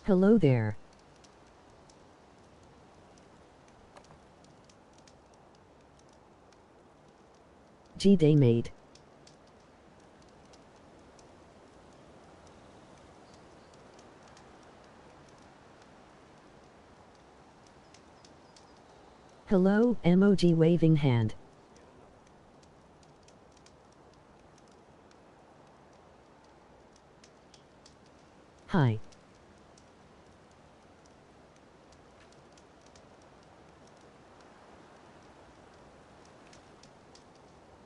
Hello there. G-Day mate. Hello, emoji waving hand. Hi.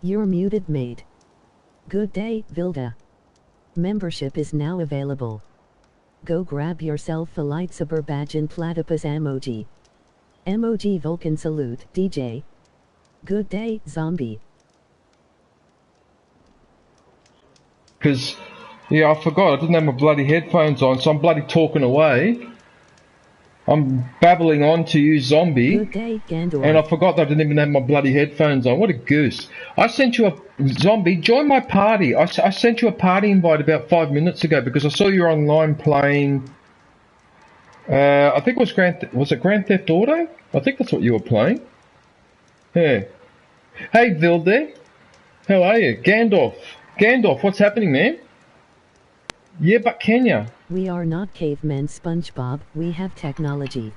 You're muted, mate. Good day, Vilda. Membership is now available. Go grab yourself a lightsaber badge and platypus emoji. Emoji Vulcan salute, DJ. Good day, zombie. Because, yeah, I forgot. I didn't have my bloody headphones on, so I'm bloody talking away. I'm babbling on to you, zombie. Good day, Gandor. And I forgot that I didn't even have my bloody headphones on. What a goose. I sent you a... Zombie, join my party. I sent you a party invite about 5 minutes ago because I saw you were online playing... I think it was Was it Grand Theft Auto? I think that's what you were playing. Yeah. Hey, Vilde. How are you? Gandalf. Gandalf, what's happening, man? Yeah, but Kenya. We are not cavemen, SpongeBob. We have technology.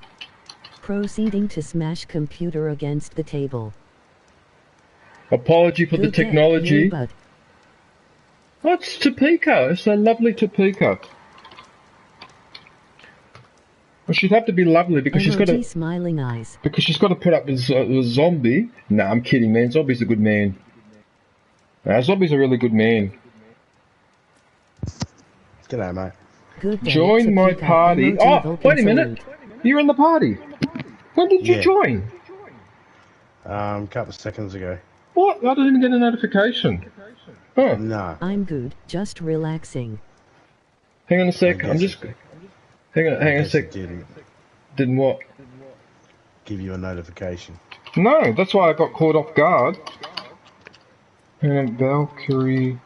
Proceeding to smash computer against the table. Apology for the technology. Day, oh, it's Topeka. It's a lovely Topeka. Well, she'd have to be lovely because she's got to... smiling eyes. Because she's got to put up with a zombie. Nah, I'm kidding, man. Zombie's a good man. Nah, Zombie's a really good man. G'day, mate. Good day, join my party. Oh, wait a minute. You're in the party. When did you join? A couple of seconds ago. What? I didn't even get a notification. Oh. No. I'm good. Just relaxing. Hang on a sec. I'm just... Hang on a sec. Didn't what? Give you a notification. No, that's why I got caught off guard. Hang on, Valkyrie.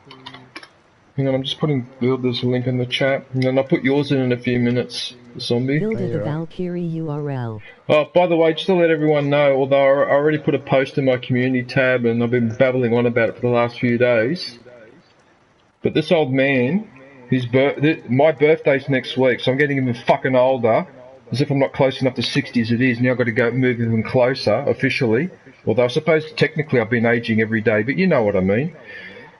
Hang on, I'm just putting Builder's link in the chat. And then I'll put yours in a few minutes, zombie. Builder the Valkyrie URL. Oh, by the way, just to let everyone know, although I already put a post in my community tab and I've been babbling on about it for the last few days. But this old man, my birthday's next week, so I'm getting even fucking older. As if I'm not close enough to 60 as it is. Now I've got to go move even closer, officially. Although I suppose technically I've been aging every day, but you know what I mean.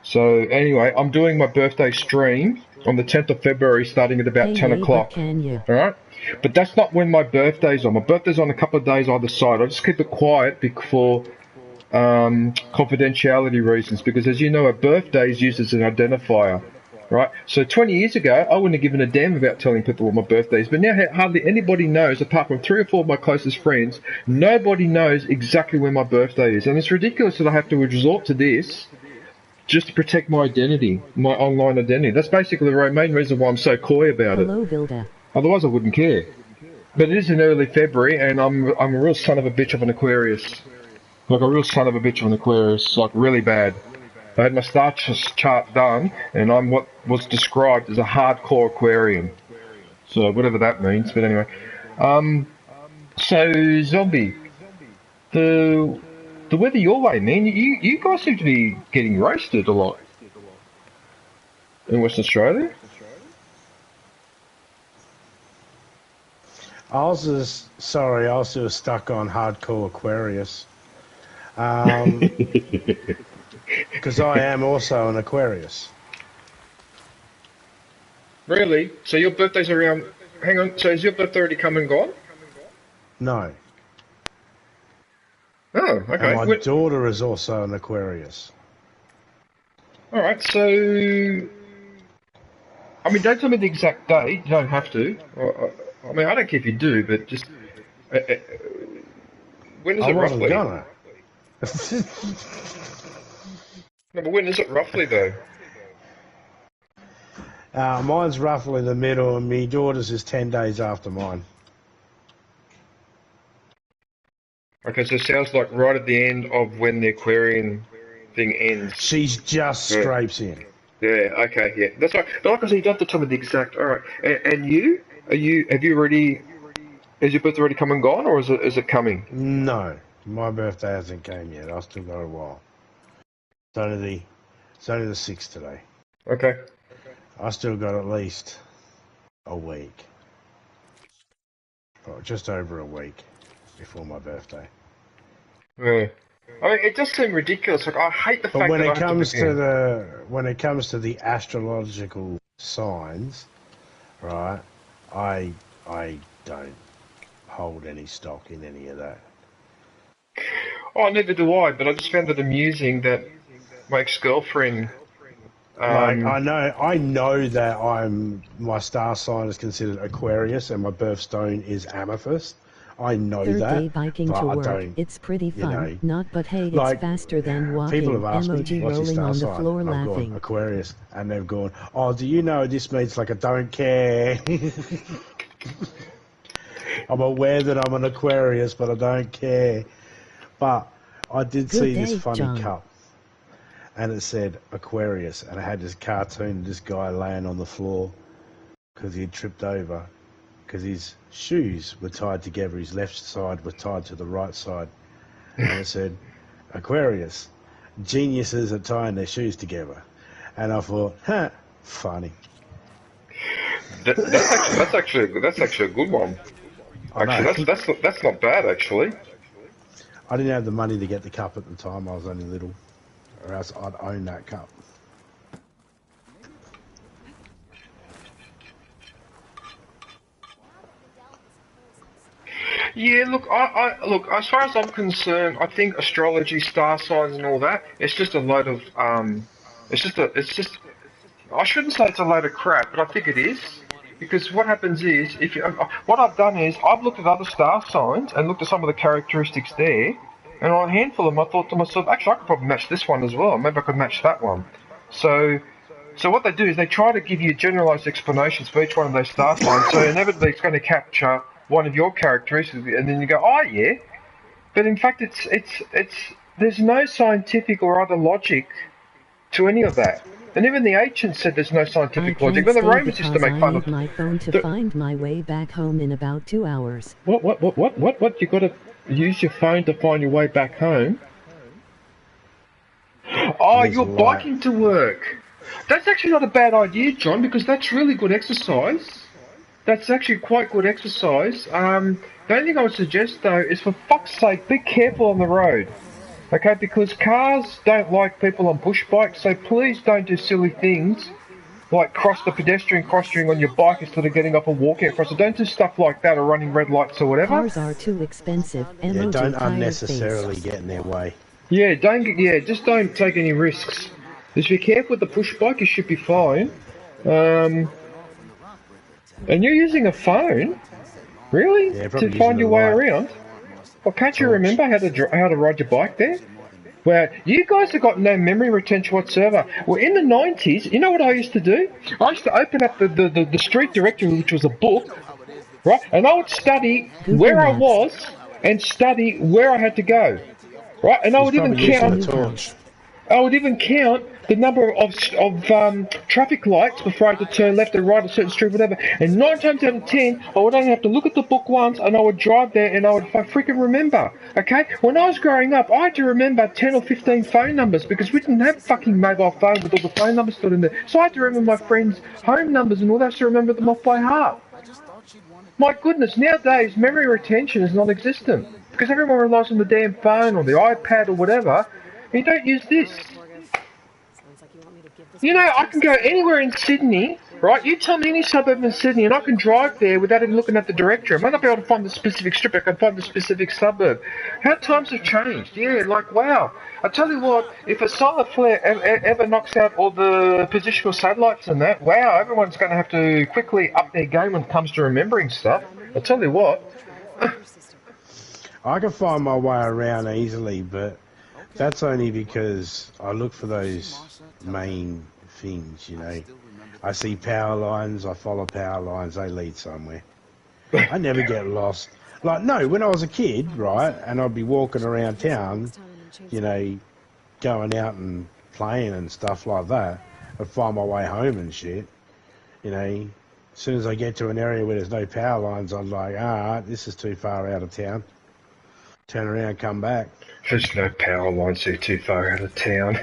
So anyway, I'm doing my birthday stream on the 10th of February starting at about 10 o'clock. Alright? But that's not when my birthday's on. My birthday's on a couple of days either side. I just keep it quiet for confidentiality reasons, because as you know, a birthday is used as an identifier. Right? So 20 years ago, I wouldn't have given a damn about telling people what my birthday is, but now hardly anybody knows, apart from 3 or 4 of my closest friends. Nobody knows exactly when my birthday is, and it's ridiculous that I have to resort to this just to protect my identity, my online identity. That's basically the main reason why I'm so coy about it. Hello, Vilda. Otherwise I wouldn't care. But it is in early February, and I'm a real son of a bitch of an Aquarius. Like a real son of a bitch of an Aquarius, like really bad. I had my star chart done, and I'm what was described as a hardcore Aquarian. So whatever that means, but anyway. So zombie, the weather your way, man. You guys seem to be getting roasted a lot in Western Australia. I was just stuck on hardcore Aquarius. Because I am also an Aquarius. Really? So your birthday's around... Hang on, so is your birthday already come and gone? No. Oh, okay. And my daughter is also an Aquarius. Alright, so... I mean, don't tell me the exact date. You don't have to. I mean, I don't care if you do, but just... when is it roughly? I wasn't gonna. No, but when is it roughly, though? Mine's roughly the middle, and my daughter's is 10 days after mine. Okay, so it sounds like right at the end of when the Aquarian thing ends. She's just scrapes in. Yeah, okay, yeah. That's right. But like I said, you don't have to tell me the exact... Alright, and you? Have you already? Is your birthday already come and gone, or is it coming? No, my birthday hasn't came yet. I've still got a while. It's only the 6th today. Okay. I still got at least a week. Or just over a week before my birthday. Yeah. I mean, it does seem ridiculous. Like, I hate the But fact when that it I have comes to begin. when it comes to the astrological signs, right? I don't hold any stock in any of that. Oh, neither do I. But I just found it amusing that my ex-girlfriend. Like I know that my star sign is considered Aquarius and my birthstone is Amethyst. I know Third that, day biking but to I work. don't. It's pretty You fun, know, not but hey, it's like faster than people walking. have asked me, Emoji "What's your rolling star on the sign?" floor And I've gone laughing. Aquarius, and they've gone, "Oh, do you know this means like I don't care." I'm aware that I'm an Aquarius, but I don't care. But I did Good see this day, funny John. cup, and it said Aquarius, and it had this cartoon of this guy laying on the floor because he had tripped over, because his shoes were tied together. His left side was tied to the right side, and it said Aquarius, geniuses are tying their shoes together. And I thought, funny. That's actually a good one. I Actually, know. that's not bad actually. I didn't have the money to get the cup at the time. I was only little, or else I'd own that cup. Yeah, look. As far as I'm concerned, I think astrology, star signs, and all that. It's just a load of It's just. I shouldn't say it's a load of crap, but I think it is. Because what happens is, if you, what I've done is I've looked at other star signs and looked at some of the characteristics there, and on a handful of them, I thought to myself, actually, I could probably match this one as well. Maybe I could match that one. So, so what they do is they try to give you generalised explanations for each one of those star signs. So inevitably, it's going to capture one of your characteristics, and then you go, oh yeah. But in fact, it's there's no scientific or other logic to any of that. And even the ancients said there's no I scientific logic. can't But the stay Romans used to because make I fun of need my phone to the, find my way back home in about 2 hours. what? You got to use your phone to find your way back home. Oh, And he's you're like, biking to work. That's actually not a bad idea, John, because that's really good exercise. That's actually quite good exercise. The only thing I would suggest though is, for fuck's sake, be careful on the road. Okay, because cars don't like people on push bikes, so please don't do silly things like cross the pedestrian crossing on your bike instead of getting up and walking across it. Don't do stuff like that or running red lights or whatever. Cars are too expensive. yeah, don't Emoji tired face. unnecessarily get in their way. Just don't take any risks. Just be careful with the push bike, you should be fine. And you're using a phone? Really? Yeah, To probably using find the your way right around? Well, can't you torch. remember how to ride your bike there? Well, you guys have got no memory retention whatsoever. Well, in the 90s, you know what I used to do? I used to open up the street directory, which was a book, right? And I would study Google where I Maps. was and study where I had to go, right? And I He's would even probably using Get a the new count. torch. house. I would even count the number of traffic lights before I had to turn left and right a certain street, whatever. And 9 times out of 10, I would only have to look at the book once, and I would drive there, and I would freaking remember. Okay, when I was growing up, I had to remember 10 or 15 phone numbers because we didn't have fucking mobile phone with all the phone numbers stored in there. So I had to remember my friends' home numbers and all that, to remember them off by heart. My goodness, nowadays memory retention is non-existent because everyone relies on the damn phone or the iPad or whatever. And you don't use this. You know, I can go anywhere in Sydney, right? You tell me any suburb in Sydney, and I can drive there without even looking at the directory. I might not be able to find the specific strip, I can find the specific suburb. How times have changed. Yeah, like, wow. I tell you what, if a solar flare ever knocks out all the positional satellites and that, wow, everyone's going to have to quickly up their game when it comes to remembering stuff. I tell you what. I can find my way around easily, but that's only because I look for those main things, you know. I see power lines, I follow power lines, they lead somewhere. I never get lost. Like, no, when I was a kid, right, and I'd be walking around town, you know, going out and playing and stuff like that, I'd find my way home and shit, you know. As soon as I get to an area where there's no power lines, I'm like, this is too far out of town. Turn around, come back. There's no power lines, so you're too far out of town.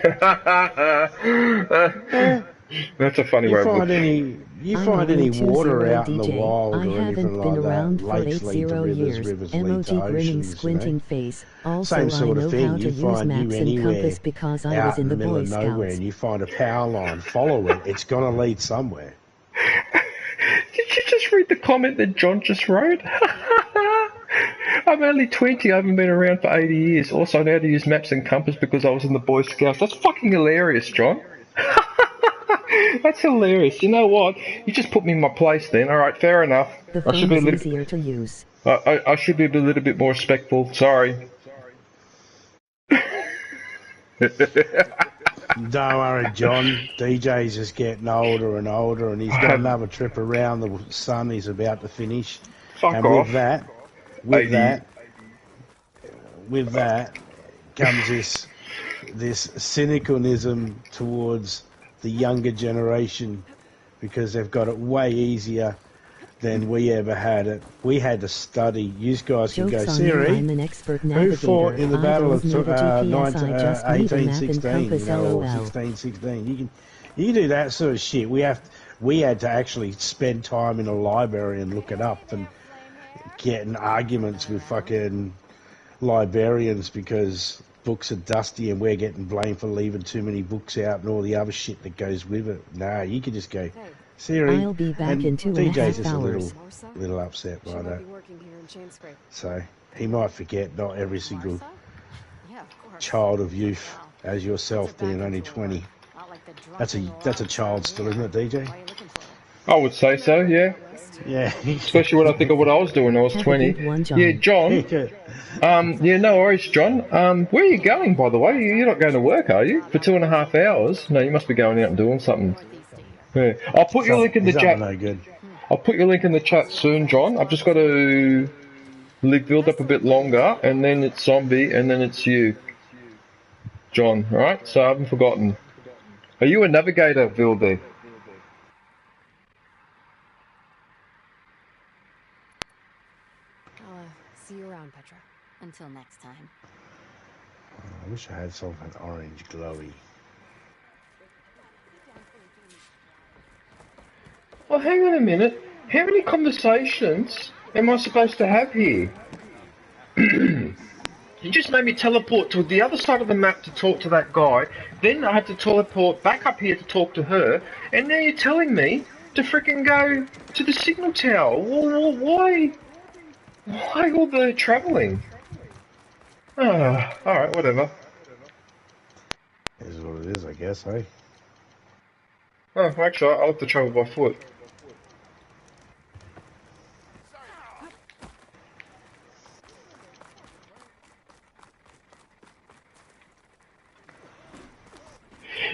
That's a funny way of looking. You find any water out in the DJ. wild I or anything haven't like been around that? for Lakes lead to 80 rivers, years. rivers lead to Emoji grinning, oceans, squinting face. Also, Same sort I of know thing. how to You use find maps you and anywhere compass because I out was in the middle Boy of nowhere Scouts. and you find a power line, follow it. It's going to lead somewhere. Did you just read the comment that John just wrote? I'm only 20, I haven't been around for 80 years. Also, I know how to use maps and compass because I was in the Boy Scouts. That's fucking hilarious, John. That's hilarious. You know what? You just put me in my place then. Alright, fair enough. The phone is easier to use. I should be a little bit more respectful. Sorry. Don't worry, John. DJ's just getting older and older, and he's got another trip around the sun he's about to finish. Fuck and off. With that comes this cynicism towards the younger generation because they've got it way easier than we ever had it. We had to study. You guys can go, Siri, I'm an expert who fought in the Battle of 1816, or 1616? You can do that sort of shit. We had to actually spend time in a library and look it up and get in arguments with fucking librarians because books are dusty and we're getting blamed for leaving too many books out and all the other shit that goes with it. Nah, you can just go, Siri, I'll be back and in 2.5 DJ's just hours. a little upset by that. So he might forget not every single child of youth as yourself being only 20. That's a child still, isn't it, DJ? I would say so, yeah. Yeah. Especially when I think of what I was doing when I was 20. Yeah, John. Yeah, no worries, John. Where are you going, by the way? You're not going to work, are you? For 2.5 hours? No, you must be going out and doing something. Yeah. I'll put your link in the chat. No good. I'll put your link in the chat soon, John. I've just got to build up a bit longer, and then it's Zombie, and then it's you, John. All right? So I haven't forgotten. Are you a navigator, Vilby? See you around, Petra. Until next time. I wish I had something orange glowy. Well, hang on a minute. How many conversations am I supposed to have here? You just made me teleport to the other side of the map to talk to that guy. Then I had to teleport back up here to talk to her. And now you're telling me to frickin' go to the signal tower. Well, why? Why all the travelling? Alright, whatever. Is what it is, I guess, eh? Oh, actually, I'll have to travel by foot.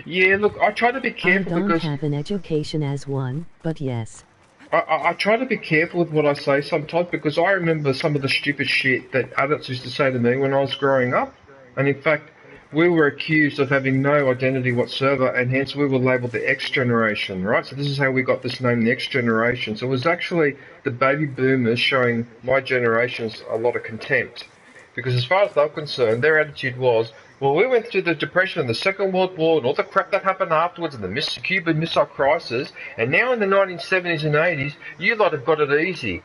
Yeah, look, I try to be careful because... I don't have an education as one, but yes. I try to be careful with what I say sometimes because I remember some of the stupid shit that adults used to say to me when I was growing up. And in fact, we were accused of having no identity whatsoever, and hence we were labelled the X generation, right? So this is how we got this name, the X generation. So it was actually the baby boomers showing my generations a lot of contempt. Because as far as they're concerned, their attitude was, well, we went through the Depression and the Second World War and all the crap that happened afterwards and the Cuban Missile Crisis, and now in the 1970s and 80s, you lot have got it easy,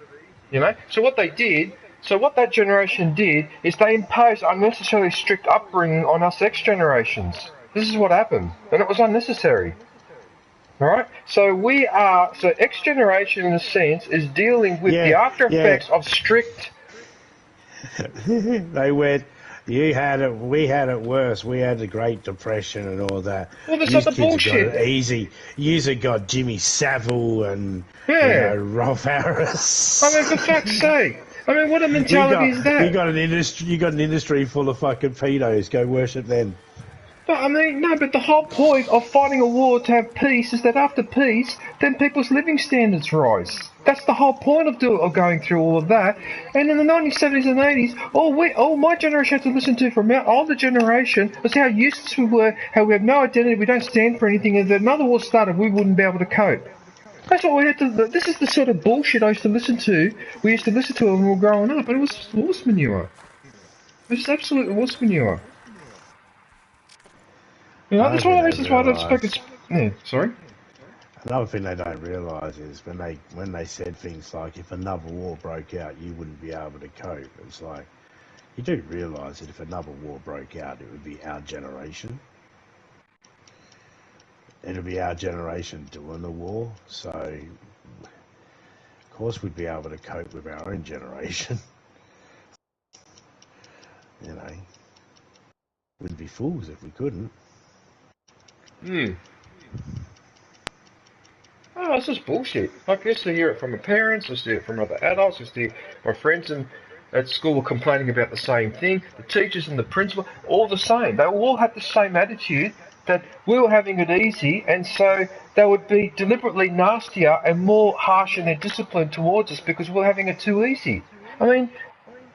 you know? So what that generation did is they imposed unnecessarily strict upbringing on us X generations. This is what happened, and it was unnecessary. Alright? So X generation in a sense is dealing with the after effects of strict... They went... You had it. We had it worse. We had the Great Depression and all that. Well, that's not the bullshit. Got it easy. You've got Jimmy Savile and Rolf Harris. I mean, for fuck's sake! I mean, what a mentality is that? You got an industry full of fucking pedos. Go worship them. But I mean, no. But the whole point of fighting a war to have peace is that after peace, then people's living standards rise. That's the whole point of going through all of that. And in the 1970s and 80s, all my generation had to listen to from our older generation was how useless we were, how we have no identity, we don't stand for anything, and if another war started, we wouldn't be able to cope. That's what we had to. This is the sort of bullshit I used to listen to. We used to listen to it when we were growing up, and it was horse manure. It was absolute horse manure. You know, that's one of the reasons why I don't speak. Yeah, sorry. Another thing they don't realise is when they said things like, if another war broke out, you wouldn't be able to cope. It's like, you do realise that if another war broke out, it would be our generation. It would be our generation doing the war. So, of course, we'd be able to cope with our own generation. You know, we'd be fools if we couldn't. Oh, it's just bullshit. Like, I used to hear it from my parents, I used to hear it from other adults, I used to hear my friends at school were complaining about the same thing. The teachers and the principal, all the same. They all had the same attitude that we were having it easy, and so they would be deliberately nastier and more harsh in their discipline towards us because we're having it too easy. I mean,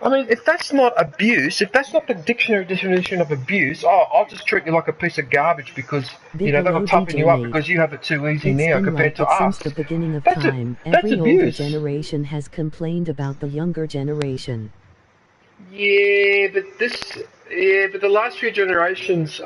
if that's not abuse, if that's not the dictionary definition of abuse, I'll just treat you like a piece of garbage because, you know, they'll toughen you up because you have it too easy now compared to us. Since the beginning of time, every older generation has complained about the younger generation. Yeah, but the last few generations,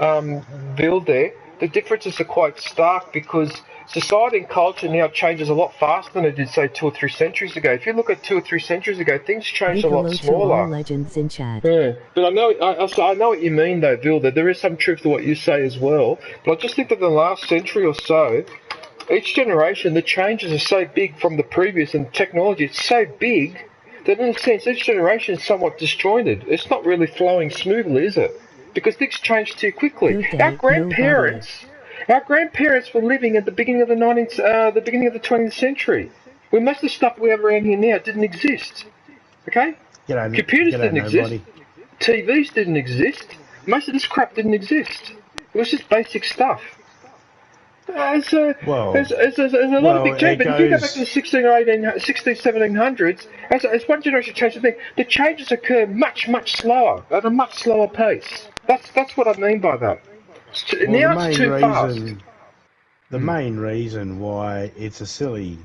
Bill, the differences are quite stark because society and culture now changes a lot faster than it did, say, 2 or 3 centuries ago. If you look at 2 or 3 centuries ago, things changed a lot smaller. All legends in chat. Yeah, but I know what you mean, though, Bill. That there is some truth to what you say as well. But I just think that the last century or so, each generation, the changes are so big from the previous, and technology is so big that, in a sense, each generation is somewhat disjointed. It's not really flowing smoothly, is it? Because things change too quickly. Our grandparents were living at the beginning of the 20th century, when most of the stuff we have around here now didn't exist. Okay? Computers didn't exist. TVs didn't exist. Most of this crap didn't exist. It was just basic stuff. There's a lot of big change, but if you go back to the 1700s, as one generation changes the thing, the changes occur much, much slower, at a much slower pace. That's what I mean by that. Now it's too fast. The main reason why it's a silly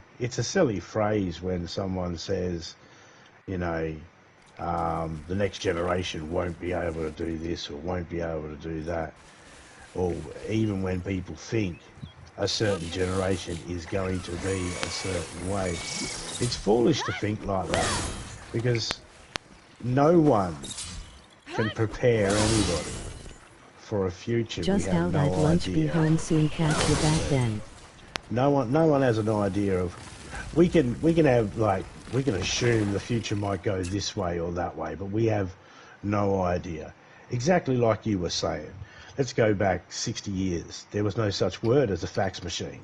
phrase when someone says, you know, the next generation won't be able to do this or won't be able to do that, or even when people think a certain generation is going to be a certain way. It's foolish to think like that, because no one can prepare anybody for a future. Just out at lunch, be home soon, catch you back then. No one has an idea of, we can assume the future might go this way or that way, but we have no idea. Exactly like you were saying. Let's go back 60 years. There was no such word as a fax machine.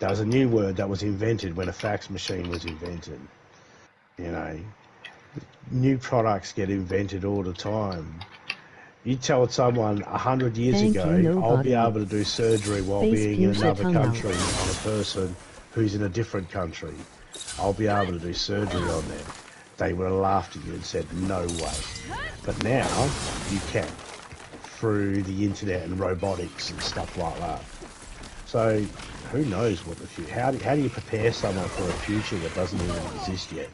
That was a new word that was invented when a fax machine was invented. You know, new products get invented all the time. You tell someone 100 years ago, I'll be able to do surgery while being in another country on a person who's in a different country. I'll be able to do surgery on them. They would have laughed at you and said, no way. But now, you can, through the internet and robotics and stuff like that. So, who knows what the future... How do you prepare someone for a future that doesn't even exist yet?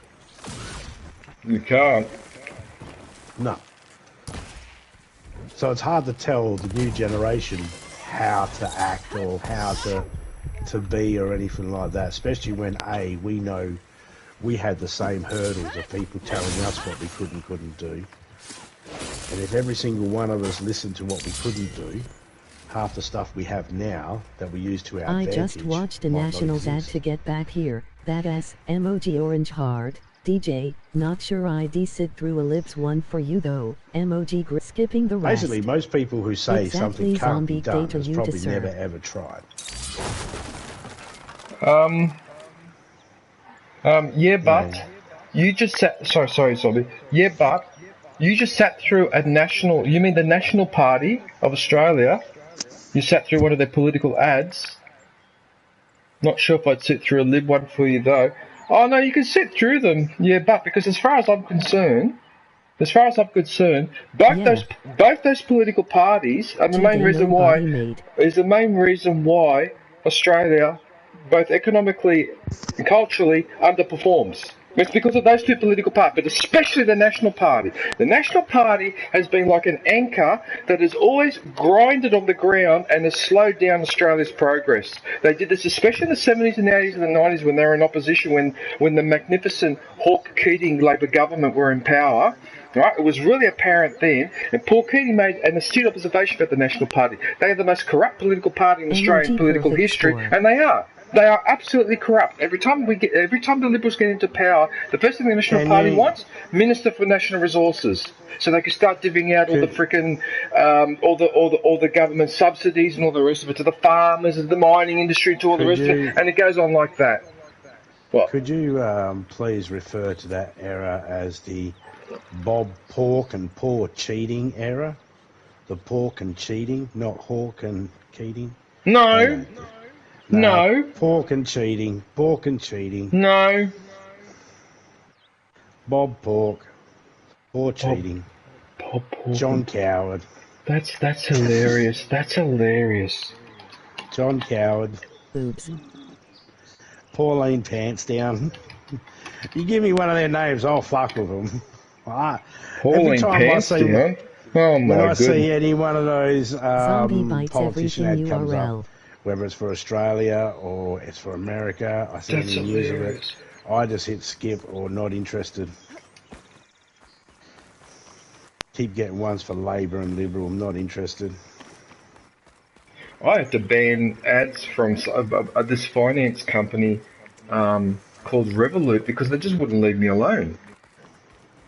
You can't. No. So it's hard to tell the new generation how to act or how to be or anything like that, especially when, we know we had the same hurdles of people telling us what we could and couldn't do. And if every single one of us listened to what we couldn't do, half the stuff we have now that we use to our advantage... I just watched a Nationals ad to get back here. That S, emoji orange heart. DJ, not sure I'd sit through a lips one for you though. Emoji skipping the rest. Basically, most people who say something can't be done has probably never ever tried. Yeah, but you just sat. Sorry, Zombie. Yeah, but you just sat through a national. You mean the National Party of Australia? You sat through one of their political ads. Not sure if I'd sit through a lib one for you though. Oh no, you can sit through them. Yeah, but because as far as I'm concerned, both those political parties are the main reason why Australia both economically and culturally, underperforms. It's because of those two political parties, but especially the National Party. The National Party has been like an anchor that has always grinded on the ground and has slowed down Australia's progress. They did this especially in the 70s and the 80s and the 90s when they were in opposition, when the magnificent Hawke-Keating Labor government were in power. Right? It was really apparent then, and Paul Keating made an astute observation about the National Party. They are the most corrupt political party in Australian political history, and they are. They are absolutely corrupt. Every time the Liberals get into power, the first thing the National Party wants, Minister for National Resources, so they can start divvying out all the frickin' all the government subsidies and all the rest of it to the farmers and the mining industry, to all the rest of it, and it goes on like that. What? Could you please refer to that era as the Bob Pork and Paw cheating era? The pork and cheating, not Hawke and Keating? No. No. Pork and cheating. Pork and cheating. No. Bob Pork. Paw cheating. Bob Pork. John Coward. That's hilarious. That's hilarious. John Coward. Oops. Pauline Pants Down. You give me one of their names, I'll fuck with them. Pauline Pants Down? Oh my When I goodness. see any one of those Zombie bites politician everything ad comes URL. up, whether it's for Australia or it's for America, I see That's any news of hilarious. it, I just hit skip or not interested. Keep getting ones for Labor and Liberal, I'm not interested. I had to ban ads from this finance company called Revolut because they just wouldn't leave me alone.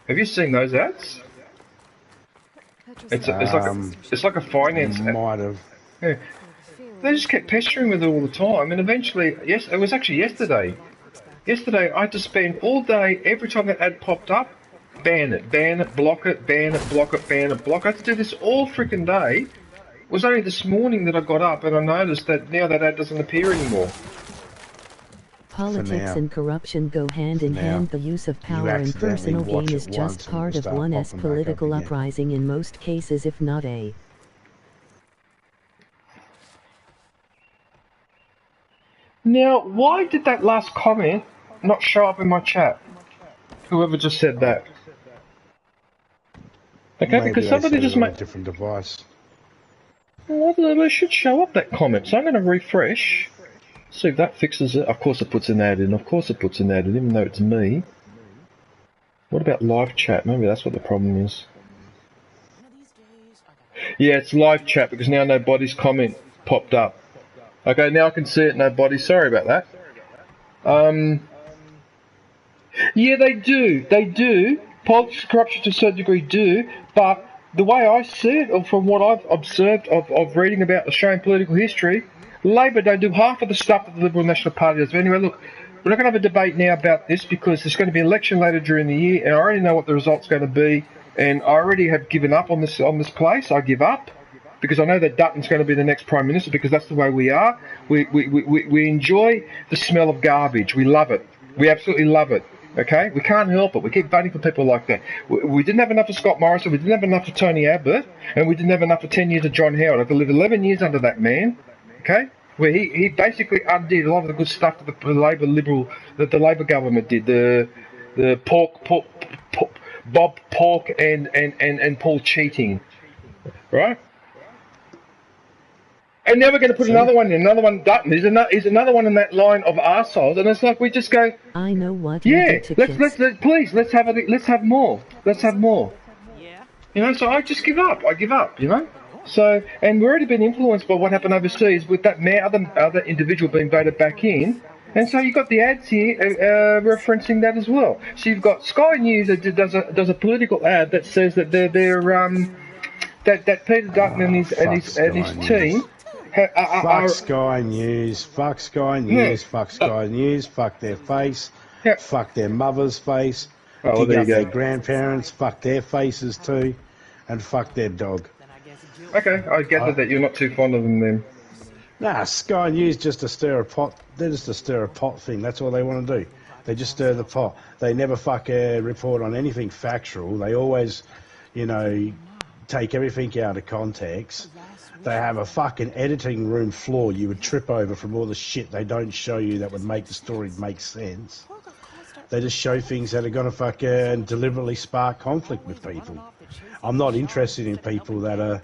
Have you seen those ads? It's like a finance ad. Might have. Yeah. They just kept pestering with it all the time, and eventually, yes, it was actually yesterday. Yesterday, I had to spend all day, every time that ad popped up, ban it, block it, ban it, block it, ban it, block it. I had to do this all freaking day. It was only this morning that I got up and I noticed that now that ad doesn't appear anymore. Politics and corruption go hand in hand. The use of power in personal gain is just part of one's political uprising in most cases, if not a. Now, why did that last comment not show up in my chat? Whoever just said that. Okay, Maybe because somebody just made a different device. Well, it should show up that comment, so I'm going to refresh. See if that fixes it. Of course it puts an ad in. Of course it puts an ad in, even though it's me. What about live chat? Maybe that's what the problem is. Yeah, it's live chat because now nobody's comment popped up. Okay, now I can see it. Nobody. Sorry about that. Yeah, they do. They do. Politics and corruption to a certain degree do, but the way I see it, or from what I've observed of reading about Australian political history, Labor don't do half of the stuff that the Liberal National Party does. But anyway, look, we're not going to have a debate now about this because there's going to be an election later during the year, and I already know what the result's going to be, and I already have given up on this place. I give up because I know that Dutton's going to be the next Prime Minister because that's the way we are. We enjoy the smell of garbage. We love it. We absolutely love it. Okay, we can't help it. We keep voting for people like that. We didn't have enough of Scott Morrison. We didn't have enough of Tony Abbott, and we didn't have enough of 10 years of John Howard. I've lived 11 years under that man. Okay, where he basically undid a lot of the good stuff that the Labor government did. The Bob Pork and Paul cheating, right? And now we're going to put another one in, another one, Dutton. Is another one in that line of arseholes, and it's like we just go. I know what. Yeah, let's have more. Let's have more. Yeah. You know, so I just give up. I give up. You know. So, and we've already been influenced by what happened overseas with that other individual being voted back in, and so you've got the ads here referencing that as well. So you've got Sky News that does a political ad that says that they're that Peter Dutton and his team. Fuck Sky News, fuck Sky News, fuck Sky News, fuck their face, fuck their mother's face, dig up their grandparents, fuck their faces too, and fuck their dog. Okay, I gather that you're not too fond of them then. Nah, Sky News just to stir a pot. They're just a stir a pot thing. That's all they want to do. They just stir the pot. They never fuck report on anything factual. They always, take everything out of context. They have a fucking editing room floor you would trip over from all the shit they don't show you that would make the story make sense. They just show things that are going to fucking deliberately spark conflict with people. I'm not interested in people that are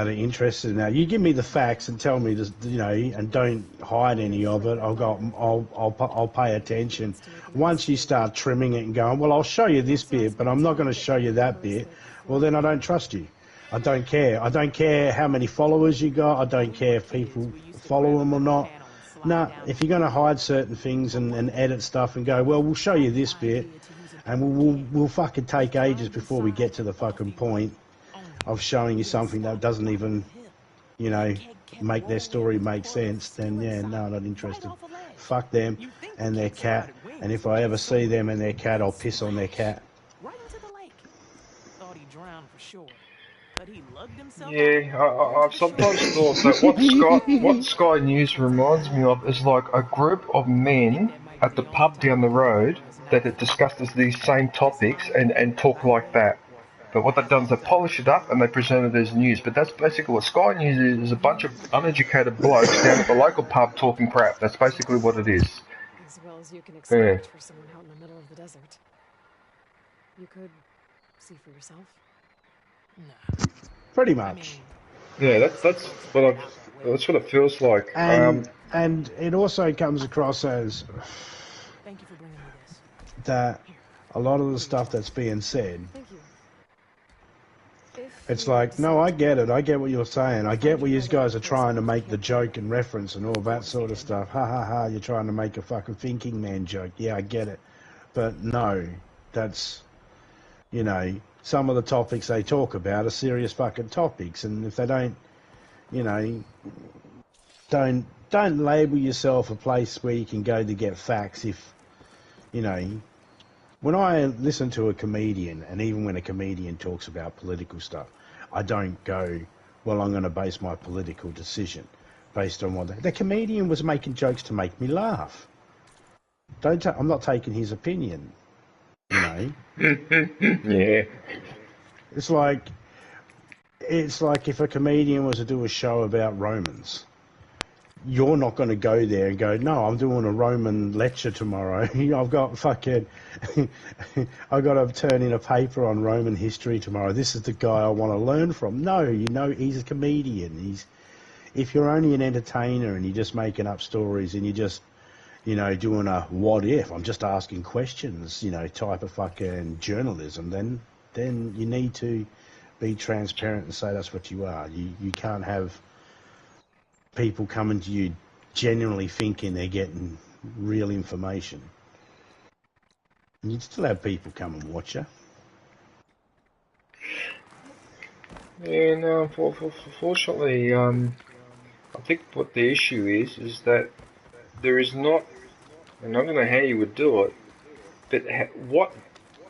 interested in that. You give me the facts and tell me, and don't hide any of it. I'll pay attention. Once you start trimming it and going, well, I'll show you this bit, but I'm not going to show you that bit. Well, then I don't trust you. I don't care. I don't care how many followers you got. I don't care if people follow them or not. No, if you're going to hide certain things and edit stuff and go, well, we'll show you this bit, and we'll fucking take ages before we get to the fucking point of showing you something that doesn't even, make their story make sense, then yeah, no, I'm not interested. Fuck them and their cat, and if I ever see them and their cat, I'll piss on their cat. Right into the lake. Thought he drowned for sure, but he lugged himself. Yeah, I've sometimes thought that what Sky News reminds me of is like a group of men at the pub down the road that had discussed these same topics and talk like that. But what they've done is they polish it up and they present it as news. But that's basically what Sky News is a bunch of uneducated blokes down at the local pub talking crap. That's basically what it is. As well as you can expect for someone out in the middle of the desert. You could see for yourself. Nah. Pretty much. Yeah, that's what it feels like. And it also comes across as Thank you for bringing me this. that a lot of the stuff that's being said, Thank you. it's like, no, I get it. I get what you're saying. I get what you guys are trying to make the joke and reference and all that sort of stuff. Ha ha ha, you're trying to make a fucking thinking man joke. Yeah, I get it. But no, that's, some of the topics they talk about are serious fucking topics. And if they don't, don't label yourself a place where you can go to get facts if, when I listen to a comedian, and even when a comedian talks about political stuff, I don't go, well, I'm going to base my political decision based on what the comedian was making jokes to make me laugh. I'm not taking his opinion, Yeah. It's like if a comedian was to do a show about Romans. You're not going to go there and go, no, I'm doing a Roman lecture tomorrow. I've got to turn in a paper on Roman history tomorrow. This is the guy I want to learn from. No, he's a comedian. If you're only an entertainer and you're just making up stories and you're just, doing a what if, I'm just asking questions, type of fucking journalism, then you need to be transparent and say that's what you are. You can't have people coming to you genuinely thinking they're getting real information. And you'd still have people come and watch you. Yeah, no, fortunately, I think what the issue is that there is not, and I don't know how you would do it, but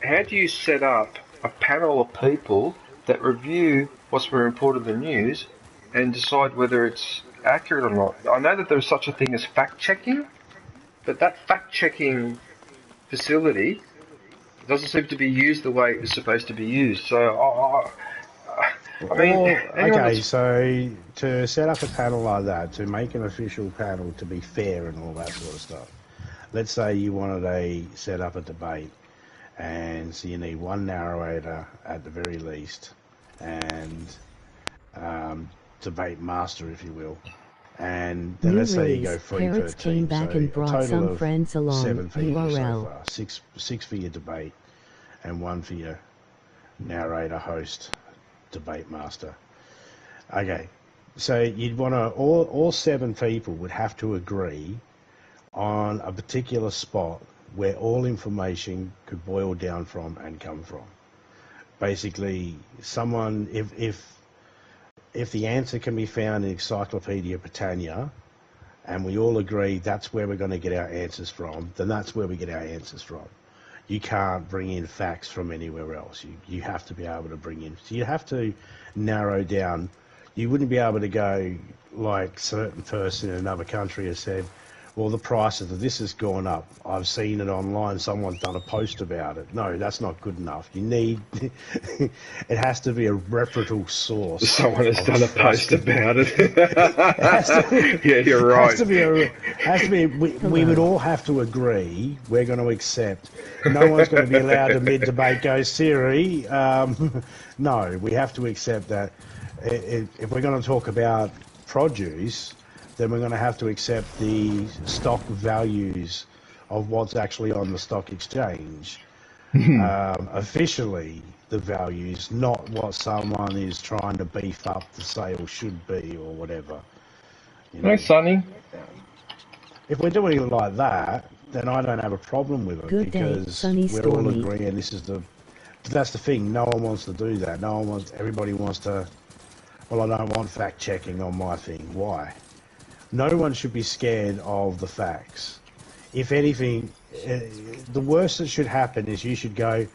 how do you set up a panel of people that review what's been reported in the news and decide whether it's accurate or not? I know that there's such a thing as fact-checking, but that fact-checking facility doesn't seem to be used the way it's supposed to be used. So, so to set up a panel like that, to make an official panel to be fair and all that sort of stuff, let's say you wanted to set up a debate, and so you need one narrator at the very least, and debate master, if you will. And then let's say you go 3 per Parrots came team, back so and brought some friends along. 7 for you so URL. far. Six for your debate, and 1 for your narrator, host, debate master. Okay, so you'd want to, all 7 people would have to agree on a particular spot where all information could boil down from and come from. Basically, someone, if the answer can be found in Encyclopedia Britannia, and we all agree that's where we're going to get our answers from, then that's where we get our answers from. You can't bring in facts from anywhere else. You have to be able to bring in. So you have to narrow down. You wouldn't be able to go like certain person in another country has said, well, the price of this has gone up. I've seen it online. Someone's done a post about it. No, that's not good enough. You need, it has to be a reputable source. Someone has done a post about it. Yeah, you're right. We would all have to agree, we're going to accept. No one's going to be allowed to mid-debate go, Siri. No, we have to accept that if we're going to talk about produce, then we're going to have to accept the stock values of what's actually on the stock exchange. Officially, the values, not what someone is trying to beef up the sale should be or whatever. You know? No, Sonny. If we're doing it like that, then I don't have a problem with it. Good because day, sunny, we're stormy. all agreeing this is the... That's the thing, no one wants to do that. Everybody wants to... Well, I don't want fact-checking on my thing. Why? No one should be scared of the facts. If anything, the worst that should happen is you should go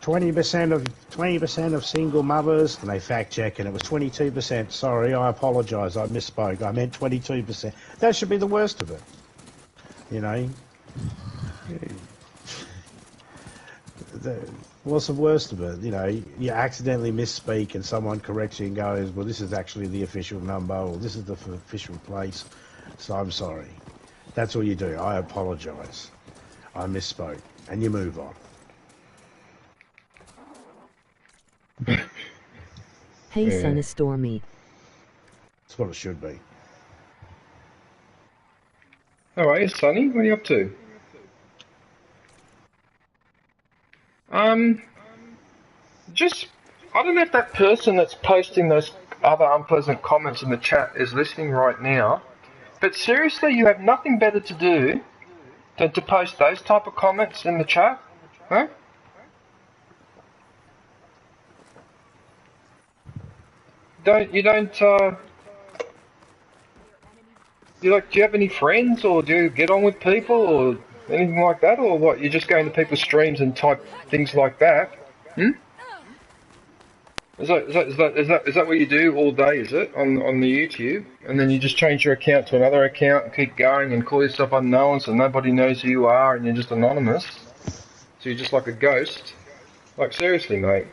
20% of single mothers, and they fact check, and it was 22%. Sorry, I apologise, I misspoke. I meant 22%. That should be the worst of it. You know. What's the worst of it? You know, you accidentally misspeak and someone corrects you and goes, well, this is actually the official number, or this is the official place, so I'm sorry. That's all you do. I apologise. I misspoke. And you move on. Hey, yeah. Sun is stormy. That's what it should be. All right, Sonny, what are you up to? I don't know if that person that's posting those other unpleasant comments in the chat is listening right now, but seriously, you have nothing better to do than to post those type of comments in the chat, huh? Do you have any friends, or do you get on with people, or anything like that, or what? You're just going to people's streams and type things like that? Is that what you do all day? Is it on the YouTube, and then you just change your account to another account and keep going and call yourself unknown, so nobody knows who you are, and you're just anonymous? So you're just like a ghost? Like, seriously, mate.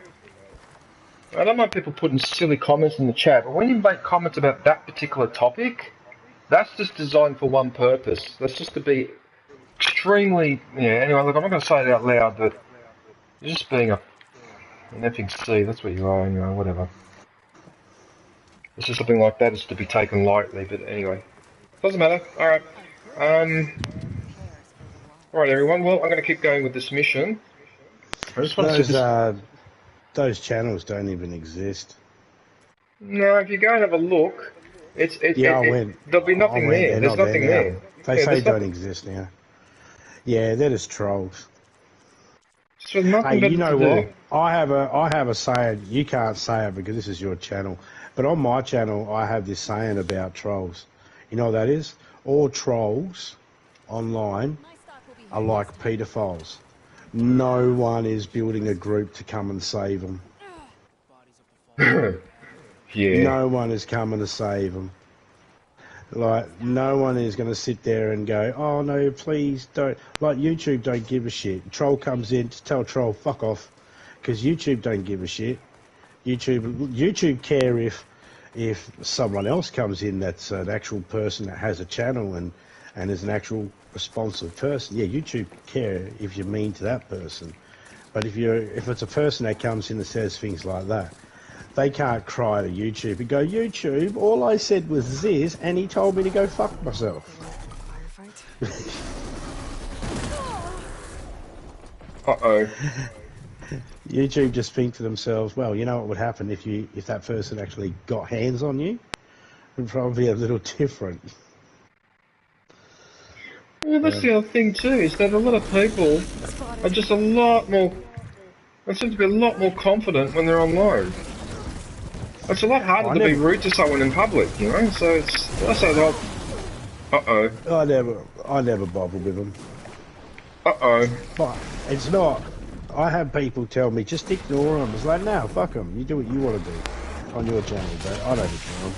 I don't mind people putting silly comments in the chat, but when you make comments about that particular topic, that's just designed for one purpose. That's just to be extremely... Yeah, anyway, look, I'm not going to say it out loud, but you're just being an effing C. That's what you are, anyway, whatever. It's just something like that is to be taken lightly, but anyway. Doesn't matter. Alright. Alright, everyone. Well, I'm going to keep going with this mission. I just want to... Those channels don't even exist. No, if you go and have a look, there'll be nothing there. There's nothing there. They say don't exist now. Yeah, they're just trolls. So nothing hey, you know what? Do. I have a saying. You can't say it because this is your channel. But on my channel, I have this saying about trolls. You know what that is? All trolls online are like paedophiles. No one is building a group to come and save them. Yeah. No one is coming to save them. Like, no one is going to sit there and go, oh no, please don't. Like, YouTube don't give a shit. Troll comes in, to tell Troll, fuck off. Because YouTube don't give a shit. YouTube care if someone else comes in that's an actual person that has a channel and is an actual responsive person. Yeah, YouTube care if you're mean to that person. But if it's a person that comes in and says things like that, they can't cry to YouTube and go, YouTube, all I said was this, and he told me to go fuck myself. Uh-oh. YouTube just think to themselves, well, you know what would happen if that person actually got hands on you? It would probably be a little different. Well, that's the other thing too, is that a lot of people are just a lot more... They seem to be a lot more confident when they're online. It's a lot harder to be rude to someone in public, you know. So it's also the whole. I never bother with them. But it's not. I have people tell me just ignore them. It's like, no, fuck them. You do what you want to do on your channel, but I don't ignore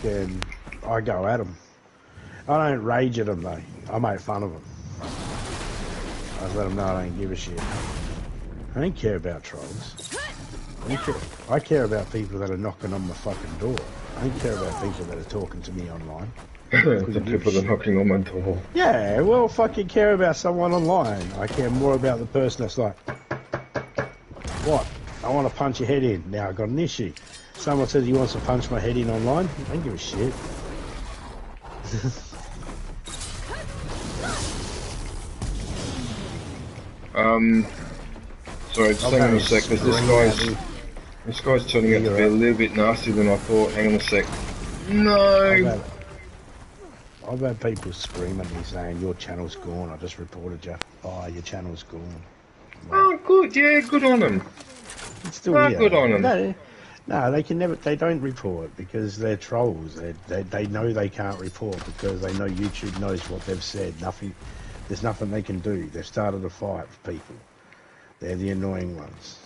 them. I go at them. I don't rage at them though. I make fun of them. I just let them know I don't give a shit. I don't care about trolls. I care about people that are knocking on my fucking door. I don't care about people that are talking to me online. The people that are knocking on my door. Yeah, well, fucking care about someone online. I care more about the person that's like, what? I want to punch your head in. Now I've got an issue. Someone says he wants to punch my head in online. I don't give a shit. Sorry, just hang on a sec, because this guy's turning out to be a little bit nastier than I thought. Hang on a sec. No! I've had people scream at me saying, your channel's gone, I just reported you. Oh, your channel's gone. Oh, good, yeah, good on them. It's still here. Good on them. No, they can never, they don't report because they're trolls. They know they can't report because they know YouTube knows what they've said. There's nothing they can do. They've started a fight for people. They're the annoying ones.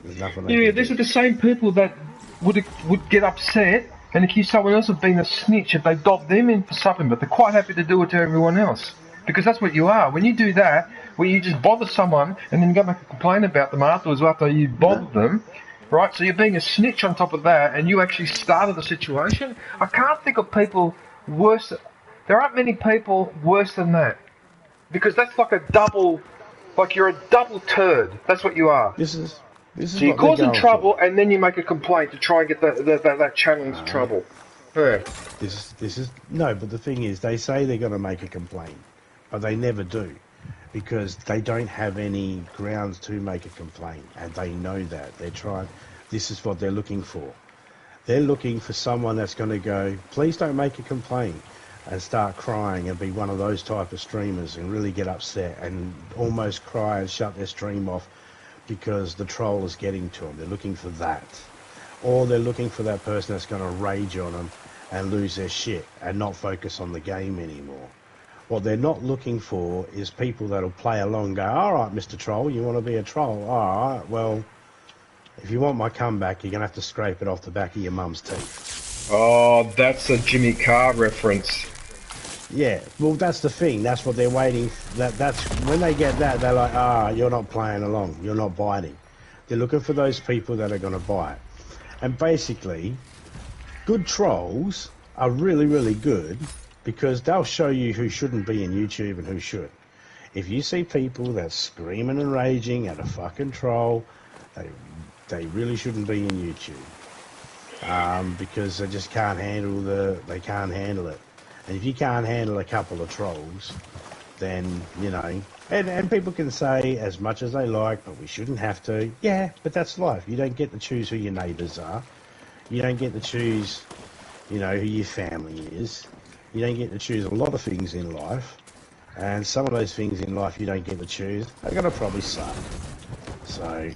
There's nothing they can do. These are the same people that would get upset and accuse someone else of being a snitch if they dob them in for something, but they're quite happy to do it to everyone else. Because that's what you are. When you do that, where you just bother someone and then you go make a complaint about them afterwards after you bothered them, right? So you're being a snitch on top of that and you actually started the situation. I can't think of people worse. There aren't many people worse than that. Because that's like a double, like you're a double turd. That's what you are. This is so you're causing trouble and then you make a complaint to try and get that channel into trouble. Yeah. No, but the thing is, they say they're going to make a complaint, but they never do, because they don't have any grounds to make a complaint, and they know that. They're trying. This is what they're looking for. They're looking for someone that's going to go, please don't make a complaint, and start crying and be one of those type of streamers and really get upset and almost cry and shut their stream off because the troll is getting to them. They're looking for that. Or they're looking for that person that's going to rage on them and lose their shit and not focus on the game anymore. What they're not looking for is people that'll play along and go, all right, Mr. Troll, you want to be a troll? All right, well, if you want my comeback, you're going to have to scrape it off the back of your mum's teeth. Oh, that's a Jimmy Carr reference. Yeah, well, that's the thing. That's what they're waiting. That's when they get that, they're like, you're not playing along. You're not biting. They're looking for those people that are going to bite. And basically, good trolls are really, really good because they'll show you who shouldn't be in YouTube and who should. If you see people that's screaming and raging at a fucking troll, they really shouldn't be in YouTube. Because they just can't handle they can't handle it. And if you can't handle a couple of trolls, then, you know, and people can say as much as they like, but we shouldn't have to. Yeah, but that's life. You don't get to choose who your neighbours are. You don't get to choose, you know, who your family is. You don't get to choose a lot of things in life. And some of those things in life you don't get to choose, they're going to probably suck. So,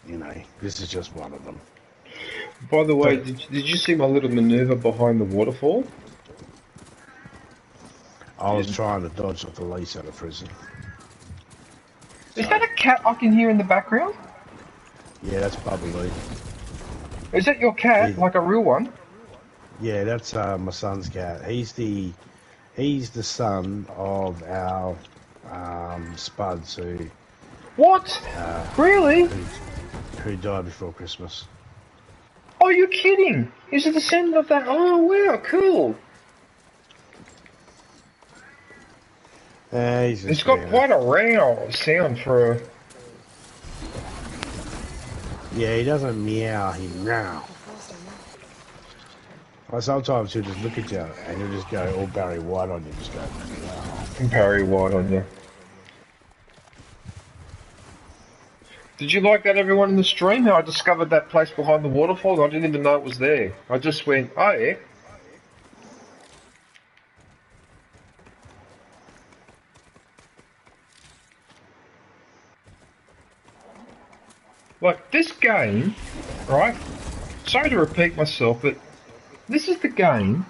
you know, this is just one of them. By the way, did you see my little manoeuvre behind the waterfall? I was trying to dodge the police out of prison. Is that a cat I can hear in the background? Yeah, that's probably. Is that your cat, like a real one? Yeah, that's my son's cat. He's the son of our Spuds who. What? Really? Who died before Christmas. Oh, you're kidding! He's a descendant of that. Oh, wow, cool. It's got quite a round sound for a... Yeah, he doesn't meow, he meow. Like sometimes he'll just look at you and he'll just go all Barry White on you, just go meow. Barry White on you. Did you like that, everyone in the stream? How I discovered that place behind the waterfall? I didn't even know it was there. I just went, oh yeah. Like, this game, right? Sorry to repeat myself, but this is the game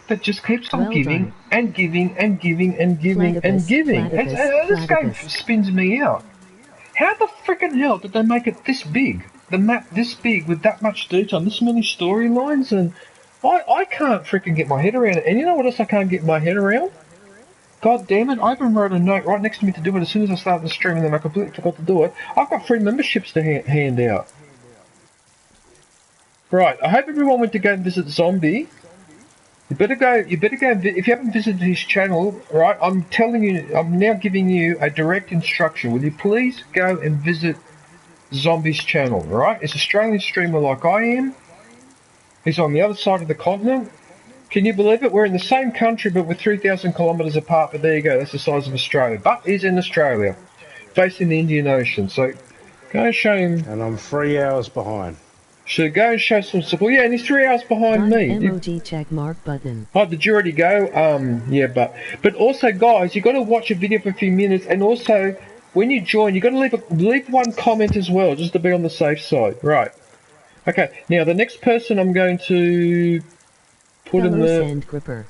that just keeps on giving and giving and giving and giving and giving. And this game spins me out. How the frickin' hell did they make it this big? The map this big with that much detail, this many storylines, and I can't freaking get my head around it. And you know what else I can't get my head around? God damn it, I even wrote a note right next to me to do it as soon as I started the stream, and then I completely forgot to do it. I've got free memberships to hand out. Right, I hope everyone went to go and visit Zombie. You better go, if you haven't visited his channel, right, I'm telling you, I'm now giving you a direct instruction. Will you please go and visit Zombie's channel, right? It's an Australian streamer like I am. He's on the other side of the continent. Can you believe it? We're in the same country, but we're 3,000 kilometres apart. But there you go. That's the size of Australia. But he's in Australia, facing the Indian Ocean. So go and show him. And I'm 3 hours behind. So go and show some support. Yeah, and he's 3 hours behind me. Emoji check mark button. Oh, did you already go? Yeah, but also, guys, you got to watch a video for a few minutes, and also when you join, you got to leave one comment as well, just to be on the safe side. Right. Okay. Now the next person I'm going to put in the Sand gripper.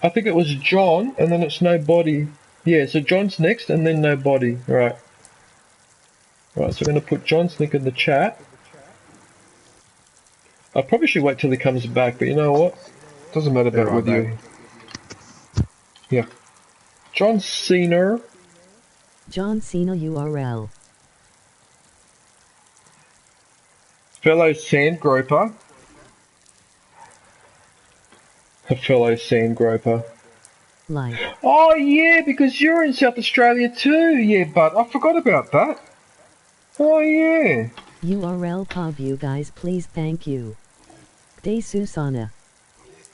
I think it was John, and then it's nobody. Yeah, so John's next, and then nobody. Right. Right, so we're going to put John's link in the chat. I probably should wait till he comes back, but you know what? Doesn't matter about with you. Yeah. John Cena. John Cena URL. Fellow sand groper. A fellow sand groper. Like. Oh yeah, because you're in South Australia too. Yeah, but I forgot about that. Oh yeah. URL POV, you guys, please, thank you. Day Susanna.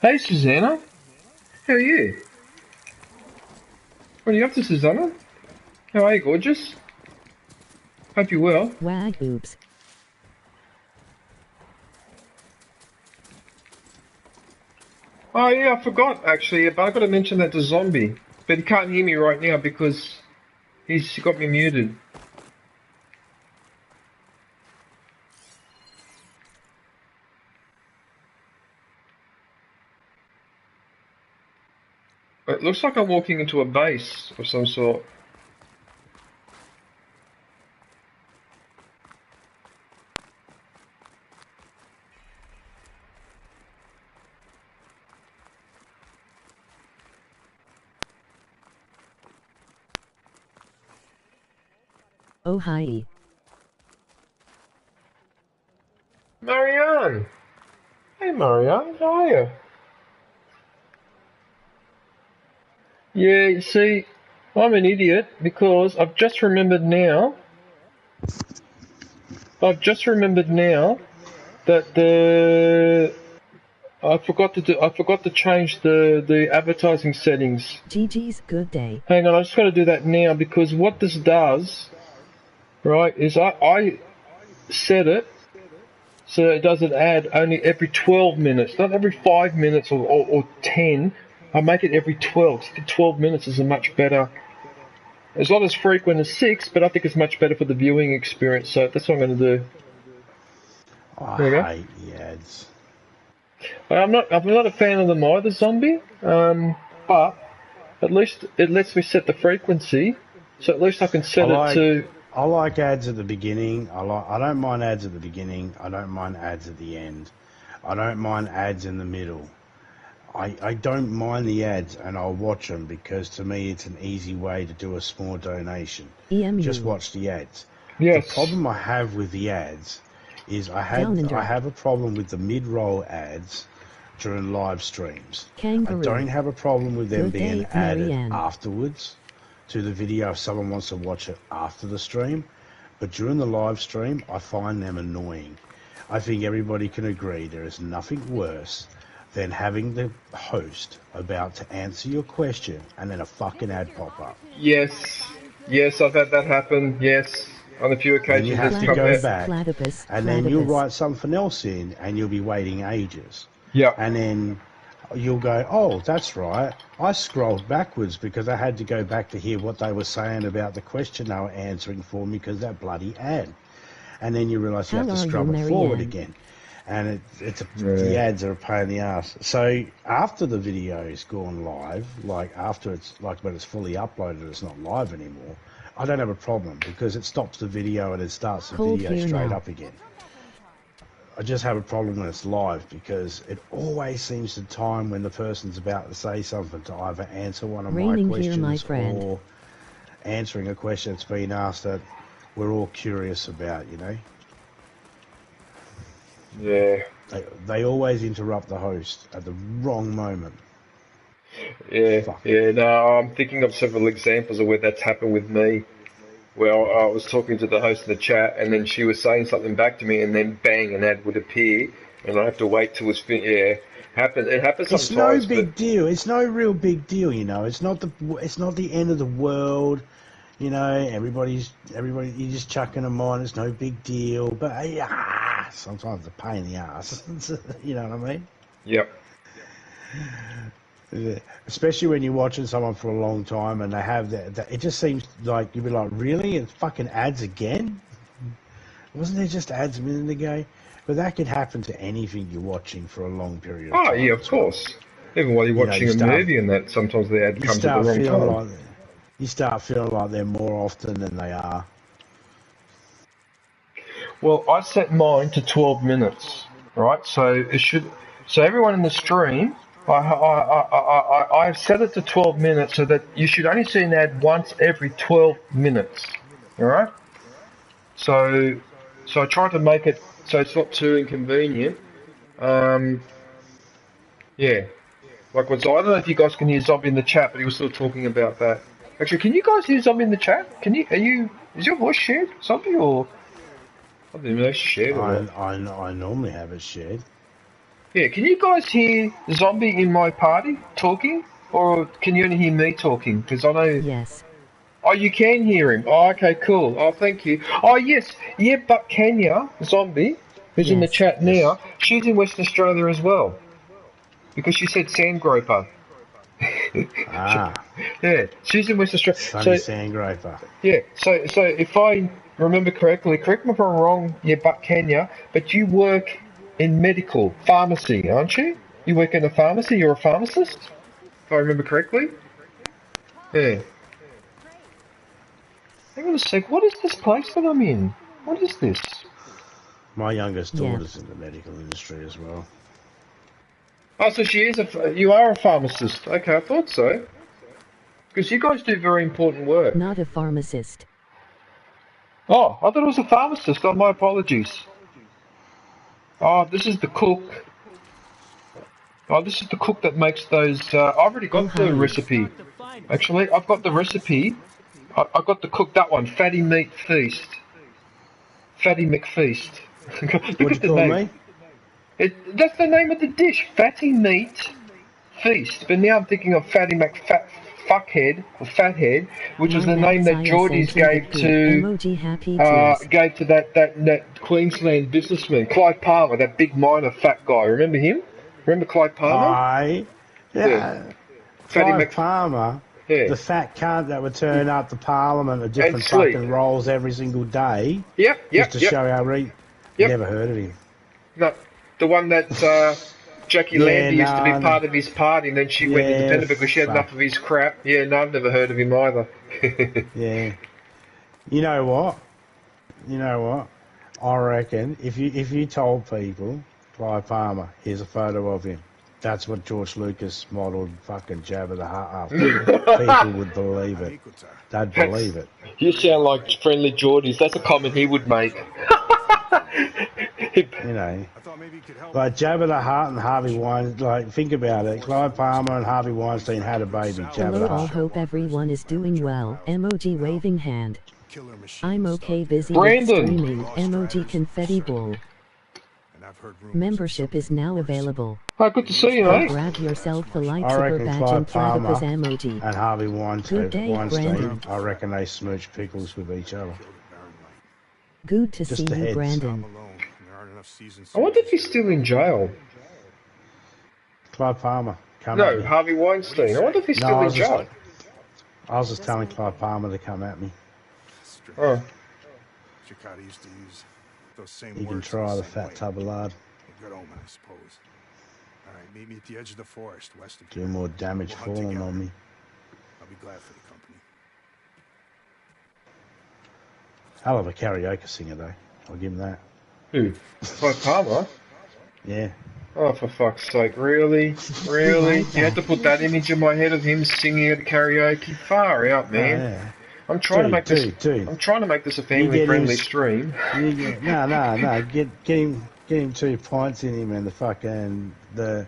Hey Susanna. How are you? What are you up to, Susanna? How are you, gorgeous? Hope you're well. Wag oops. Oh yeah, I forgot actually, but I got to mention that to Zombie. But he can't hear me right now because he's got me muted. It looks like I'm walking into a base of some sort. Oh hi. Marianne! Hey Marianne, how are you? Yeah, you see, I'm an idiot because I've just remembered now that I forgot to change the advertising settings. GG's good day. Hang on, I just got to do that now because what this does, right, is I set it so it does an ad only every 12 minutes, not every 5 minutes or 10. I make it every 12. 12 minutes is a much better. It's not as frequent as 6, but I think it's much better for the viewing experience. So that's what I'm going to do. I hate the ads. I'm not a fan of them either, Zombie. But at least it lets me set the frequency, so at least I can set it to. I like ads at the beginning. I don't mind ads at the beginning. I don't mind ads at the end. I don't mind ads in the middle. I don't mind the ads, and I'll watch them because to me it's an easy way to do a small donation. EMU. Just watch the ads. Yes. The problem I have with the ads is I have a problem with the mid-roll ads during live streams. Kangaroo. I don't have a problem with them Good being day, added Marianne. afterwards to the video if someone wants to watch it after the stream. But during the live stream, I find them annoying. I think everybody can agree there is nothing worse than having the host about to answer your question and then a fucking ad pop up. Yes, I've had that happen. Yes, on a few occasions. And you have to go back, and then you'll write something else in, and you'll be waiting ages. Yeah. And then you'll go, oh, that's right. I scrolled backwards because I had to go back to hear what they were saying about the question they were answering for me because that bloody ad. And then you realise you have to scrub it forward again. And the ads are a pain in the ass. So after the video's gone live, like after it's like when it's fully uploaded, it's not live anymore. I don't have a problem because it stops the video and it starts the video straight up again. I just have a problem when it's live because it always seems to time when the person's about to say something to either answer one of my Raining questions here, my friend. or answering a question that's been asked that we're all curious about, you know? Yeah. They always interrupt the host at the wrong moment. Yeah, Fuck. yeah, no, I'm thinking of several examples of where that's happened with me. Well, I was talking to the host of the chat, and then she was saying something back to me, and then bang, an ad would appear, and I have to wait till it's finished. Yeah, it happens It's no sometimes, but big deal. It's no real big deal, you know. It's not the end of the world, you know. Everybody, you're just chucking them on. It's no big deal. But sometimes it's a pain in the ass. You know what I mean? yep. Yeah. Especially when you're watching someone for a long time and they have that. It just seems like you'd be like, really? It's fucking ads again? Wasn't there just ads a minute ago? But that could happen to anything you're watching for a long period of Oh, time. yeah, of course. Even while you're You know, watching a movie and that, sometimes the ad comes at the wrong time. You start feeling like they're more often than they are. Well, I set mine to 12 minutes, right? So it should. So everyone in the stream, I've set it to 12 minutes so that you should only see an ad once every 12 minutes. All right. So I try to make it so it's not too inconvenient. Yeah. Like I don't know if you guys can hear Zombie in the chat, but he was still talking about that. Actually, can you guys hear Zombie in the chat? Is your voice shared, Zombie, or I don't even know if it's shared or not? I normally have it shared. Yeah, can you guys hear Zombie in my party talking? Or can you only hear me talking? Because I know... Yes. Oh, you can hear him. Oh, okay, cool. Oh, thank you. Oh, yes. Yeah, but Kenya, Zombie, who's in the chat now, she's in Western Australia as well. Because she said Sandgroper. Yeah, she's in Western Australia. Sunny Sandgroper. Yeah, so if I remember correctly, correct me if I'm wrong, yeah, but Kenya, but you work in medical, pharmacy, aren't you? You work in a pharmacy, you're a pharmacist? If I remember correctly? Yeah. Hang on a sec, what is this place that I'm in? What is this? My youngest daughter's in the medical industry as well. Oh, so you are a pharmacist. Okay, I thought so. Because you guys do very important work. Not a pharmacist. Oh, I thought it was a pharmacist. Oh, my apologies. Oh, this is the cook. Oh, this is the cook that makes those. I've already got the recipe. Actually, I've got the recipe. I got the cook, that one, Fatty Meat Feast. Fatty McFeast. Look at the name. That's the name of the dish, Fatty Meat Feast. But now I'm thinking of Fatty McFuckhead or Fathead, which was the name that Geordies gave to that Queensland businessman, Clive Palmer, that big miner fat guy. Remember him? Remember Clive Palmer? Clive Palmer, the fat cunt that would turn up to Parliament at different fucking roles every single day. Just to show how never heard of him. No, the one that Jackie Landy used to be part of his party, and then she went independent because she had enough of his crap. Yeah, no, I've never heard of him either. Yeah. You know what? I reckon if you told people, Clive Palmer, here's a photo of him, that's what George Lucas modelled fucking Jabba the Hutt after, people would believe it. They'd believe it. You sound like friendly Geordies. That's a comment he would make. You know, like Jabba the Hutt and Harvey Weinstein, like, think about it. Clive Palmer and Harvey Weinstein had a baby, Jabba the Hutt. All hope everyone is doing well. Emoji waving hand. I'm okay, busy Brandon. with streaming. Emoji confetti ball. Membership is now available. Oh, good to see you, mate. Grab yourself a lightsaber I reckon badge Clive and platypus Palmer emoji. and Harvey Weinstein, Brandon. I reckon they smooch pickles with each other. Good to see you, Brandon. I wonder if he's still in jail. Clive Palmer. No, Harvey Weinstein. I wonder if he's still in jail. I was just telling Clive Palmer to come at me. Oh. You can try the fat tub of lard. Good omen, I suppose. All right, meet me at the edge of the forest, west of Do more damage falling on me. I'll be glad for the company. Hell of a karaoke singer, though. I'll give him that. Who? Clive Palmer? Yeah. Oh, for fuck's sake, really? Really? You had to put that image in my head of him singing at karaoke? Far out, Oh man. yeah. I'm trying to make this. Dude. I'm trying to make this a You get him. family-friendly stream. You get no. Get him 2 pints in him and the fucking the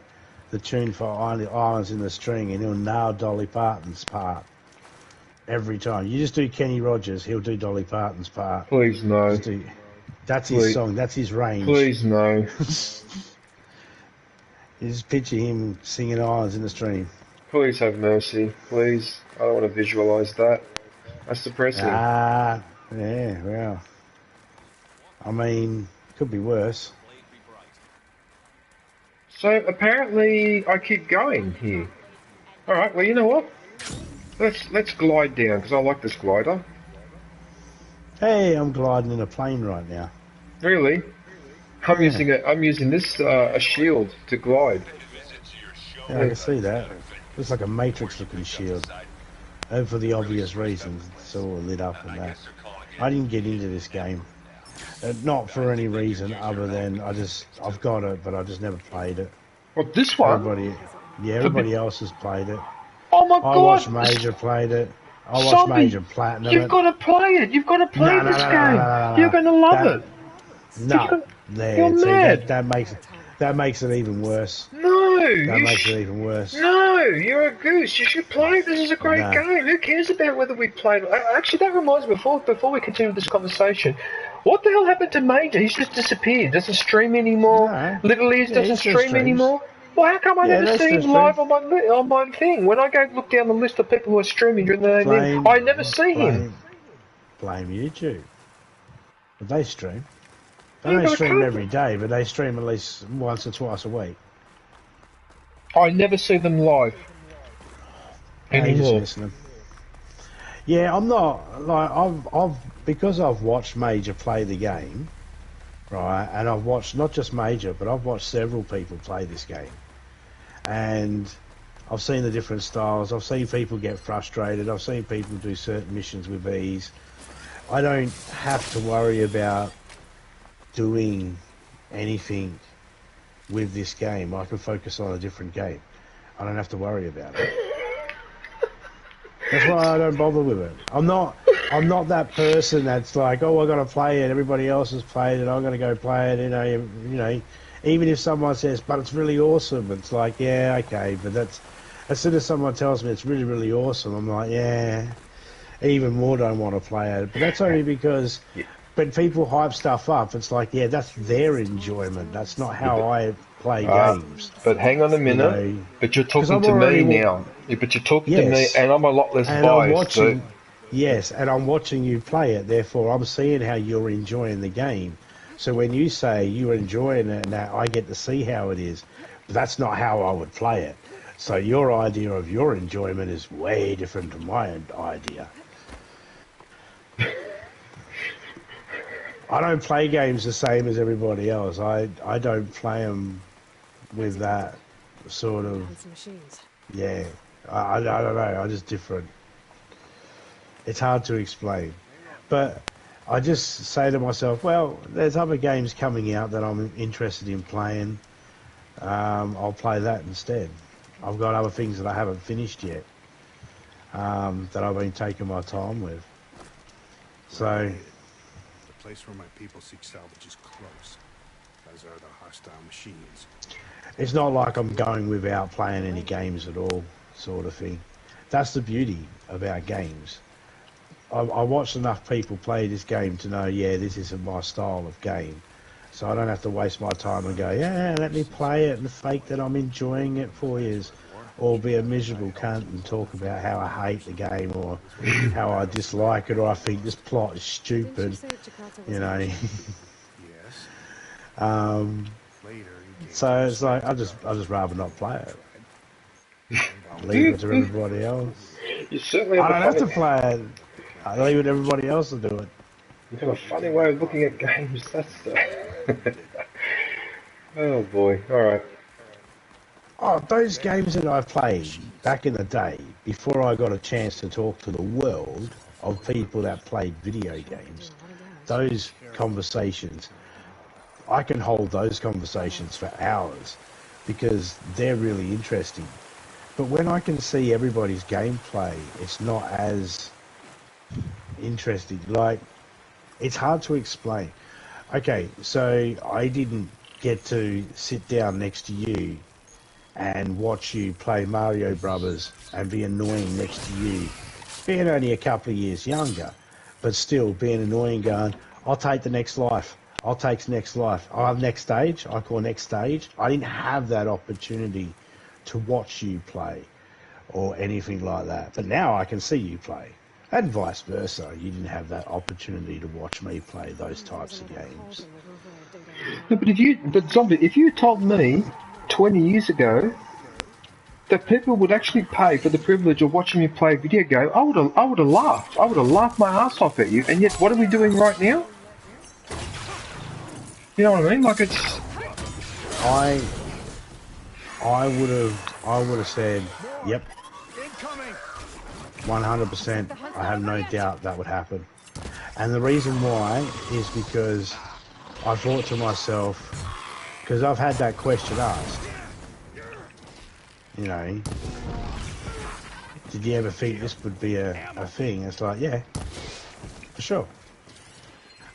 tune for Islands in the String, and he'll nail Dolly Parton's part every time. You just do Kenny Rogers, he'll do Dolly Parton's part. Please no. That's his song. That's his range. Please no. You just picture him singing Islands in the Stream. Please have mercy. Please. I don't want to visualise that. That's depressing. Yeah, well. I mean, could be worse. So apparently I keep going here. Alright, well you know what? Let's glide down, because I like this glider. Hey, I'm gliding in a plane right now. Really? I'm using this a shield to glide. Yeah, I can see that. Looks like a Matrix-looking shield. And for the obvious reasons, it's all lit up and that. I didn't get into this game. Not for any reason other than I've got it, but I just never played it. What, this one? Everybody else has played it. Oh my god! I watched Major played it. I watched Major Platinum. You've got to play it. You've got to play this game. You're going to love it. No, you're mad. That makes it even worse. No, that makes it even worse. No, you're a goose. You should play it. This is a great game. Who cares about whether we played? Actually, that reminds me. Before we continue this conversation, what the hell happened to Major? He's just disappeared. Doesn't stream anymore. No. Little Ears doesn't stream anymore. Well, how come I never see him live on my thing? When I go look down the list of people who are streaming during the day, I never see him. Blame YouTube. But they stream. They don't stream every day, but they stream at least once or twice a week. I never see them live anymore. Yeah, I'm not like because I've watched Major play the game, right? And I've watched not just Major, but I've watched several people play this game, and I've seen the different styles. I've seen people get frustrated. I've seen people do certain missions with ease. I don't have to worry about doing anything with this game. I can focus on a different game. I don't have to worry about it. That's why I don't bother with it. I'm not that person that's like, oh, I got to play it. Everybody else has played it. I'm going to go play it. You know. Even if someone says, but it's really awesome, it's like, yeah, okay. But that's as soon as someone tells me it's really, really awesome, I'm like, yeah. Even more don't want to play it. But that's only because when people hype stuff up, it's like, yeah, that's their enjoyment. That's not how I play games. But hang on a minute. But you're talking to me now. But you're talking to me, and I'm a lot less biased. Yes, and I'm watching you play it. Therefore, I'm seeing how you're enjoying the game. So when you say you're enjoying it, now I get to see how it is. But that's not how I would play it. So your idea of your enjoyment is way different to my idea. I don't play games the same as everybody else. I don't play them with that sort of... Yeah, I don't know. I'm just different. It's hard to explain. But I just say to myself, well, there's other games coming out that I'm interested in playing. I'll play that instead. I've got other things that I haven't finished yet that I've been taking my time with. So... The place where my people seek salvage is close, as are the hostile machines. It's not like I'm going without playing any games at all, sort of thing. That's the beauty about games. I watched enough people play this game to know, yeah, this isn't my style of game. So I don't have to waste my time and go, yeah, let me play it and fake that I'm enjoying it for years. Or be a miserable cunt and talk about how I hate the game or how I dislike it or I think this plot is stupid, you know. So it's like I just rather not play it. Leave it to everybody else. You certainly I don't have to play it. I leave it to everybody else to do it. You have a funny way of looking at games. That's oh boy. All right. Oh, those games that I played back in the day, before I got a chance to talk to the world of people that played video games, those conversations, I can hold those conversations for hours because they're really interesting. But when I can see everybody's gameplay, it's not as interesting. Like, it's hard to explain. Okay, so I didn't get to sit down next to you and watch you play Mario Brothers and be annoying next to you, being only a couple of years younger, but still being annoying, going, I'll take the next life. I'll take the next life. I'll have next stage. I call next stage. I didn't have that opportunity to watch you play or anything like that. But now I can see you play. And vice versa. You didn't have that opportunity to watch me play those types of games. No, but Zombie, if you told me 20 years ago that people would actually pay for the privilege of watching me play a video game, I would have laughed. I would have laughed my ass off at you. And yet, what are we doing right now? You know what I mean? Like, it's... I would have said, yep. 100%. I have no doubt that would happen. And the reason why is because I thought to myself, because I've had that question asked, you know, did you ever think this would be a thing? It's like, yeah, for sure.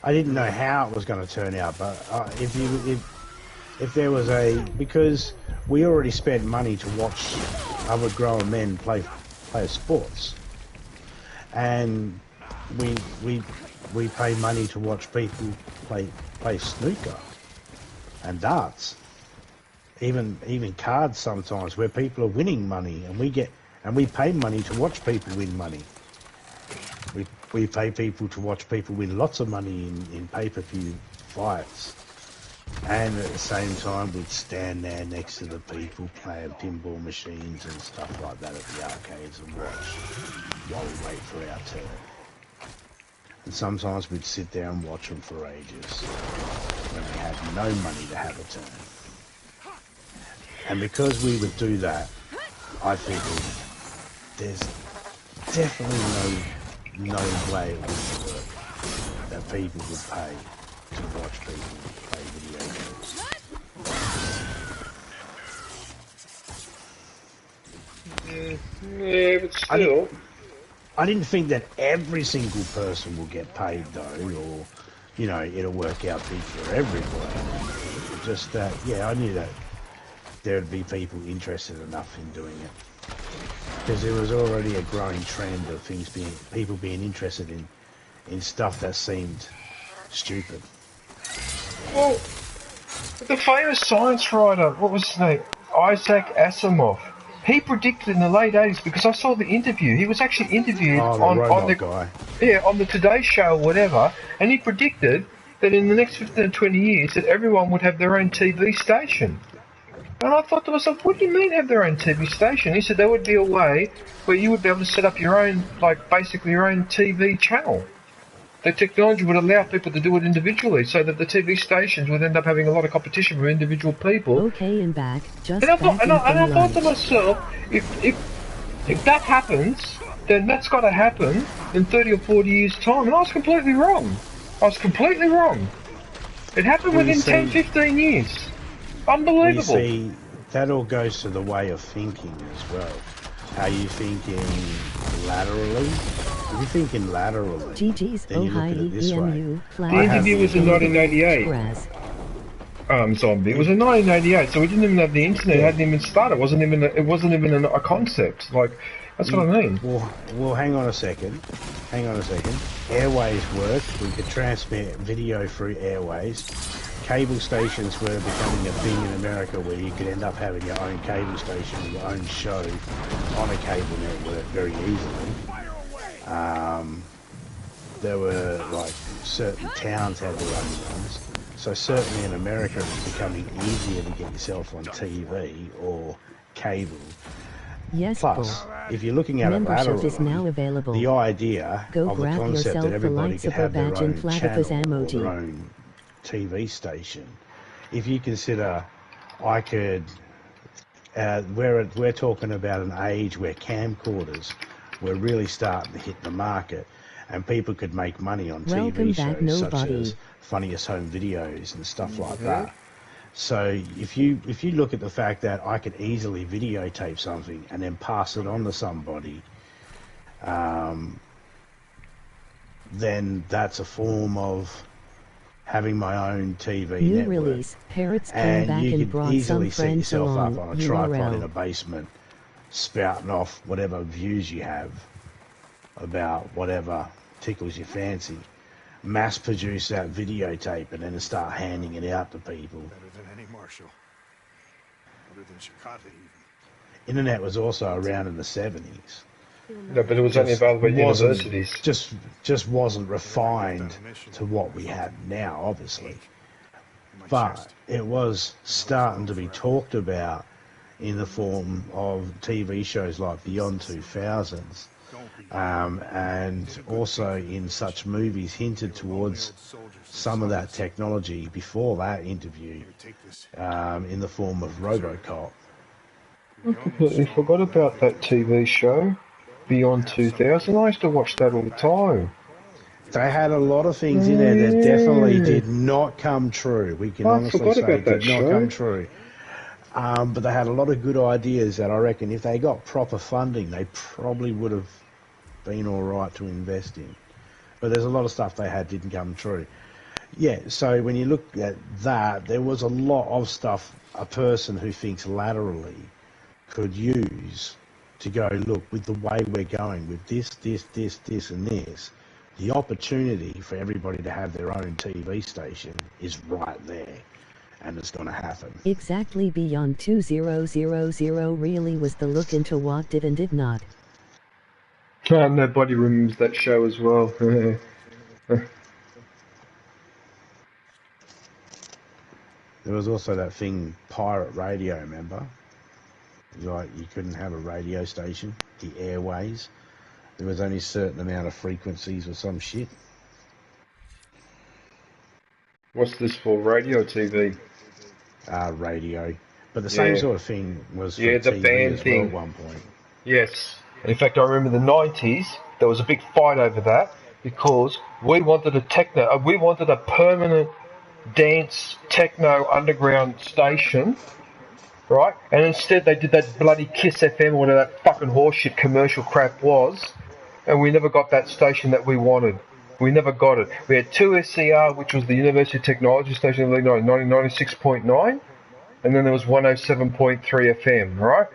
I didn't know how it was going to turn out, but if there was because we already spent money to watch other grown men play sports, and we pay money to watch people play snooker and darts, even cards sometimes, where people are winning money, and we pay money to watch people win money. We pay people to watch people win lots of money in pay-per-view fights. And at the same time, we'd stand there next to the people playing pinball machines and stuff like that at the arcades and watch while we wait for our turn. And sometimes we'd sit there and watch them for ages when we had no money to have a turn. And because we would do that, I figured there's definitely no way it would work that people would pay to watch people play video games. Yeah, but still... I didn't think that every single person will get paid though, or, you know, it'll work out big for everybody. Just that, yeah, I knew that there would be people interested enough in doing it. Because there was already a growing trend of people being interested in stuff that seemed stupid. Well, the famous science writer, what was his name? Isaac Asimov. He predicted in the late 80s, because I saw the interview. He was actually interviewed on the guy. Yeah, on the Today Show or whatever, and he predicted that in the next 15 or 20 years that everyone would have their own TV station. And I thought to myself, what do you mean have their own TV station? He said there would be a way where you would be able to set up your own, like basically your own TV channel. The technology would allow people to do it individually, so that the TV stations would end up having a lot of competition from individual people. Okay, and back. Just and I thought, back and I thought to myself, if that happens, then that's got to happen in 30 or 40 years' time. And I was completely wrong. I was completely wrong. It happened within 10, 15 years. Unbelievable. You see, that all goes to the way of thinking as well. How you thinking laterally? If you're thinking laterally, GG's then you look at it this way. The interview was in 1988. Zombie. It was in 1988, so we didn't even have the internet. It hadn't even started. It wasn't even a concept. Like, that's what I mean. Well, hang on a second. Airways worked. We could transmit video through airways. Cable stations were becoming a thing in America, where you could end up having your own cable station, your own show on a cable network very easily. There were, like, certain towns had their own ones. So certainly in America it was becoming easier to get yourself on TV or cable. Yes, plus, if you're looking at it laterally, is now available. The idea of the concept that everybody could have their own channel or their own TV station. If you consider, I could, we're talking about an age where camcorders were really starting to hit the market, and people could make money on Welcome TV back, shows such nobody. as Funniest Home Videos and stuff like that. So if you look at the fact that I could easily videotape something and then pass it on to somebody, then that's a form of having my own TV New network. release. Parrots came And back you and could brought easily some set friends yourself along. up on a tripod in a URL. basement, spouting off whatever views you have about whatever tickles your fancy. Mass produce that videotape and then start handing it out to people. Better than any marshal. Better than Chicago even. Internet was also around in the 70s. No, but it was only available at universities. Just wasn't refined to what we have now, obviously. But it was starting to be talked about in the form of TV shows like Beyond 2000s. And also in such movies hinted towards some of that technology before that interview, in the form of RoboCop. I completely forgot about that TV show, Beyond 2000. I used to watch that all the time. They had a lot of things in there that definitely did not come true. We can honestly say did not come true. But they had a lot of good ideas that I reckon if they got proper funding, they probably would have been all right to invest in. But there's a lot of stuff they had didn't come true. Yeah, so when you look at that, there was a lot of stuff a person who thinks laterally could use to go, look, with the way we're going, with this, and this, the opportunity for everybody to have their own TV station is right there. And it's going to happen. Exactly. Beyond 2000 really was the look into what did and did not. Nobody remembers that show as well. There was also that thing, pirate radio, remember? Like, you couldn't have a radio station, the airways. There was only a certain amount of frequencies or some shit. What's this for, radio or TV? Radio. But the same sort of thing was for the TV band as thing. well at one point. Yes. In fact, I remember the 90s, there was a big fight over that because we wanted a permanent dance techno underground station, right? And instead they did that bloody Kiss FM or whatever that fucking horseshit commercial crap was, and we never got that station that we wanted. We never got it. We had 2SCR, which was the University of Technology station, 96.9, and then there was 107.3 FM, right?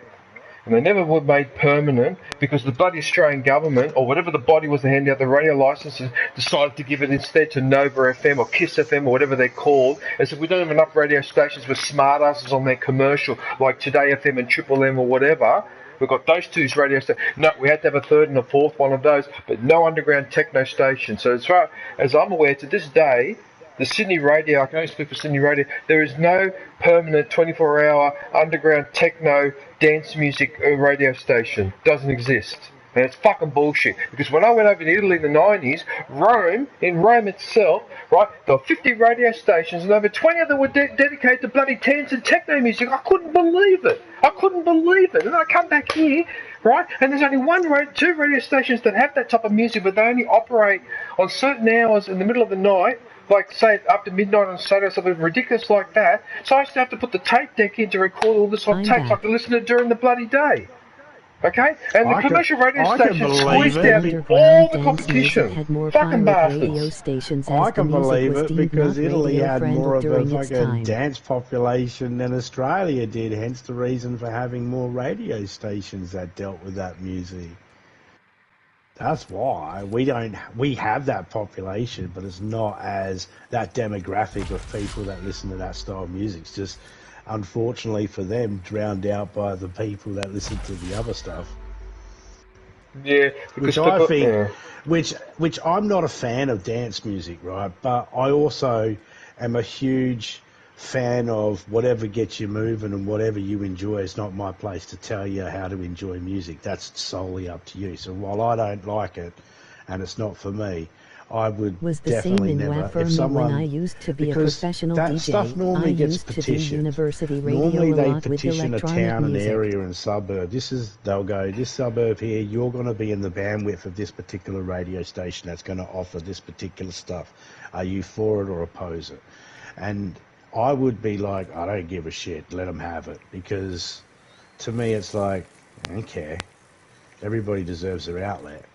And they never were made permanent because the bloody Australian government, or whatever the body was that handed out the radio licenses, decided to give it instead to Nova FM or Kiss FM or whatever they're called. And so we don't have enough radio stations with smart asses on their commercial, like Today FM and Triple M or whatever. We've got those two radio stations. No, we had to have a third and a fourth one of those, but no underground techno station. So as far as I'm aware, to this day, the Sydney radio, I can only speak for Sydney radio, there is no permanent 24-hour underground techno dance music radio station. Doesn't exist. And it's fucking bullshit. Because when I went over to Italy in the 90s, in Rome itself, right, there were 50 radio stations and over 20 of them were dedicated to bloody dance and techno music. I couldn't believe it. And then I come back here, right, and there's only two radio stations that have that type of music, but they only operate on certain hours in the middle of the night, like say up to midnight on Saturday, something ridiculous like that. So I used to have to put the tape deck in to record all this on tape so I could listen to it during the bloody day. Okay? And the commercial radio stations squeezed out all the competition. Fucking bastards. I can believe it because Italy had more of a fucking dance population than Australia did, hence the reason for having more radio stations that dealt with that music. That's why we have that population, but it's not as that demographic of people that listen to that style of music. It's just, unfortunately for them, drowned out by the people that listen to the other stuff. Yeah, which I think, which I'm not a fan of dance music, right? But I also am a huge fan of whatever gets you moving and whatever you enjoy. It's not my place to tell you how to enjoy music. That's solely up to you. So while I don't like it and it's not for me, I would Was the same definitely in never. WAF for If me someone, when I used to be a because professional that DJ. stuff normally I gets used to do petitioned. university radio Normally a they lot with petition a electronic town, an music. area, and suburb. They'll go, this suburb here, you're going to be in the bandwidth of this particular radio station that's going to offer this particular stuff. Are you for it or oppose it? And I would be like, I don't give a shit, let them have it. Because to me it's like, I don't care. Everybody deserves their outlet.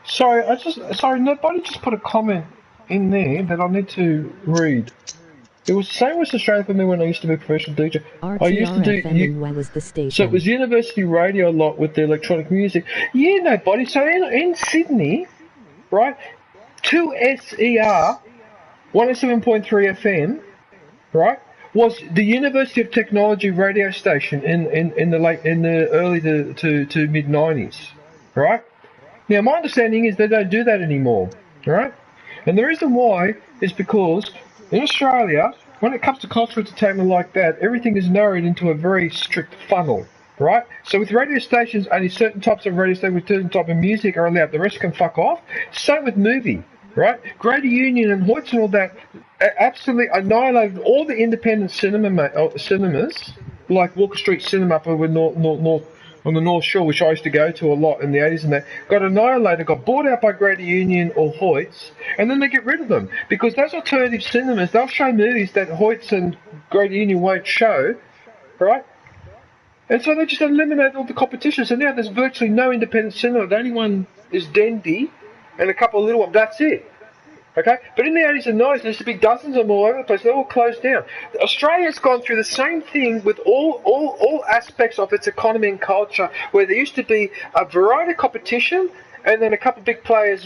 Sorry, nobody just put a comment in there that I need to read. It was the same with Australia for me when I used to be a professional DJ. I used to do was the station. so it was university radio a lot with the electronic music. Yeah, nobody. So in Sydney, right, 2SER 107.3 FM, right, was the University of Technology radio station in the early to mid 90s, right? Now my understanding is they don't do that anymore, right? And the reason why is because in Australia, when it comes to cultural entertainment like that, everything is narrowed into a very strict funnel, right? So with radio stations, only certain types of radio stations with certain type of music are allowed. The rest can fuck off. Same with movie, right? Greater Union and Hoyts and all that absolutely annihilated all the independent cinemas, like Walker Street Cinema up over North on the North Shore, which I used to go to a lot in the 80s and that, got annihilated, got bought out by Greater Union or Hoyts, and then they get rid of them. Because those alternative cinemas, they'll show movies that Hoyts and Greater Union won't show, right? And so they just eliminate all the competition. So now there's virtually no independent cinema. The only one is Dendy and a couple of little ones. That's it. Okay, but in the 80s and 90s, there used to be dozens of them all over the place. They're all closed down. Australia's gone through the same thing with all aspects of its economy and culture, where there used to be a variety of competition, and then a couple of big players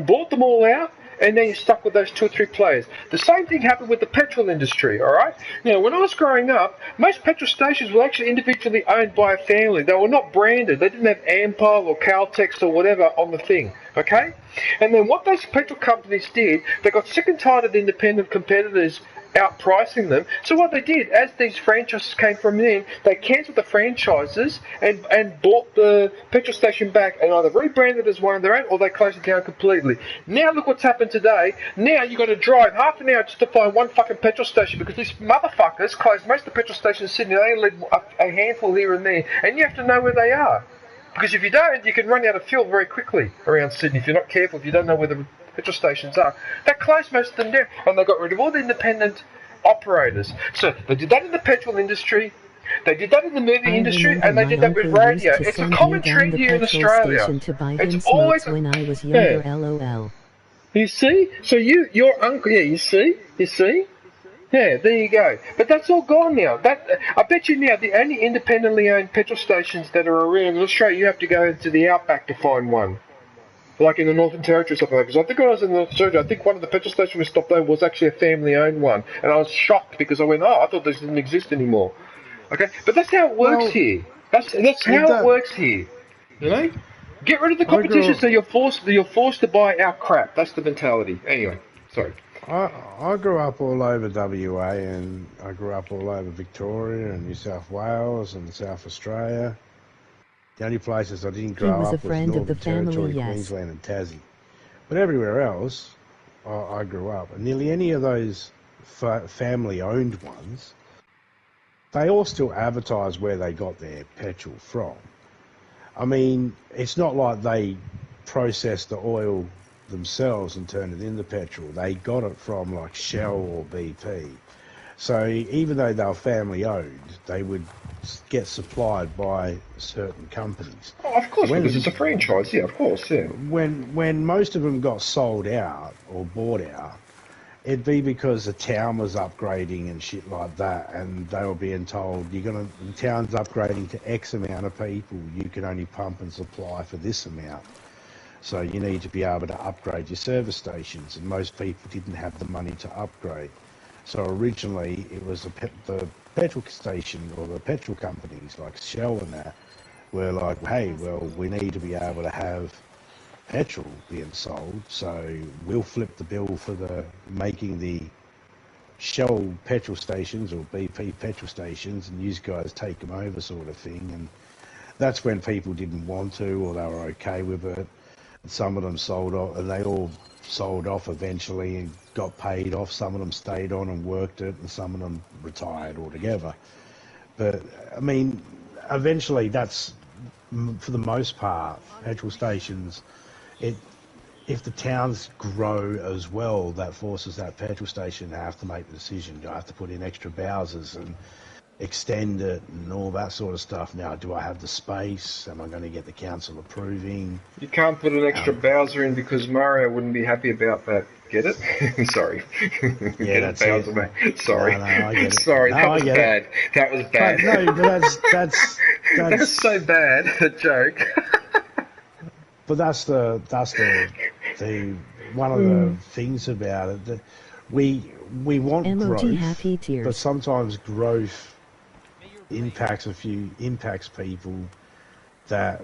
bought them all out, and then you're stuck with those 2 or 3 players. The same thing happened with the petrol industry, all right? Now, when I was growing up, most petrol stations were actually individually owned by a family. They were not branded. They didn't have Ampol or Caltex or whatever on the thing, okay? And then what those petrol companies did, they got sick and tired of the independent competitors outpricing them. So what they did, as these franchises came from in, they cancelled the franchises and bought the petrol station back and either rebranded as one of their own or they closed it down completely. Now look what's happened today. Now you've got to drive half an hour just to find one fucking petrol station because these motherfuckers closed most of the petrol stations in Sydney. They only leave a handful here and there, and you have to know where they are. Because if you don't, you can run out of fuel very quickly around Sydney if you're not careful, if you don't know where the petrol stations are. They closed most of them down, and they got rid of all the independent operators. So they did that in the petrol industry, they did that in the movie industry, and they did that with radio. It's a common trend here in Australia. It's always when I was younger, LOL. You see? So your uncle, yeah, you see? Yeah, there you go. But that's all gone now. I bet you now the only independently owned petrol stations that are around in Australia, you have to go into the outback to find one. Like in the Northern Territory or something like that. Because I think when I was in the Northern Territory, I think one of the petrol stations we stopped over was actually a family-owned one. And I was shocked because I went, I thought this didn't exist anymore. Okay? But that's how it works here. That's how it works here. You know? Get rid of the competition so you're forced to buy our crap. That's the mentality. Anyway, sorry. I grew up all over WA and I grew up all over Victoria and New South Wales and South Australia. The only places I didn't grow up was Northern Territory, Queensland and Tassie. But everywhere else, I grew up. And nearly any of those family-owned ones, they all still advertise where they got their petrol from. I mean, it's not like they process the oil themselves and turn it into petrol. They got it from like Shell or BP. So even though they were family owned, they would get supplied by certain companies. Oh, of course, because it's a franchise, yeah, of course, yeah. When most of them got sold out or bought out, it'd be because the town was upgrading and shit like that, and they were being told, the town's upgrading to X amount of people, you can only pump and supply for this amount. So you need to be able to upgrade your service stations, and most people didn't have the money to upgrade. So originally it was the petrol station or the petrol companies like Shell and that were like, hey, well, we need to be able to have petrol being sold, so we'll flip the bill for making the Shell petrol stations or BP petrol stations, and you guys take them over sort of thing. And that's when people didn't want to, or they were okay with it. And some of them sold off, and they all sold off eventually and got paid off. Some of them stayed on and worked it, and some of them retired altogether. But I mean, eventually, that's for the most part, petrol stations. If the towns grow as well, that forces that petrol station to have to make the decision. Do I have to put in extra Bowsers and extend it and all that sort of stuff? Now, do I have the space? Am I going to get the council approving? You can't put an extra Bowser in because Mario wouldn't be happy about that. Get it? Sorry. Yeah, that's Bowser, it. Mate. Sorry. No, I get it. Sorry, no, that was bad. It. That was bad. But no, but that's that's so bad, a joke. But that's the one of the things about it that we want MOG growth, happy tears. but sometimes growth impacts people that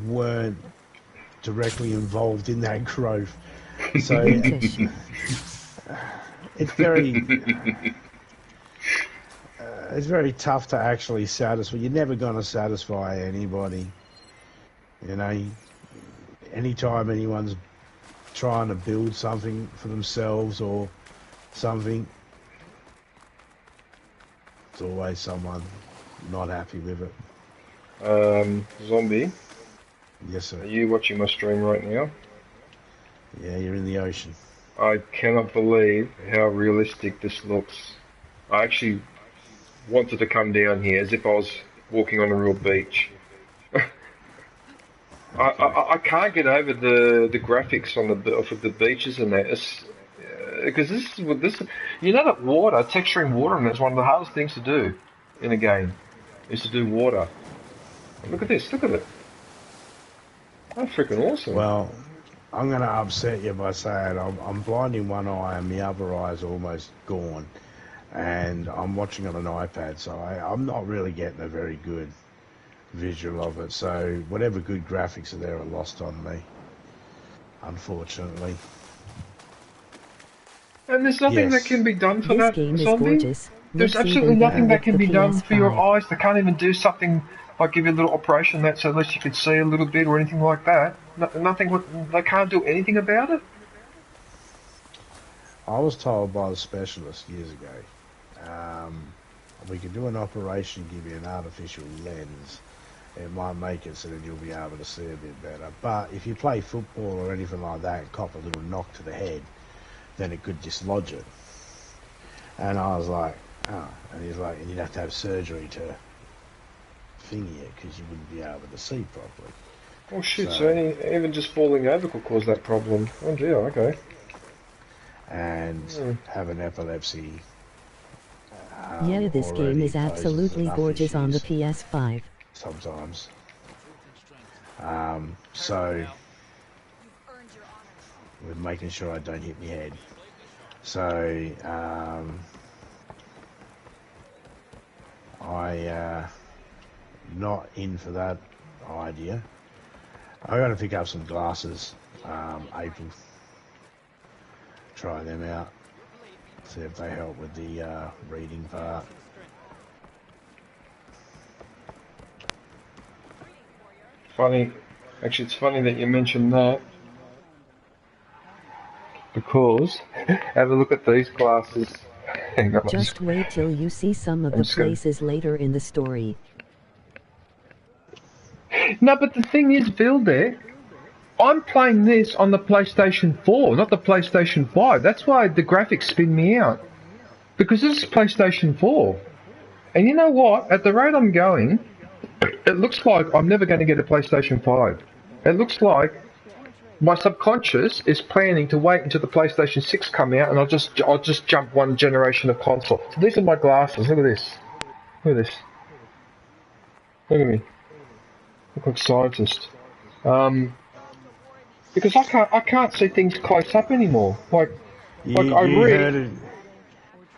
weren't directly involved in that growth. So it's very tough to actually satisfy. You're never going to satisfy anybody. You know, anytime anyone's trying to build something for themselves or something, there's always someone not happy with it. Zombie? Yes, sir. Are you watching my stream right now? Yeah, you're in the ocean. I cannot believe how realistic this looks. I actually wanted to come down here as if I was walking on a real beach. I can't get over the graphics on the beaches and that. Because this you know that water, texturing water, and it's one of the hardest things to do in a game, is to do water. Look at this, look at it. That's freaking awesome. Well, I'm going to upset you by saying I'm blind in one eye and the other eye's almost gone, and I'm watching on an iPad, so I'm not really getting a very good visual of it. So whatever good graphics are there are lost on me, unfortunately. And there's nothing that can be done for that game zombie. Is gorgeous. There's absolutely nothing that can be done for your eyes. They can't even do something like give you a little operation that so at least you can see a little bit or anything like that. Nothing. They can't do anything about it. I was told by the specialist years ago, we could do an operation, give you an artificial lens. It might make it so that you'll be able to see a bit better. But if you play football or anything like that and cop a little knock to the head, then it could dislodge it. And I was like, oh. And he's like, and you'd have to have surgery to thingy it because you wouldn't be able to see properly. Oh shit, so even just falling over could cause that problem. Oh dear, okay. And having epilepsy. Yeah, this game is absolutely gorgeous on the PS5. Sometimes. So, with making sure I don't hit my head. So, not in for that idea. I got to pick up some glasses, April. Try them out. See if they help with the reading part. Funny, actually, it's funny that you mentioned that because have a look at these glasses. Hang on. Just wait till you see some of the places later in the story. No, but the thing is, Vilde, I'm playing this on the PlayStation 4, not the PlayStation 5. That's why the graphics spin me out. Because this is PlayStation 4. And you know what? At the rate I'm going, it looks like I'm never going to get a PlayStation 5. It looks like my subconscious is planning to wait until the PlayStation 6 come out and I'll just jump one generation of console. So these are my glasses. Look at this. Look at this. Look at me. Look like a scientist. Because I can't see things close up anymore. You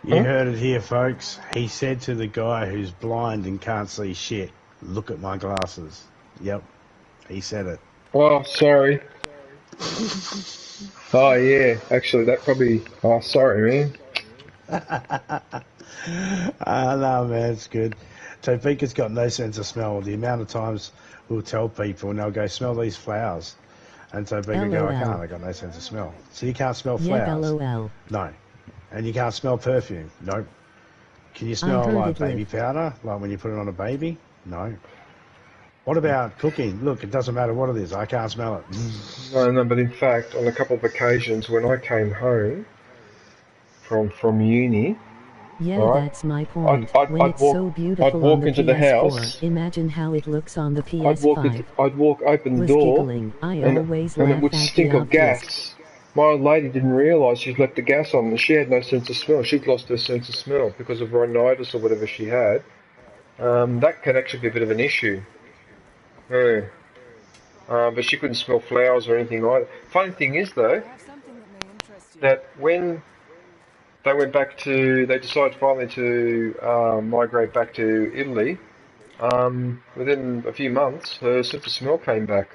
heard it here, folks. He said to the guy who's blind and can't see shit, "Look at my glasses." Yep, he said it. Oh, sorry. Oh yeah, actually that probably. Oh, sorry, man. No, man, it's good. Topeka's got no sense of smell. The amount of times we'll tell people and they'll go, smell these flowers. And Topeka go, I can't, I got no sense of smell. So you can't smell flowers? LOL. No. And you can't smell perfume? Nope. Can you smell like baby powder? Like when you put it on a baby? No. What about cooking? Look, it doesn't matter what it is, I can't smell it. No, but in fact, on a couple of occasions when I came home from uni, yeah, right, that's my point. So beautiful I'd walk into the house. Imagine how it looks on the PS5. I'd walk open the door, and it would stink of gas. My old lady didn't realise she'd left the gas on, and she had no sense of smell. She'd lost her sense of smell because of rhinitis or whatever she had. That can actually be a bit of an issue. Yeah. But she couldn't smell flowers or anything either. Funny thing is, though, that when they decided finally to migrate back to Italy, within a few months, her sense of smell came back.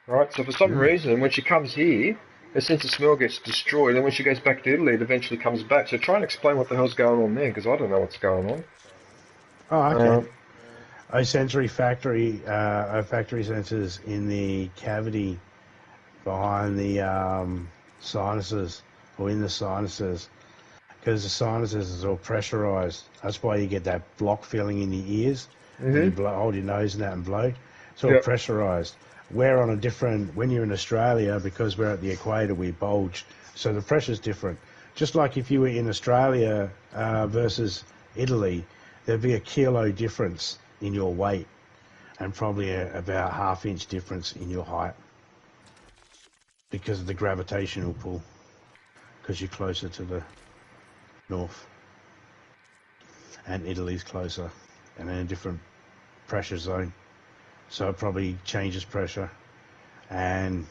Right, so for some reason, when she comes here, her sense of smell gets destroyed, and when she goes back to Italy, it eventually comes back. So try and explain what the hell's going on there, because I don't know what's going on. Oh, okay. Sensory factory sensors in the cavity behind the sinuses, or in the sinuses, because the sinuses is all pressurized. That's why you get that block feeling in the ears. And you hold your nose in that and blow. It's all pressurized. We're on a different, when you're in Australia, because we're at the equator, we bulge. So the pressure's different. Just like if you were in Australia versus Italy, there'd be a kilo difference in your weight and probably about half-inch difference in your height because of the gravitational pull, because you're closer to the north. And Italy's closer and in a different pressure zone. So it probably changes pressure, and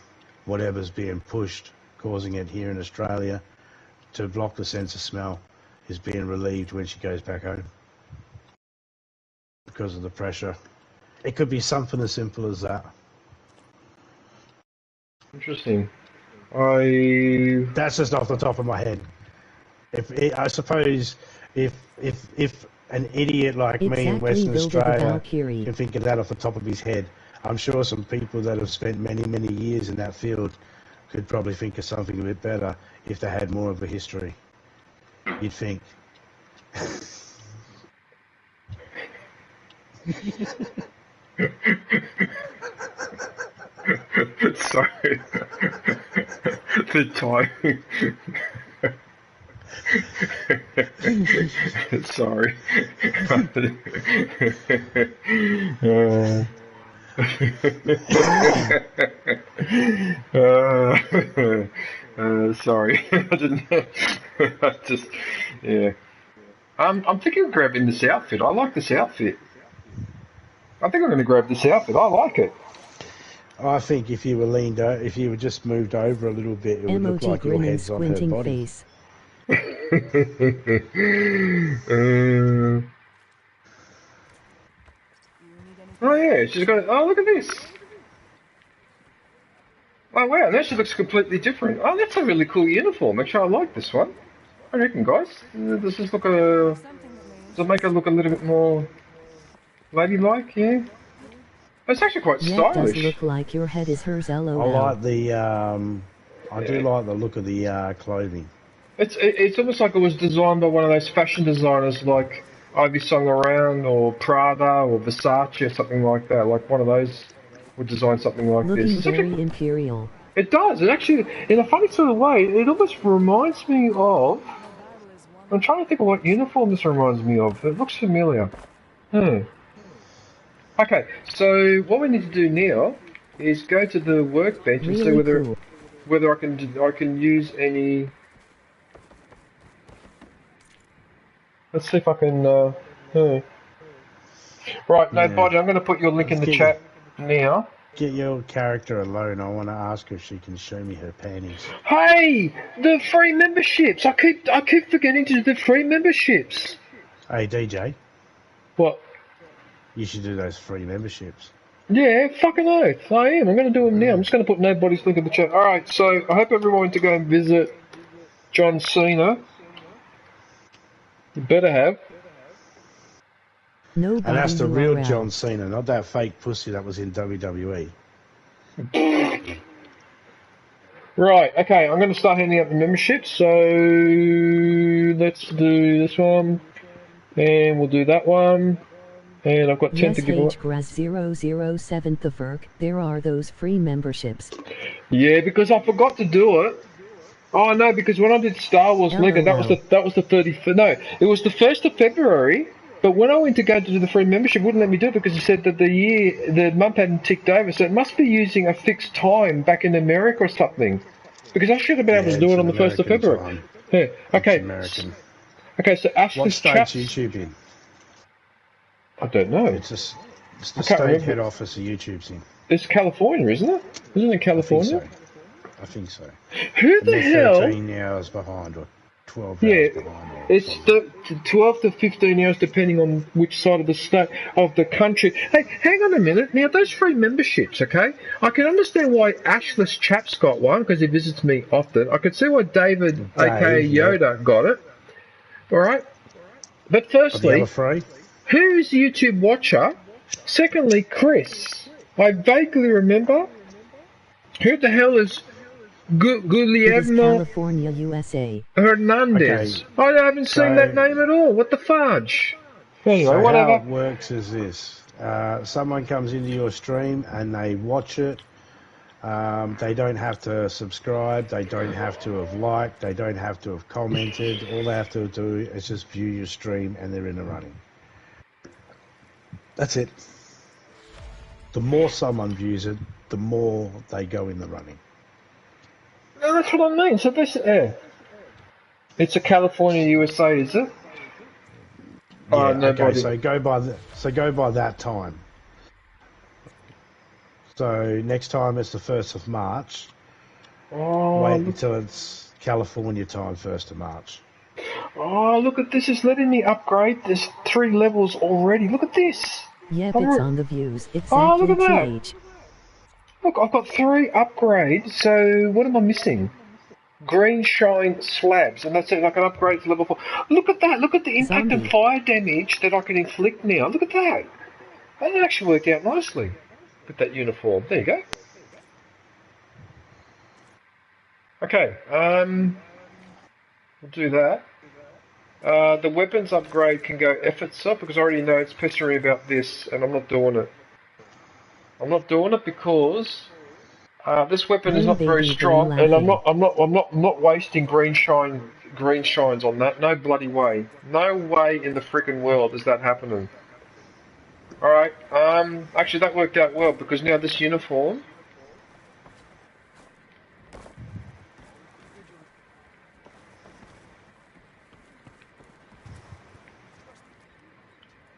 whatever's being pushed, causing it here in Australia to block the sense of smell, is being relieved when she goes back home because of the pressure. It could be something as simple as that. Interesting. That's just off the top of my head. I suppose if an idiot like me in Western Australia can think of that off the top of his head, I'm sure some people that have spent many, many years in that field could probably think of something a bit better if they had more of a history, you'd think. Sorry. The timing. Sorry. Sorry. I didn't. Just, yeah. I'm thinking of grabbing this outfit. I like this outfit. I think I'm going to grab this outfit. I like it. I think if you were just moved over a little bit, it would look like your head's on her body. Face. Oh yeah, she's got. Oh, look at this. Oh wow, now she looks completely different. Oh, that's a really cool uniform. Actually, I like this one. I reckon, guys. Does this look does it make her look a little bit more ladylike? Yeah. It's actually quite stylish. It does look like your head is hers. LOL. I like the. I do like the look of the clothing. It's almost like it was designed by one of those fashion designers like Ivy Saint Laurent or Prada or Versace or something like that. Like one of those would design something like this. It's very actually, imperial. It does. It actually, in a funny sort of way, it almost reminds me of. I'm trying to think of what uniform this reminds me of. It looks familiar. Okay, so what we need to do now is go to the workbench and see whether I can use any. Let's see if I can. Right, nobody. I'm going to put your link in the chat now. Get your character alone. I want to ask her if she can show me her panties. Hey, the free memberships. I keep forgetting to do the free memberships. Hey, DJ. What? You should do those free memberships. Yeah, fucking oath. I am. I'm going to do them now. I'm just going to put nobody's link in the chat. Alright, so I hope everyone went to go and visit John Cena. You better have. Nobody And that's the real URL. John Cena, not that fake pussy that was in WWE. Right, okay, I'm going to start handing out the memberships, so let's do this one, and we'll do that one, and I've got 10 to give away. Gras007 the Verk, there are those free memberships. Yeah, because I forgot to do it. Oh no, because when I did Star Wars Lego, that was the 30th. No, it was the 1st of February. But when I went to go to do the free membership, it wouldn't let me do it because it said that the month hadn't ticked over. So it must be using a fixed time back in America or something. Because I should have been able to do it on the 1st of February. Time. Yeah. Okay. It's American. Okay. So What Ashley's state's YouTube in? I don't know. It's the state head office of YouTube's in. It's California, isn't it? Isn't it California? I think so. Who the hell? 13 hours behind or 12 hours behind. It's the 12 to 15 hours depending on which side of the state, of the country. Hey, hang on a minute. Now, those free memberships, okay? I can understand why Ashless Chap's got one because he visits me often. I could see why David, aka Yoda, got it. All right? But firstly, who's the YouTube watcher? Secondly, Chris. I vaguely remember. Who the hell is Guillermo California, USA. Hernandez? Okay. I haven't seen that name at all. What the fudge? Anyway, so whatever. How it works is this. Someone comes into your stream and they watch it. They don't have to subscribe. They don't have to have liked. They don't have to have commented. All they have to do is just view your stream and they're in the running. That's it. The more someone views it, the more they go in the running. No, that's what I mean. So this, it's a California, USA, is it? Yeah. Okay. So go by that time. So next time it's the 1st of March. Wait until it's California time, 1st of March. Oh, look at this! It's letting me upgrade. There's 3 levels already. Look at this. Yep, it's on the views. It's look at that. Look, I've got 3 upgrades, so what am I missing? Green shine slabs, and that's it, I can upgrade to level 4. Look at that, look at the impact and fire damage that I can inflict now. Look at that. That actually worked out nicely with that uniform. There you go. Okay, we'll do that. The weapons upgrade can go F itself because I already know it's pestering about this, and I'm not doing it. I'm not doing it because this weapon is not very strong, and I'm not wasting green shines on that. No bloody way. No way in the freaking world is that happening. All right. Actually, that worked out well because now this uniform.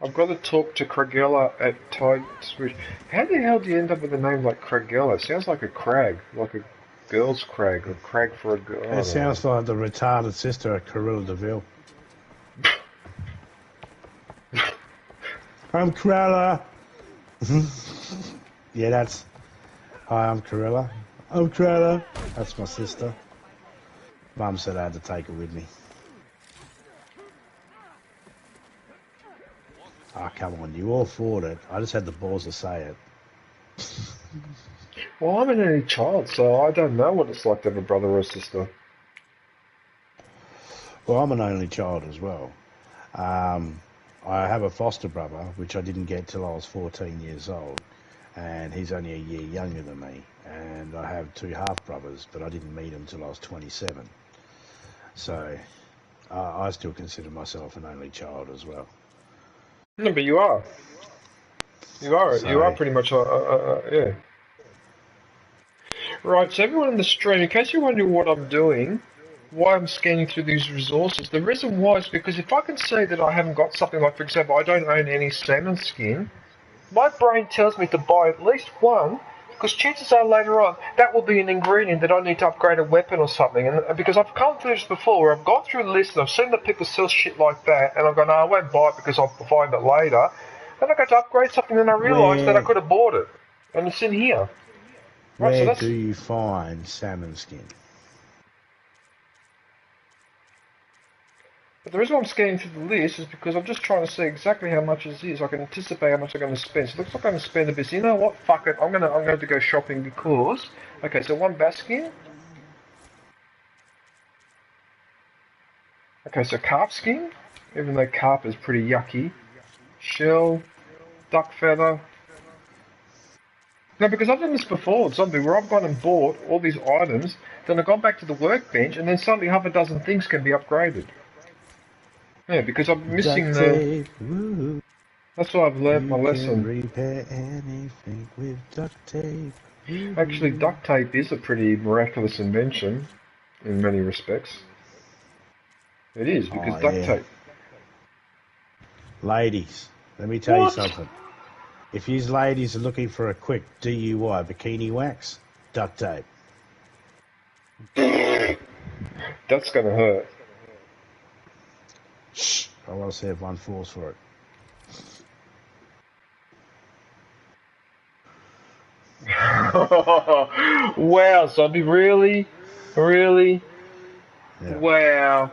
I've got to talk to Cragella at Tide Switch. How the hell do you end up with a name like Cragella? Sounds like a crag, like a girl's crag, a crag for a girl. It sounds like the retarded sister of Corilla DeVille. I'm Corella. Yeah, that's... Hi, I'm Corella. I'm Corella. That's my sister. Mum said I had to take her with me. Ah, oh, come on, you all fought it. I just had the balls to say it. Well, I'm an only child, so I don't know what it's like to have a brother or a sister. Well, I'm an only child as well. I have a foster brother, which I didn't get till I was 14 years old, and he's only a year younger than me. And I have 2 half-brothers, but I didn't meet them till I was 27. So I still consider myself an only child as well. No, but you are. You are. Sorry. You are pretty much. Yeah. Right. So everyone in the stream, in case you're wondering what I'm doing, why I'm scanning through these resources, the reason why is because if I can say that I haven't got something like, for example, I don't own any salmon skin, my brain tells me to buy at least one. Because chances are later on, that will be an ingredient that I need to upgrade a weapon or something. And because I've come through this before, where I've gone through lists and I've seen that people sell shit like that, and I've gone, no, I won't buy it because I'll find it later. Then I go to upgrade something and I realise that I could have bought it. And it's in here. Right, where do you find salmon skin? But the reason I'm scanning through the list is because I'm just trying to see exactly how much it is. I can anticipate how much I'm going to spend. So it looks like I'm going to spend a bit. So you know what? Fuck it. I'm going to go shopping because... Okay, so one baskin. Okay, so carp skin. Even though carp is pretty yucky. Shell. Duck feather. No, because I've done this before, Zombie, where I've gone and bought all these items, then I've gone back to the workbench, and then suddenly half a dozen things can be upgraded. Yeah, because I'm missing the... That's why I've learnt my lesson. Repair anything with duct tape. Actually, duct tape is a pretty miraculous invention, in many respects. It is, because duct tape... Ladies, let me tell you something. If you ladies are looking for a quick DUI bikini wax, duct tape. That's gonna hurt. Shh. I want to see if one falls for it. Wow, Zombie, really? Really? Yeah. Wow.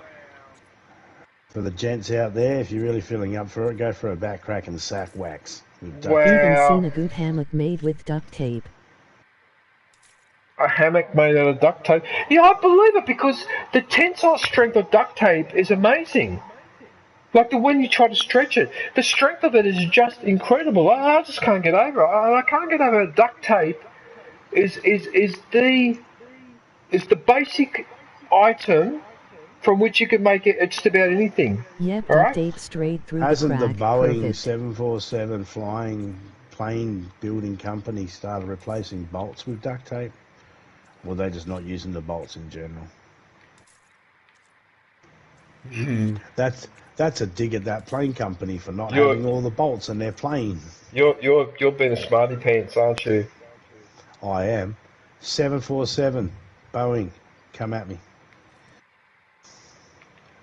For the gents out there, if you're really feeling up for it, go for a back crack and sack wax. Wow. Even seen a good hammock made with duct tape. A hammock made out of duct tape? Yeah, I believe it, because the tensile strength of duct tape is amazing. Like when you try to stretch it, the strength of it is just incredible. I just can't get over it. I can't get over duct tape. Is the basic item from which you can make it just about anything. Yep, duct tape straight through Hasn't the the crack. Boeing Perfect. 747 flying plane building company started replacing bolts with duct tape? Or are they just not using the bolts in general? That's a dig at that plane company for not having all the bolts in their plane. You're being a smarty pants, aren't you? I am. 747 Boeing, come at me.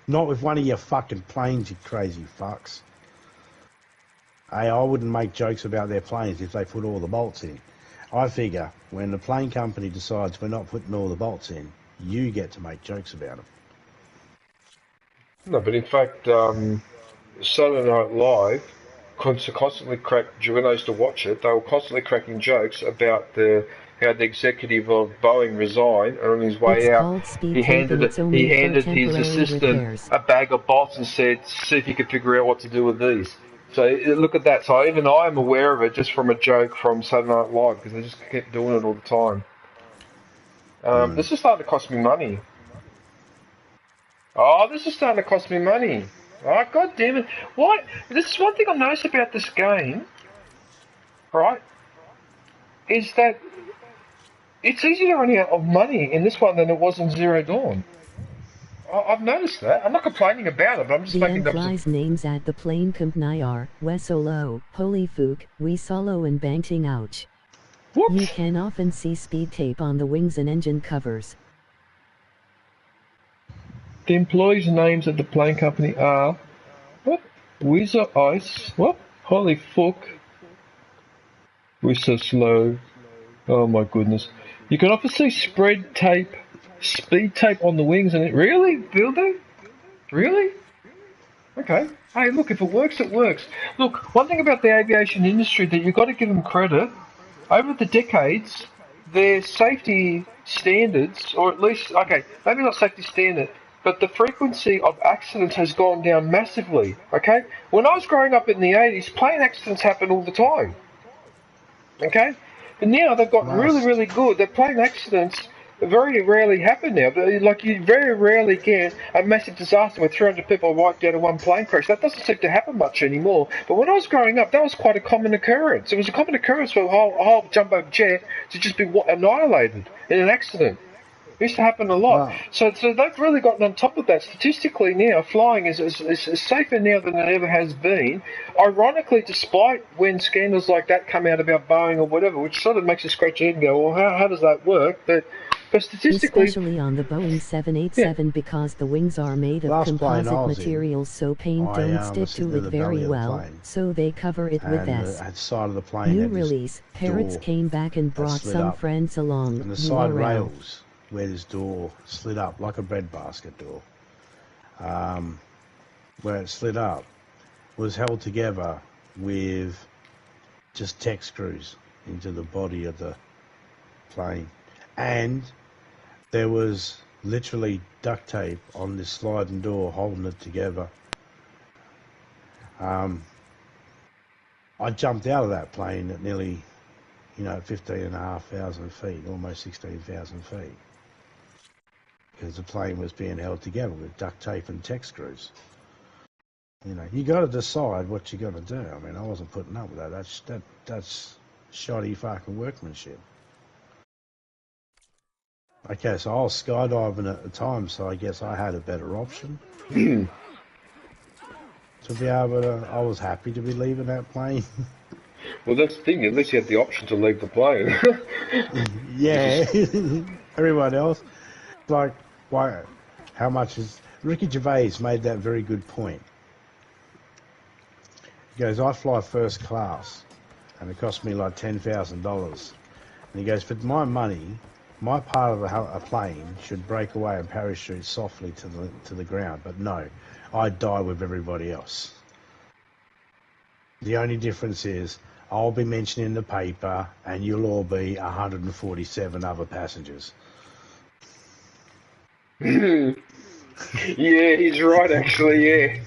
Not with one of your fucking planes, you crazy fucks. Hey, I wouldn't make jokes about their planes if they put all the bolts in. I figure when the plane company decides we're not putting all the bolts in, you get to make jokes about them. No, but in fact, Saturday Night Live constantly cracked, when I used to watch it, they were constantly cracking jokes about how the executive of Boeing resigned, and on his way out, he handed his assistant a bag of bolts and said, see if you can figure out what to do with these. So look at that. So even I am aware of it just from a joke from Saturday Night Live, because they just kept doing it all the time. This is starting to cost me money. Oh, this is starting to cost me money. Oh, God damn it. What? This is one thing I've noticed about this game, right, is that it's easier to run out of money in this one than it was in Zero Dawn. I've noticed that. I'm not complaining about it, but I'm just making the flies names at the plane company are Wesolo, Holy Fook, We Solo and Banting Ouch. What? You can often see speed tape on the wings and engine covers. The employees' names at the plane company are... What? Wizard Ice. What? Holy fuck. We're so slow. Oh my goodness. You can often see speed tape on the wings and it... Really? Builder? Really? Okay. Hey, look, if it works, it works. Look, one thing about the aviation industry that you've got to give them credit, over the decades, their safety standards, or at least, okay, maybe not safety standard, but the frequency of accidents has gone down massively, okay? When I was growing up in the 80s, plane accidents happened all the time, okay? But now they've gotten really, really good. The plane accidents very rarely happen now. Like, you very rarely get a massive disaster where 300 people are wiped out in one plane crash. That doesn't seem to happen much anymore. But when I was growing up, that was quite a common occurrence. It was a common occurrence for a whole jumbo jet to just be annihilated in an accident. It used to happen a lot. Wow. So they've really gotten on top of that. Statistically now, flying is safer now than it ever has been. Ironically, despite when scandals like that come out about Boeing or whatever, which sort of makes you scratch your head and go, well, how does that work? But statistically... Especially on the Boeing 787 because the wings are made of composite materials, so paint don't stick to it very well, so they cover it with S. The side of the plane New release, Parrots came back and brought some friends along. And the side rails where this door slid up like a breadbasket door. where it slid up, was held together with just tech screws into the body of the plane. And there was literally duct tape on this sliding door holding it together. I jumped out of that plane at nearly, 15,500 feet, almost 16,000 feet. Because the plane was being held together with duct tape and tech screws. You got to decide what you're going to do. I mean, I wasn't putting up with that. That's shoddy fucking workmanship. Okay, so I was skydiving at the time, so I guess I had a better option. To be able to, I was happy to be leaving that plane. Well, that's the thing. At least you had the option to leave the plane. Yeah. Everyone else, like, why? How much is... Ricky Gervais made that very good point. He goes, I fly first class, and it cost me like $10,000. And he goes, for my money, my part of a plane should break away and parachute softly to the ground. But no, I'd die with everybody else. The only difference is I'll be mentioned in the paper, and you'll all be 147 other passengers. Yeah, he's right, actually, yeah.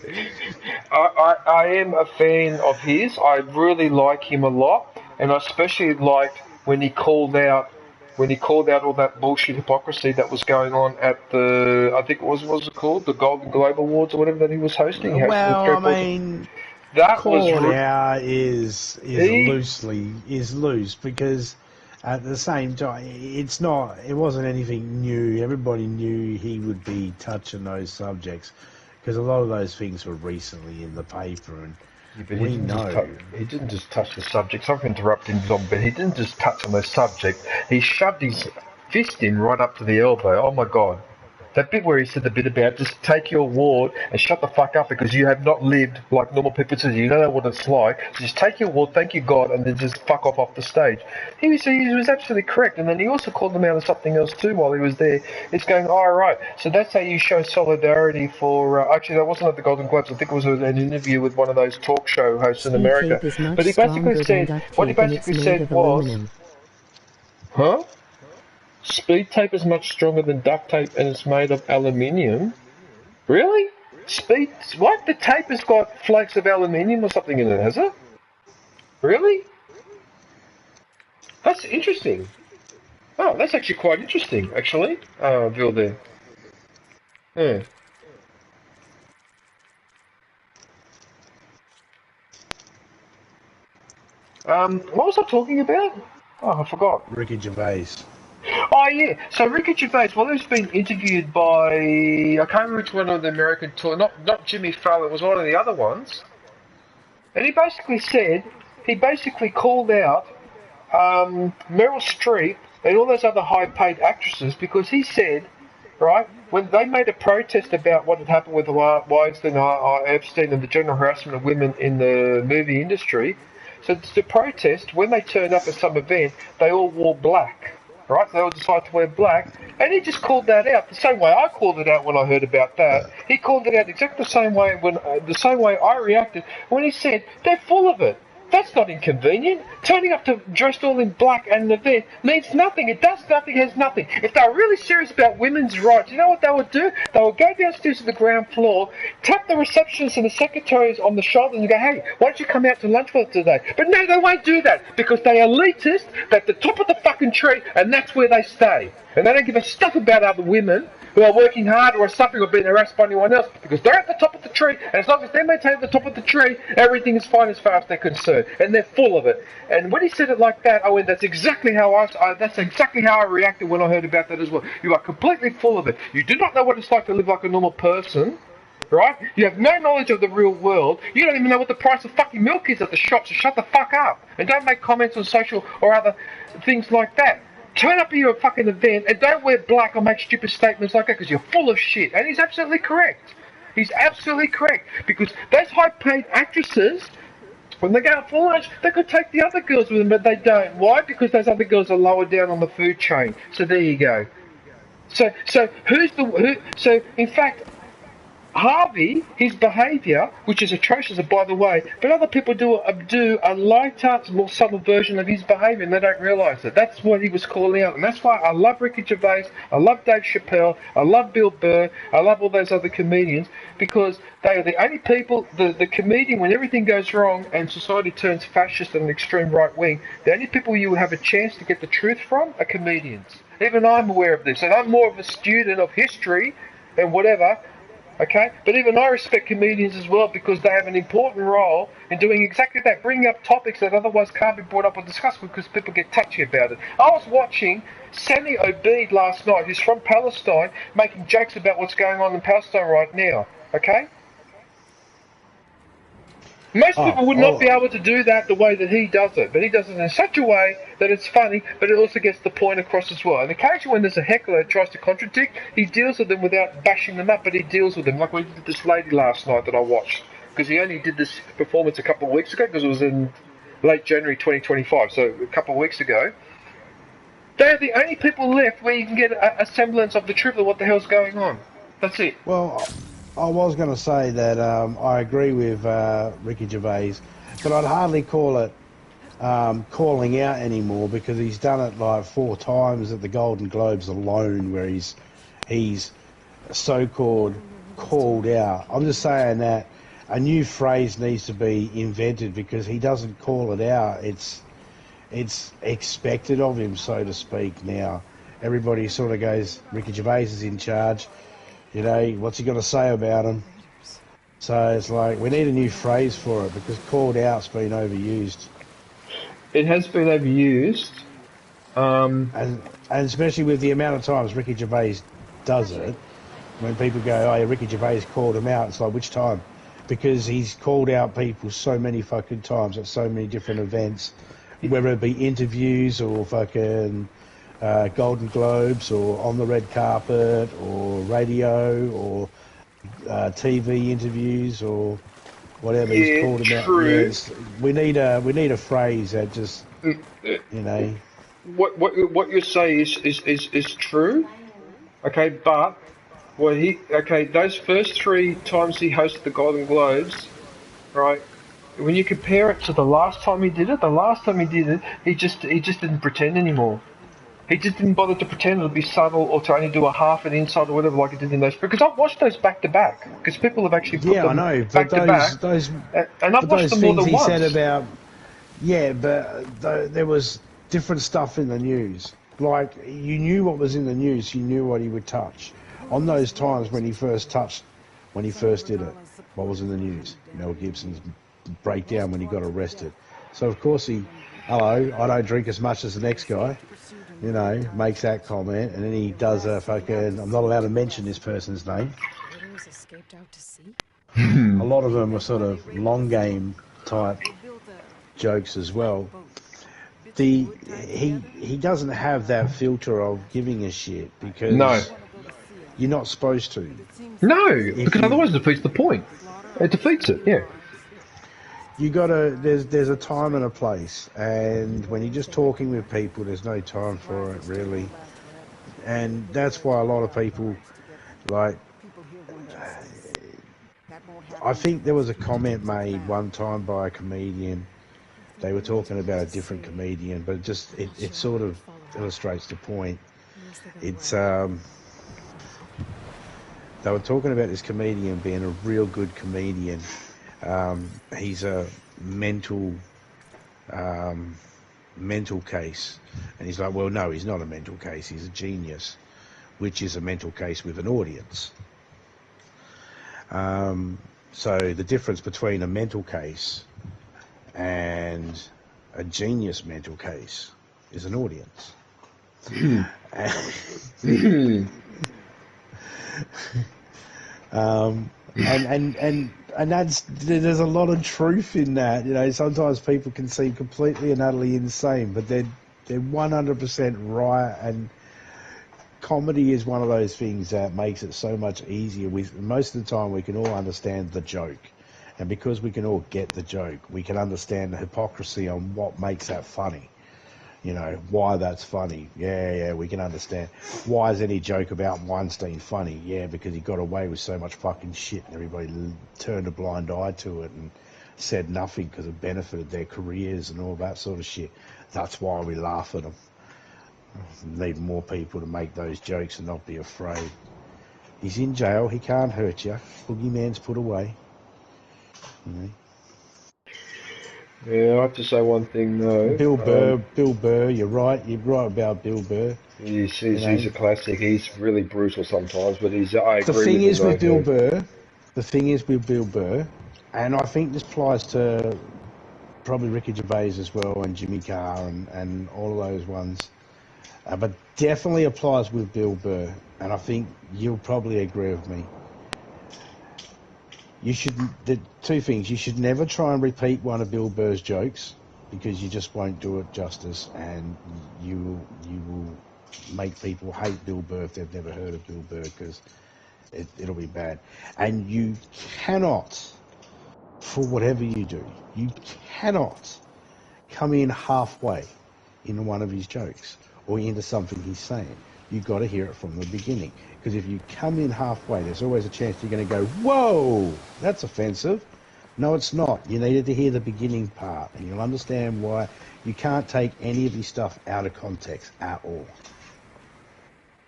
I am a fan of his. I really like him a lot, and I especially liked when he called out all that bullshit hypocrisy that was going on at the, I think what was it called? The Golden Globe Awards or whatever that he was hosting. Well, I mean, that call was out is loose, because at the same time, it wasn't anything new. Everybody knew he would be touching those subjects, because a lot of those things were recently in the paper, and we know. He didn't just touch the subject. Sorry for interrupting, Dom, but he didn't just touch on the subject. He shoved his fist in right up to the elbow. Oh my God. That bit where he said the bit about just take your award and shut the fuck up because you have not lived like normal people do. You don't know what it's like. So just take your award, thank you God, and then just fuck off the stage. He was absolutely correct. And then he also called them out on something else too while he was there. It's going, right. So that's how you show solidarity for... actually, that wasn't at the Golden Globes. I think it was an interview with one of those talk show hosts in America. But he basically said... What he basically said was... Huh? Speed tape is much stronger than duct tape and it's made of aluminium. Really? What? The tape has got flakes of aluminium or something in it, has it? Really? That's interesting. Oh, that's actually quite interesting, actually. Bill there. Yeah. What was I talking about? Oh, I forgot. Ricky Gervais. Oh, yeah. So Ricky Gervais, well, he's been interviewed by, I can't remember which one of the American tour, not Jimmy Fallon, it was one of the other ones. And he basically called out Meryl Streep and all those other high-paid actresses because he said, right, when they made a protest about what had happened with Weinstein, Epstein and the general harassment of women in the movie industry, so to protest, when they turned up at some event, they all wore black. Right, they all decided to wear black, and he just called that out the same way I called it out when I heard about that. He called it out exactly the same way the same way I reacted when he said they're full of it. That's not inconvenient. Turning up to dressed all in black at an event means nothing. It does nothing, has nothing. If they were really serious about women's rights, you know what they would do? They would go downstairs to the ground floor, tap the receptionists and the secretaries on the shoulders and go, hey, why don't you come out to lunch with us today? But no, they won't do that because they are elitist, they're at the top of the fucking tree, and that's where they stay. And they don't give a stuff about other women who are working hard or suffering or being harassed by anyone else because they're at the top of the tree, and as long as they maintain the top of the tree, everything is fine as far as they're concerned, and they're full of it. And when he said it like that, that's exactly how I reacted when I heard about that as well. You are completely full of it. You do not know what it's like to live like a normal person, right? You have no knowledge of the real world. You don't even know what the price of fucking milk is at the shop, so shut the fuck up and don't make comments on social or other things like that. Turn up at your fucking event and don't wear black or make stupid statements like that because you're full of shit. And he's absolutely correct. He's absolutely correct. Because those high-paid actresses, when they go out for lunch, they could take the other girls with them, but they don't. Why? Because those other girls are lower down on the food chain. So there you go. So in fact, Harvey, his behaviour, which is atrocious, by the way, but other people do a lighter, more subtle version of his behaviour, and they don't realise it. That's what he was calling out, and that's why I love Ricky Gervais, I love Dave Chappelle, I love Bill Burr, I love all those other comedians, because they are the only people, the comedian, when everything goes wrong and society turns fascist and extreme right wing, the only people you have a chance to get the truth from are comedians. Even I'm aware of this, and I'm more of a student of history and whatever. Okay, but even I respect comedians as well because they have an important role in doing exactly that, bringing up topics that otherwise can't be brought up or discussed because people get touchy about it. I was watching Sammy Obeid last night, who's from Palestine, making jokes about what's going on in Palestine right now. Okay? Most people would not be able to do that the way that he does it, but he does it in such a way that it's funny, but it also gets the point across as well. And occasionally when there's a heckler that tries to contradict, he deals with them without bashing them up, but he deals with them, like we did this lady last night that I watched, because he only did this performance a couple of weeks ago, because it was in late January 2025, so a couple of weeks ago. They're the only people left where you can get a semblance of the truth of what the hell's going on. That's it. Well, I was going to say that I agree with Ricky Gervais, but I'd hardly call it calling out anymore because he's done it like 4 times at the Golden Globes alone where he's so-called called out. I'm just saying that a new phrase needs to be invented because he doesn't call it out. It's expected of him, so to speak, now. Everybody sort of goes, Ricky Gervais is in charge. You know, what's he got to say about him? So it's like, we need a new phrase for it because called out's been overused. It has been overused. And especially with the amount of times Ricky Gervais does it, when people go, oh yeah, Ricky Gervais called him out, it's like, which time? Because he's called out people so many fucking times at so many different events, whether it be interviews or fucking Golden Globes or on the red carpet or radio or TV interviews or whatever. He's called him out. Yes, we need a phrase that just you know. What you say is true. Okay, but those first 3 times he hosted the Golden Globes, right? When you compare it to the last time he did it, he just didn't pretend anymore. He just didn't bother to pretend to be subtle or to only do a half an inside or whatever like he did in those. Because I've watched those back to back. Because people have actually put them back to back. And I've watched them more than once. Said about, but there was different stuff in the news. Like, you knew what was in the news. You knew what he would touch. On those times when he first did it, what was in the news? Mel Gibson's breakdown when he got arrested. So, of course, I don't drink as much as the next guy. You know, makes that comment, and then he does a fucking, I'm not allowed to mention this person's name. A lot of them are sort of long game type jokes as well. He doesn't have that filter of giving a shit because you're not supposed to. No, because otherwise it defeats the point. It defeats it, yeah. You gotta, there's a time and a place, and when you're just talking with people, there's no time for it really, and that's why a lot of people, like, I think there was a comment made one time by a comedian. They were talking about a different comedian, but it sort of illustrates the point. It's they were talking about this comedian being a real good comedian. He's a mental case, and he's like, well, no, he's not a mental case, he's a genius, which is a mental case with an audience. So the difference between a mental case and a genius mental case is an audience. And there's a lot of truth in that. You know, sometimes people can seem completely and utterly insane, but they're 100% right. And comedy is one of those things that makes it so much easier. Most of the time, we can all understand the joke, and because we can all get the joke, we can understand the hypocrisy on what makes that funny. You know, why that's funny. Yeah, we can understand. Why is any joke about Weinstein funny? Yeah, because he got away with so much fucking shit and everybody turned a blind eye to it and said nothing because it benefited their careers and all that sort of shit. That's why we laugh at them. Need more people to make those jokes and not be afraid. He's in jail. He can't hurt you. Boogeyman's put away. You know. Yeah, I have to say one thing though. Bill Burr, you're right about Bill Burr. He's a classic. He's really brutal sometimes, but I The agree thing with is him with though. Bill Burr, and I think this applies to probably Ricky Gervais as well, and Jimmy Carr and all of those ones, but definitely applies with Bill Burr, and I think you'll probably agree with me. The two things, you should never try and repeat one of Bill Burr's jokes because you just won't do it justice, and you will make people hate Bill Burr if they've never heard of Bill Burr because it'll be bad. And you cannot, for whatever you do, you cannot come in halfway into one of his jokes or into something he's saying. You've got to hear it from the beginning. Because if you come in halfway, there's always a chance you're going to go, whoa, that's offensive. No, it's not. You needed to hear the beginning part, and you'll understand why you can't take any of his stuff out of context at all.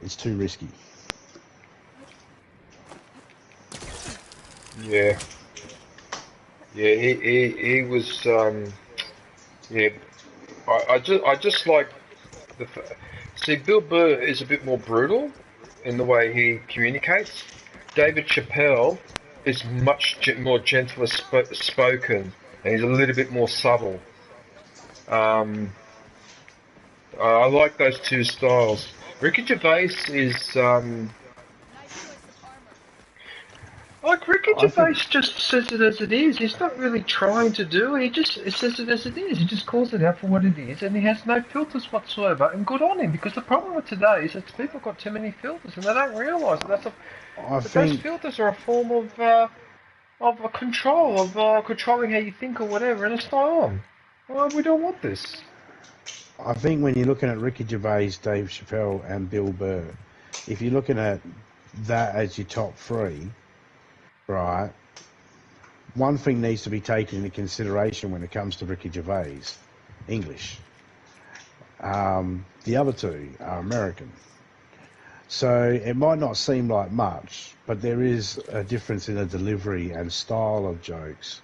It's too risky. Yeah. Yeah, he was. Yeah, I just like see, Bill Burr is a bit more brutal in the way he communicates. David Chappelle is much more gentler spoken, and he's a little bit more subtle. I like those two styles. Ricky Gervais is like Ricky Gervais just says it as it is. He's not really trying to do it. He just says it as it is. He just calls it out for what it is, and he has no filters whatsoever. And good on him, because the problem with today is that people have got too many filters, and they don't realise that those filters are a form of a control, of controlling how you think or whatever, and it's not on. Well, we don't want this. I think when you're looking at Ricky Gervais, Dave Chappelle, and Bill Burr, if you're looking at that as your top three, right, one thing needs to be taken into consideration when it comes to Ricky Gervais: English. The other two are American. So it might not seem like much, but there is a difference in the delivery and style of jokes.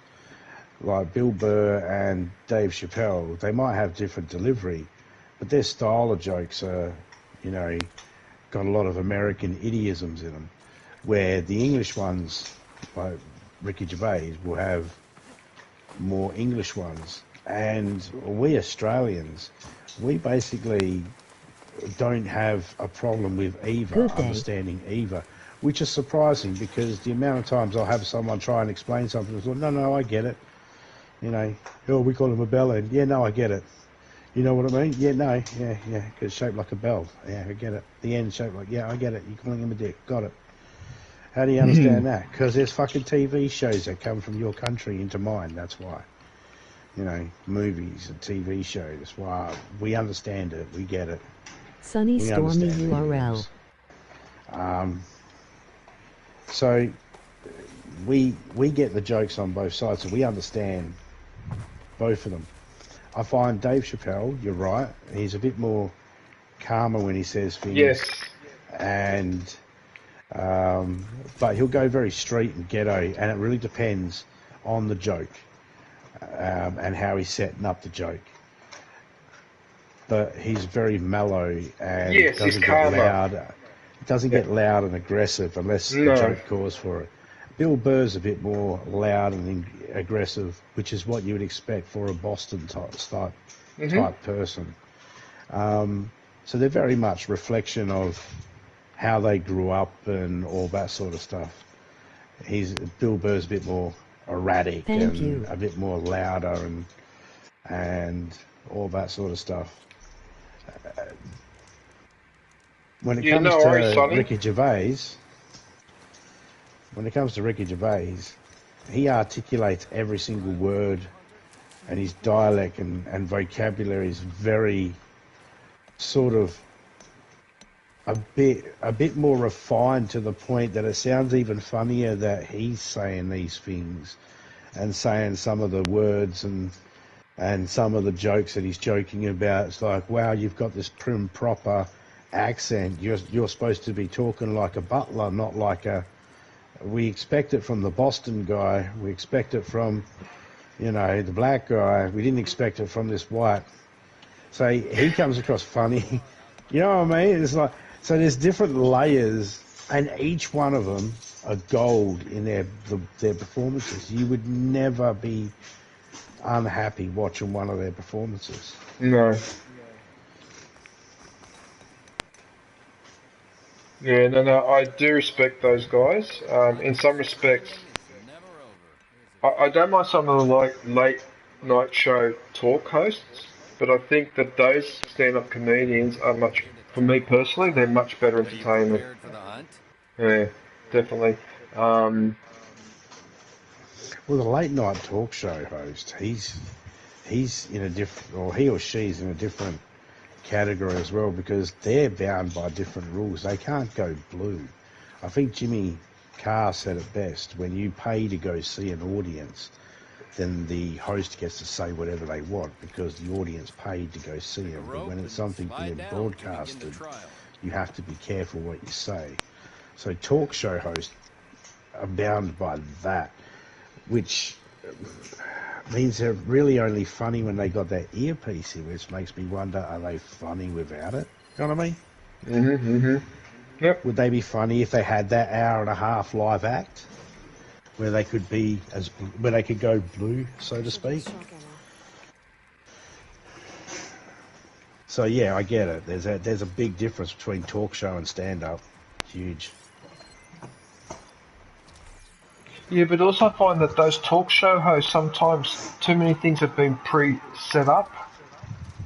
Like Bill Burr and Dave Chappelle, they might have different delivery, but their style of jokes are, got a lot of American idioms in them, where the English ones, like Ricky Gervais, will have more English ones. And we Australians, we basically don't have a problem with either, understanding either, which is surprising because the amount of times I'll have someone try and explain something, and go, no, I get it. Oh, we call him a bell end. Yeah, no, I get it. You know what I mean? Yeah, no, yeah, because it's shaped like a bell. Yeah, I get it. The end shaped like, yeah, I get it. You're calling him a dick. Got it. How do you understand that? Because there's fucking TV shows that come from your country into mine. That's why. Movies and TV shows. Why we understand it. We get it. Sunny Stormy URL. So we get the jokes on both sides, so we understand both of them. I find Dave Chappelle, you're right, he's a bit more calmer when he says things. Yes. And but he'll go very street and ghetto, and it really depends on the joke and how he's setting up the joke. But he's very mellow and doesn't get loud. It doesn't get loud and aggressive unless the joke calls for it. Bill Burr's a bit more loud and aggressive, which is what you would expect for a Boston type person. So they're very much reflection of how they grew up and all that sort of stuff. Bill Burr's a bit more erratic a bit more louder and all that sort of stuff. When it comes to Ricky Gervais, he articulates every single word, and his dialect and vocabulary is very sort of a bit more refined to the point that it sounds even funnier that he's saying these things and saying some of the words and some of the jokes that he's joking about. It's like, wow, you've got this prim proper accent. You're supposed to be talking like a butler, not like a. We expect it from the Boston guy. We expect it from, you know, the black guy. We didn't expect it from this white. So he comes across funny. You know what I mean? It's like, so there's different layers, and each one of them are gold in their performances. You would never be unhappy watching one of their performances. No. Yeah, no, I do respect those guys. In some respects, I don't mind some of the late night show talk hosts, but I think that those stand-up comedians are much, for me personally, they're much better entertainment. Yeah, definitely. Well, the late night talk show host, he's in a different, or he or she's in a different category as well, because they're bound by different rules. They can't go blue. I think Jimmy Carr said it best: when you pay to go see an audience, then the host gets to say whatever they want because the audience paid to go see them. But when it's something being broadcasted, you have to be careful what you say. So talk show hosts are bound by that, which means they're really only funny when they got that earpiece in, which makes me wonder, are they funny without it? You know what I mean? Yep. Would they be funny if they had that hour and a half live act, where they could be where they could go blue, so to speak? So yeah, I get it. There's a big difference between talk show and stand up. Huge. Yeah, but also I find that those talk show hosts, sometimes too many things have been pre-set up,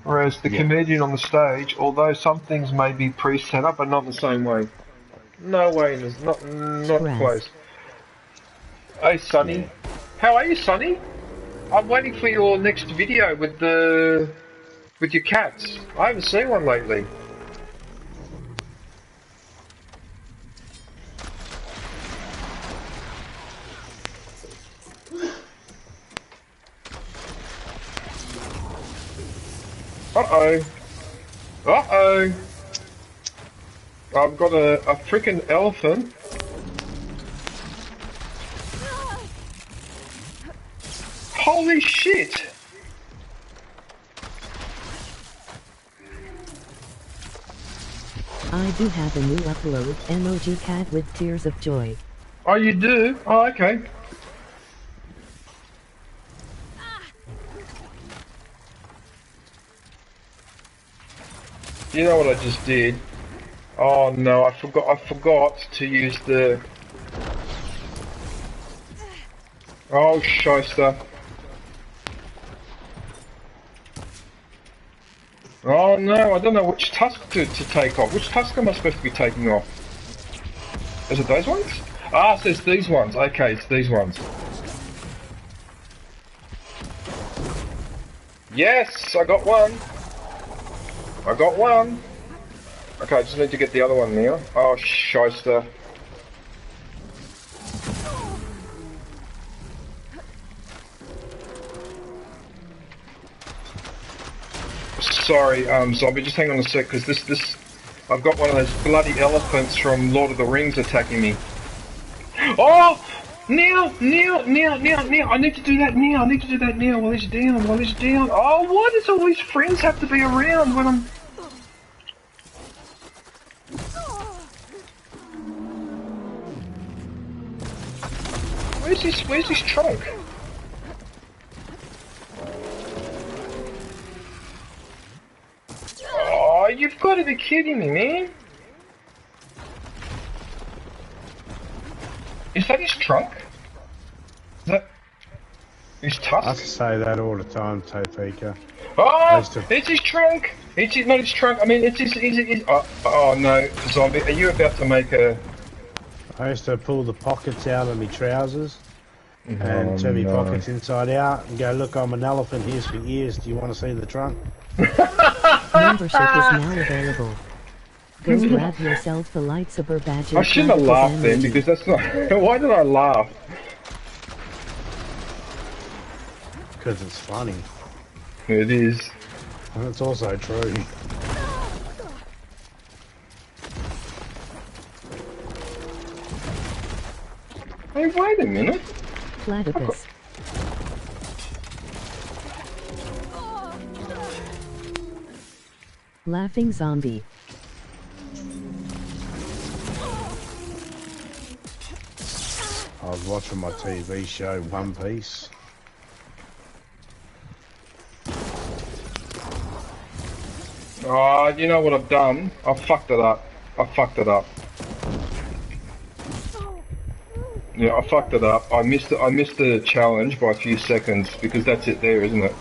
whereas the comedian on the stage, although some things may be pre-set up, but not the same way. No way, not close. Hey, Sonny. Yeah. How are you, Sonny? I'm waiting for your next video with your cats. I haven't seen one lately. Uh-oh. Uh-oh. I've got a frickin' elephant. Holy shit! I do have a new upload, emoji cat with tears of joy. Oh, you do? Oh, okay. You know what I just did? Oh no, I forgot to use the... Oh, shyster. Oh no, I don't know which tusk to take off. Which tusk am I supposed to be taking off? Is it those ones? Ah, it says these ones. Okay, it's these ones. Yes, I got one. I got one. Okay, I just need to get the other one now. Oh, shyster. Sorry, zombie, just hang on a sec, because this... I've got one of those bloody elephants from Lord of the Rings attacking me. Oh! Now! I need to do that now, while he's down. Oh, why does all these friends have to be around when I'm... Where's his trunk? Oh, you've got to be kidding me, man. Is that his trunk? Is that his tusk? I say that all the time, Topeka. Oh, it's his trunk. Not his trunk. I mean, it's his oh no, zombie. Are you about to make a... I used to pull the pockets out of my trousers and turn my pockets inside out and go, look, I'm an elephant, here's for ears, do you want to see the trunk? Membership is now available. Go grab yourself the lightsaber badge. I shouldn't have laughed then, because that's not... Why did I laugh? Because it's funny. It is. And it's also true. Hey, wait a minute. Platypus. Laughing zombie. I was watching my TV show One Piece. Oh, you know what I've done? I fucked it up. I fucked it up. Yeah, I fucked it up. I missed the challenge by a few seconds, because that's it there, isn't it?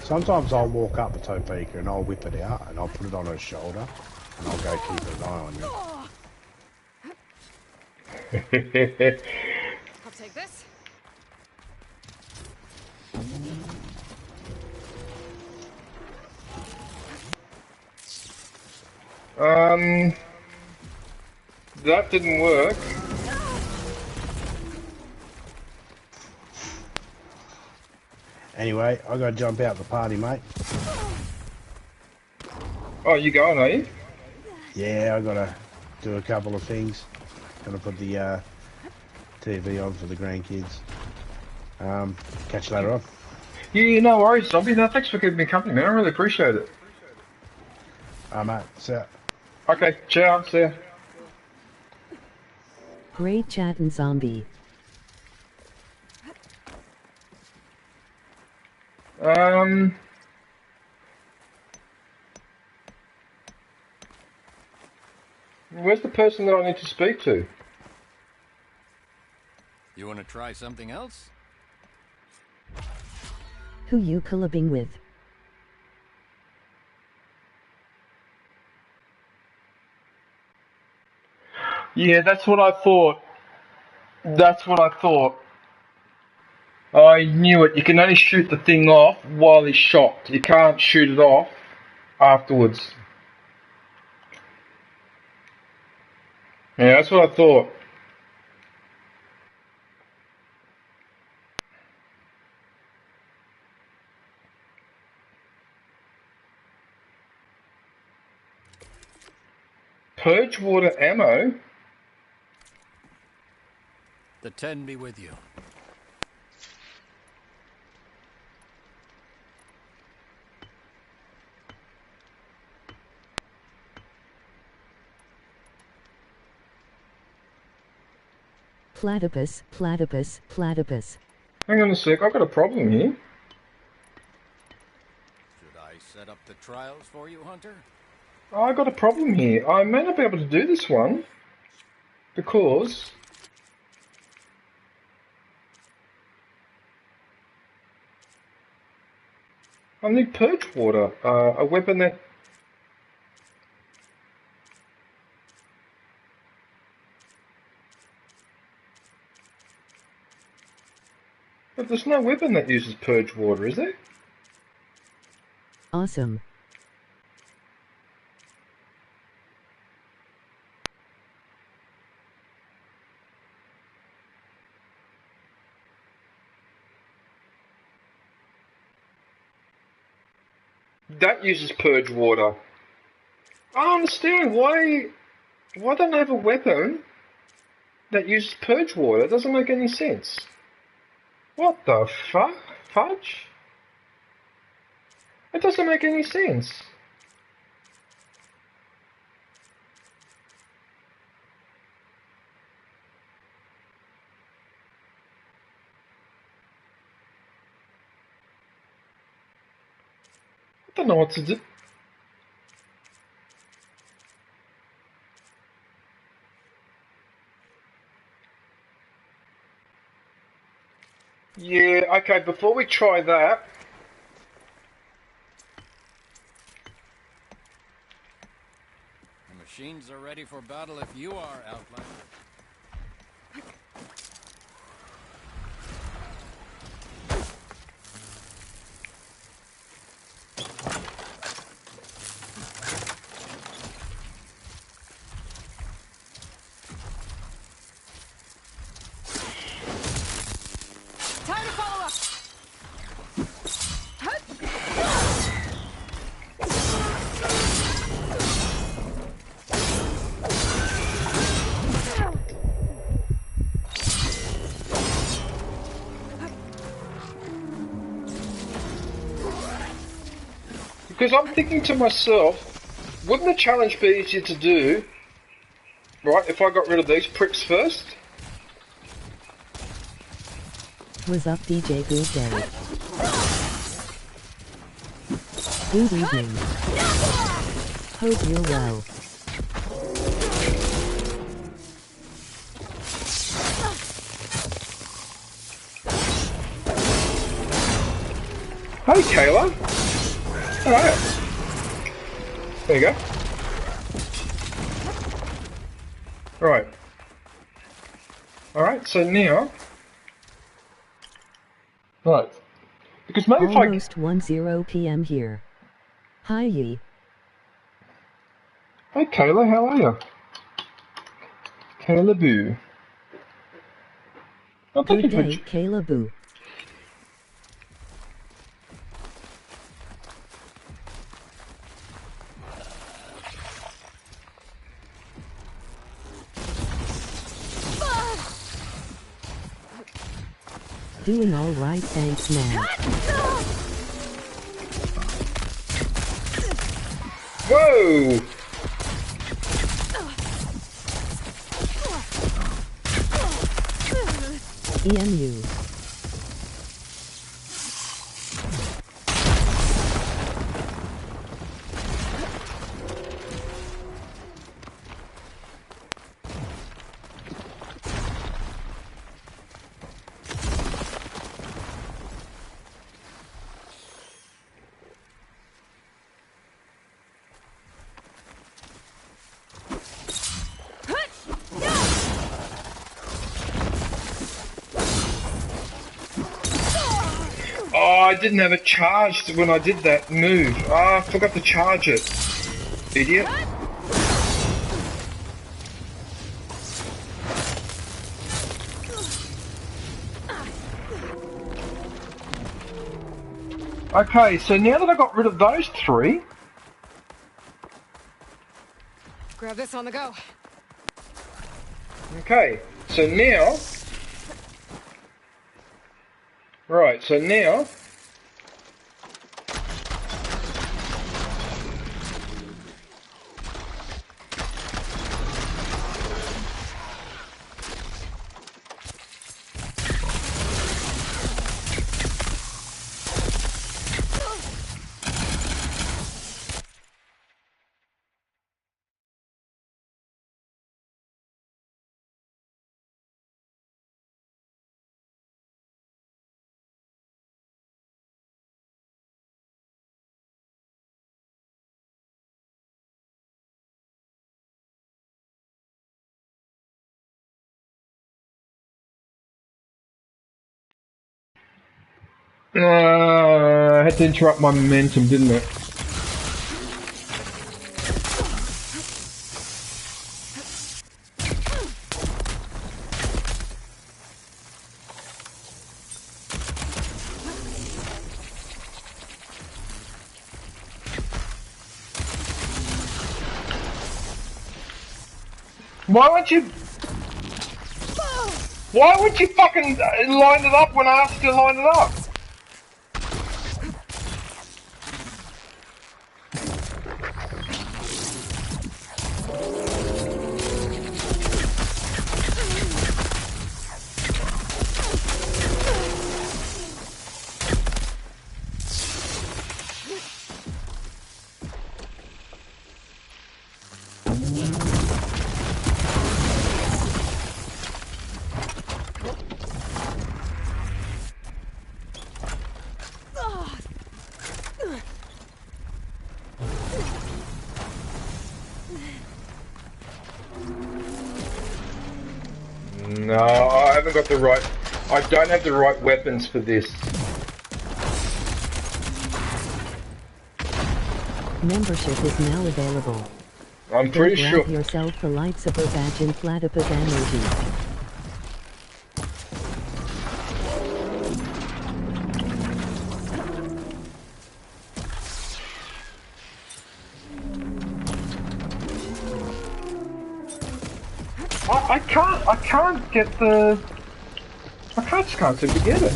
Sometimes I'll walk up to Topeka and I'll whip it out and I'll put it on her shoulder and I'll go keep an eye on you. I'll take this. That didn't work. Anyway, I gotta jump out the party, mate. Oh, you going, are you? Yeah, I gotta do a couple of things. Gonna put the TV on for the grandkids. Catch you later on. Yeah, no worries, Zombie. No, thanks for giving me company, man. I really appreciate it. Mate, see ya. Okay, ciao, see ya. Great chattin' zombie. Where's the person that I need to speak to? You want to try something else? Who you collabing with? Yeah, that's what I thought. That's what I thought. I knew it. You can only shoot the thing off while he's shocked. You can't shoot it off afterwards. Yeah, that's what I thought. Purge water ammo? The 10 be with you. Platypus, platypus, platypus. Hang on a sec, I've got a problem here. Should I set up the trials for you, Hunter? I got a problem here. I may not be able to do this one because I need purge water, a weapon that... But there's no weapon that uses purge water, is there? Awesome. That uses purge water. I don't understand why don't I have a weapon that uses purge water? It doesn't make any sense. What the fudge? It doesn't make any sense. I don't know what to do. Yeah, okay, before we try that... The machines are ready for battle if you are, Outlander. Because I'm thinking to myself, wouldn't the challenge be easier to do, right, if I got rid of these pricks first? Was up, DJ? Good day. Good evening. Hope you're well. Hey, Kayla. Alright. There you go. Right. Alright, so now... Right. Because maybe Almost 10 p.m. here. Hi, Yi. Hey, Kayla, how are you? Kayla Boo. Oh, thank Good you day, Kayla Boo. Doing all right, thanks, man. Whoa! EMU. Oh, I didn't have it charged when I did that move. Ah, I forgot to charge it. Idiot. Okay, so now that I got rid of those three... Grab this on the go. Okay, so now... Right, so now... I had to interrupt my momentum, didn't it? Why would you fucking line it up when I asked you to line it up? No, I haven't got the right... I don't have the right weapons for this. Membership is now available. I'm pretty sure... Grab yourself the lightsaber badge and platypus emoji. I can't get the... I just can't seem to get it.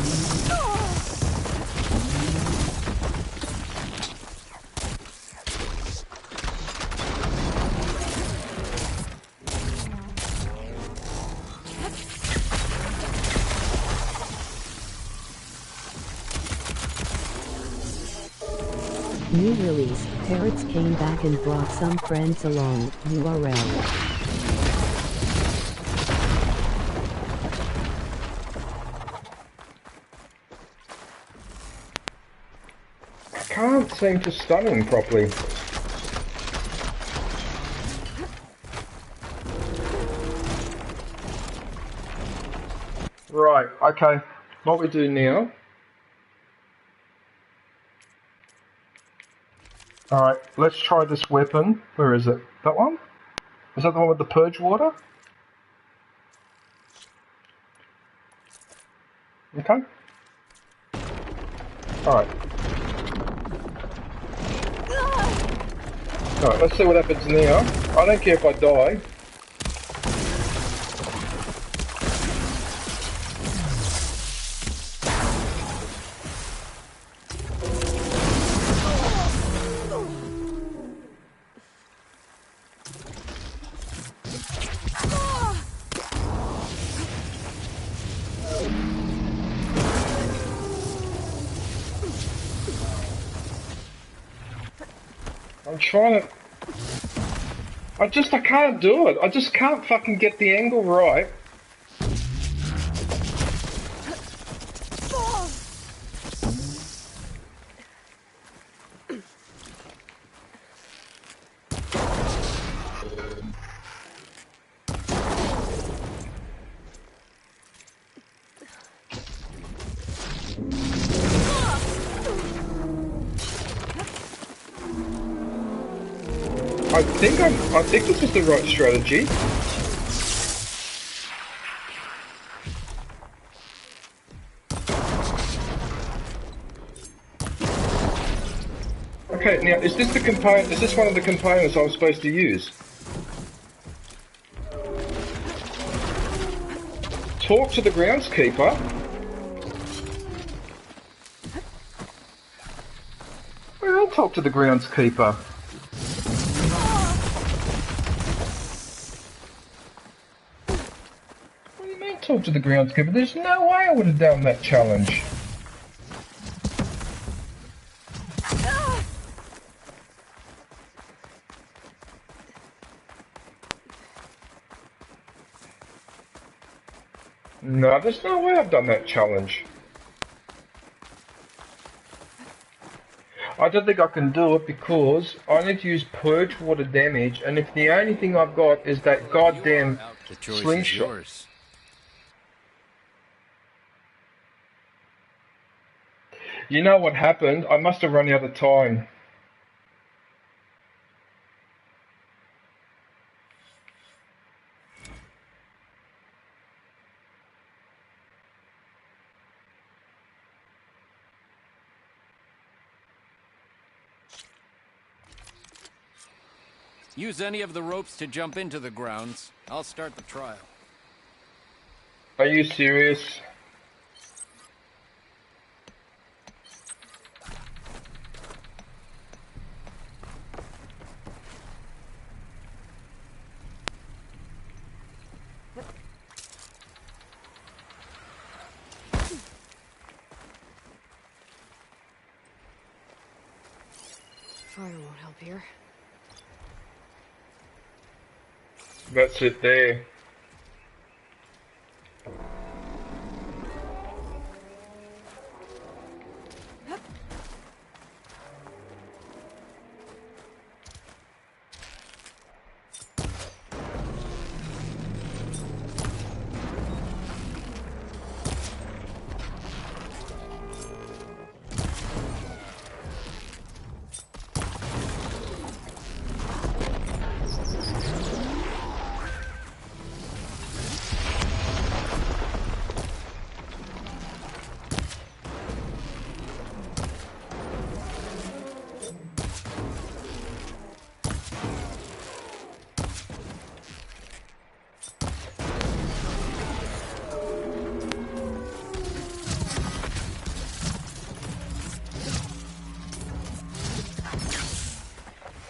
New release, Parrots came back and brought some friends along, URL. I can't seem to stun him properly. Right, okay. What we do now... Alright, let's try this weapon. Where is it? That one? Is that the one with the purge water? Okay. Alright. Alright, let's see what happens now. I don't care if I die. I'm trying to... I can't do it. I just can't fucking get the angle right. I think this is the right strategy. Okay, now is this the component? Is this one of the components I'm supposed to use? Talk to the groundskeeper. Where I'll talk to the groundskeeper. Talk to the groundskeeper. There's no way I would have done that challenge. No, there's no way I've done that challenge. I don't think I can do it because I need to use purge water damage, and if the only thing I've got is that goddamn slingshot. You know what happened? I must have run out of time. Use any of the ropes to jump into the grounds. I'll start the trial. Are you serious? Fire won't help here. That's it there.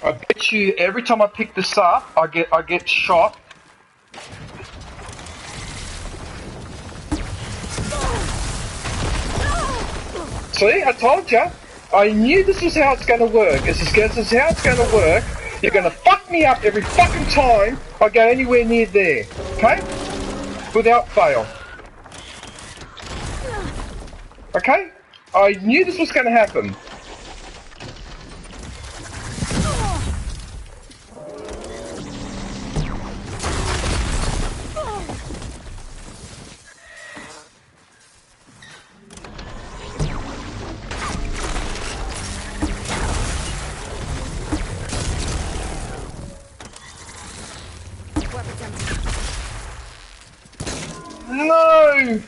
I bet you every time I pick this up, I get shot. See, I told you. I knew this is how it's going to work. This is how it's going to work. You're going to fuck me up every fucking time I go anywhere near there. Okay? Without fail. Okay? I knew this was going to happen. No!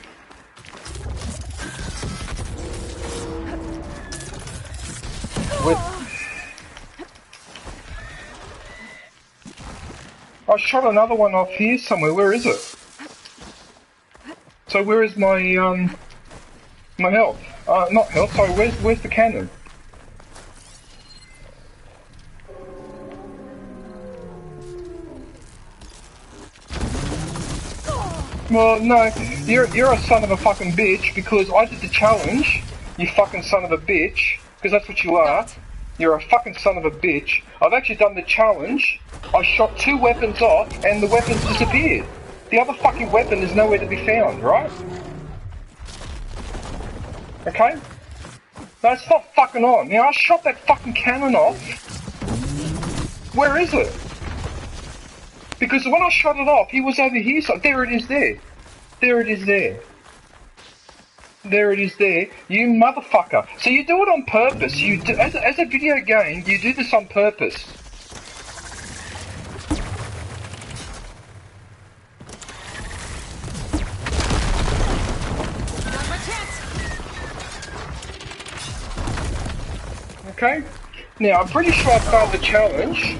I shot another one off here somewhere. Where is it? So where is my my health? Not health. Sorry. Where's the cannon? Well, no, you're a son of a fucking bitch because I did the challenge, you fucking son of a bitch, because that's what you are. You're a fucking son of a bitch. I've actually done the challenge, I shot 2 weapons off and the weapons disappeared. The other fucking weapon is nowhere to be found, right? Okay? No, stop fucking on. Now, I shot that fucking cannon off. Where is it? Because when I shot it off, he was over here, so there it is there. There it is there. There it is there. You motherfucker. So you do it on purpose. You do, as a video game, you do this on purpose. Okay? Now, I'm pretty sure I failed the challenge.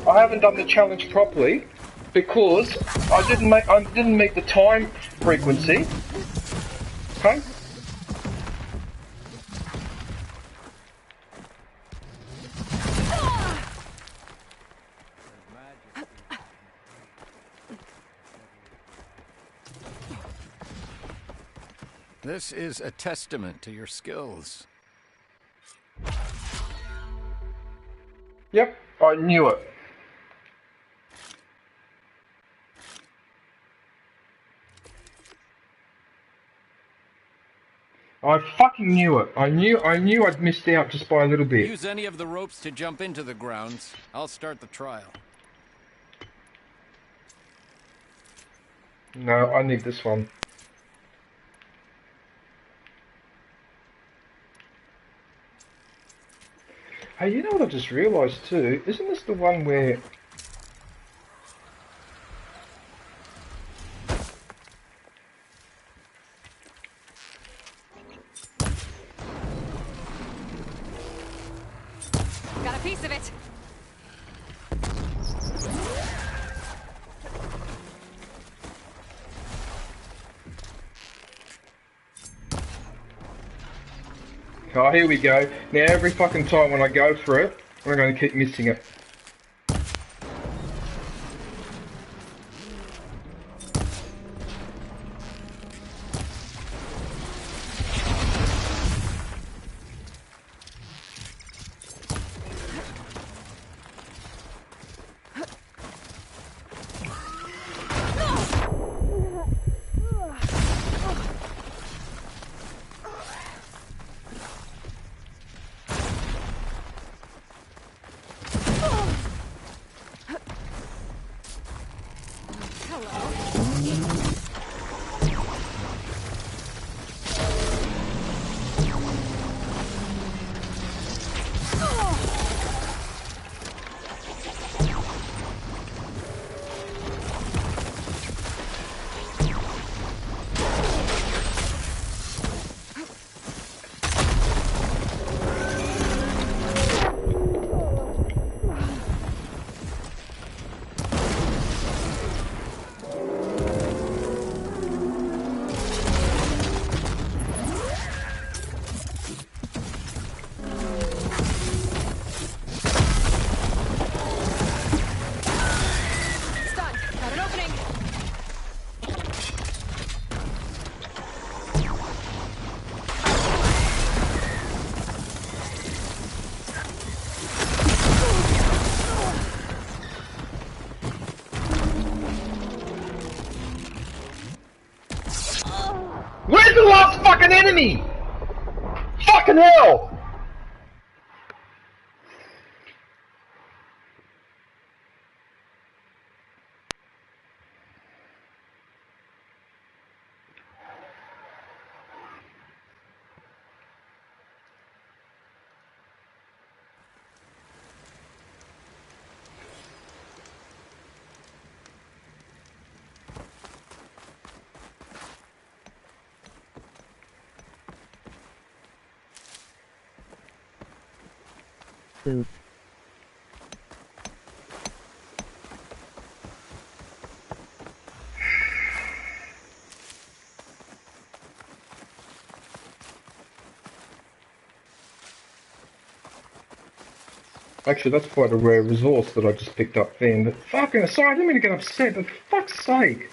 I haven't done the challenge properly because I didn't meet the time frequency. Okay? This is a testament to your skills. Yep, I knew it. I fucking knew it. I knew I'd missed out just by a little bit. Use any of the ropes to jump into the grounds. I'll start the trial. No, I need this one. Hey, you know what I just realised too? Isn't this the one where... Got a piece of it. Oh, here we go. Now every fucking time when I go for it, I'm going to keep missing it. fucking enemy! Fucking hell! Booth. Actually, that's quite a rare resource that I just picked up then. But fucking, sorry, I didn't mean to get upset, but for fuck's sake.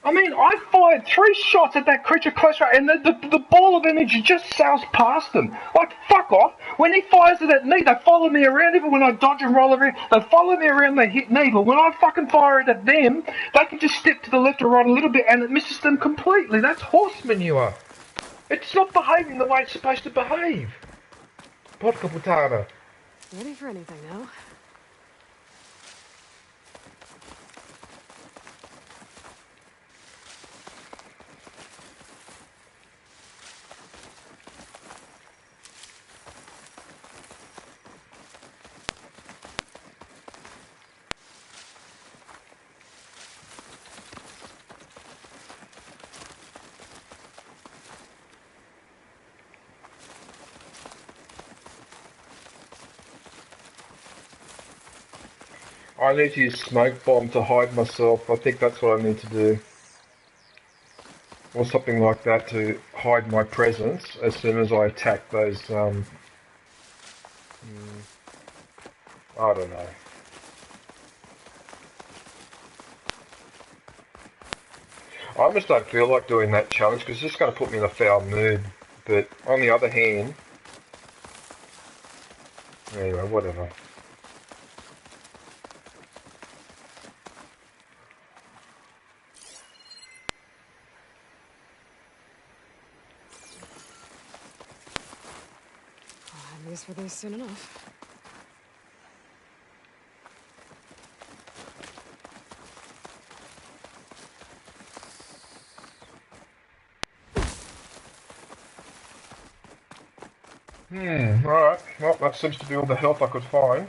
I mean, I fired 3 shots at that creature close range, and the ball of energy just sails past them. Like, fuck off. When he fires it at me, they follow me around. Even when I dodge and roll around, they follow me around, they hit me. But when I fucking fire it at them, they can just step to the left or right a little bit, and it misses them completely. That's horse manure. It's not behaving the way it's supposed to behave. Vodka potato. Ready for anything now? I need to use smoke bomb to hide myself. I think that's what I need to do. Or something like that to hide my presence as soon as I attack those, I don't know. I almost don't feel like doing that challenge because it's just going to put me in a foul mood. But on the other hand, anyway, whatever. At least for these soon enough. Alright. Well, that seems to be all the health I could find.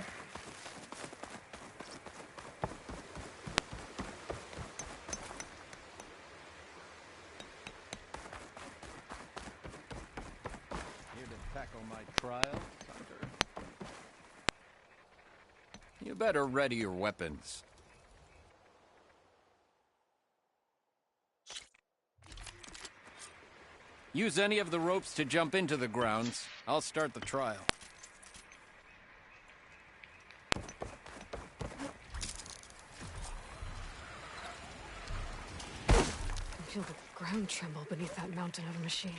Here to tackle my trial, Hunter. You better ready your weapons. Use any of the ropes to jump into the grounds. I'll start the trial. I feel the ground tremble beneath that mountain of a machine.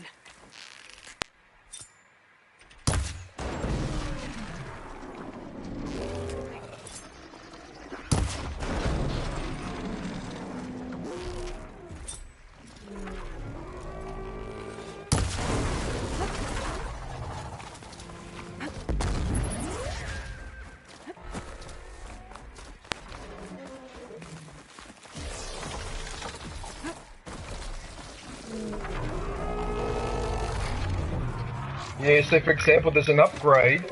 Yeah, so for example, there's an upgrade.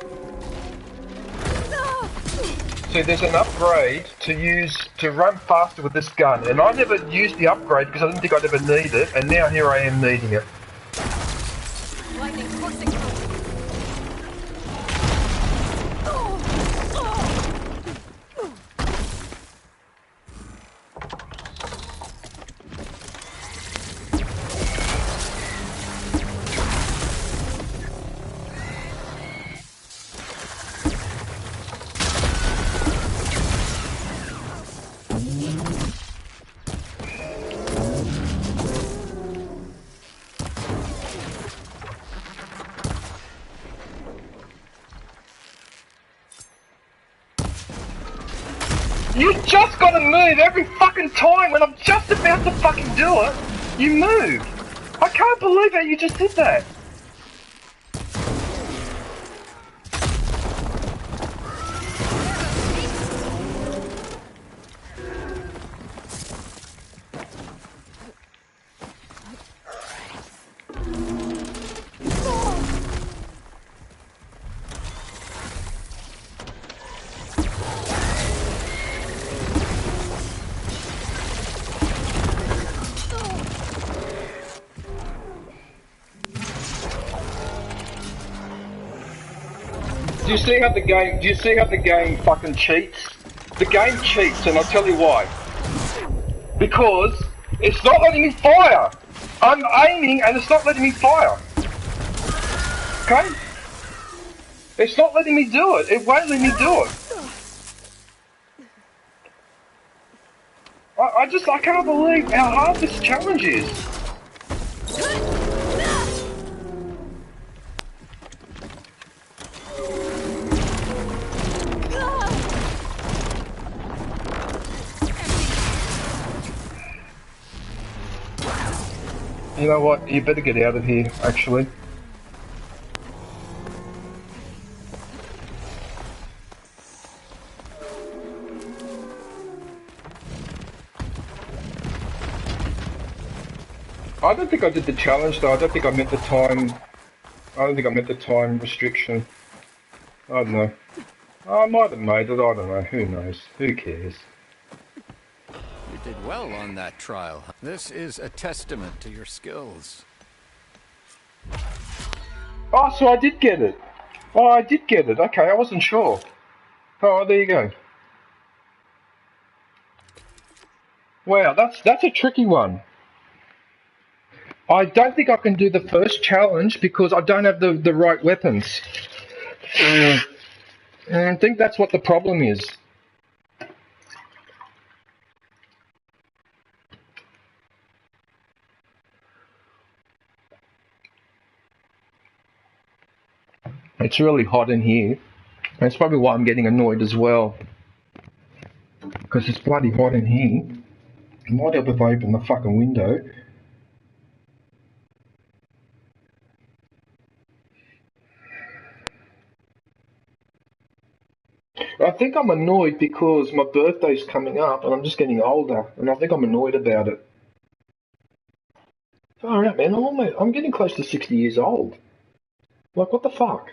So there's an upgrade to run faster with this gun, and I never used the upgrade because I didn't think I'd ever need it, and now here I am needing it. Lightning coursing through. You just gotta move every fucking time when I'm just about to fucking do it. You move. I can't believe that you just did that. Do you see how the game fucking cheats? The game cheats, and I'll tell you why. Because it's not letting me fire. I'm aiming and it's not letting me fire. Okay? It's not letting me do it. It won't let me do it. I can't believe how hard this challenge is. You know what? You better get out of here, actually. I don't think I did the challenge though. I don't think I met the time. I don't think I met the time restriction. I don't know. I might have made it. I don't know. Who knows? Who cares? You did well on that trial. This is a testament to your skills. Oh, so I did get it. Oh, I did get it. Okay, I wasn't sure. Oh, there you go. Wow, that's a tricky one. I don't think I can do the first challenge because I don't have the right weapons. And I think that's what the problem is. It's really hot in here. That's probably why I'm getting annoyed as well. Because it's bloody hot in here. It might help if I open the fucking window. I think I'm annoyed because my birthday's coming up and I'm just getting older, and I think I'm annoyed about it. Oh, man, I'm getting close to 60 years old. Like, what the fuck?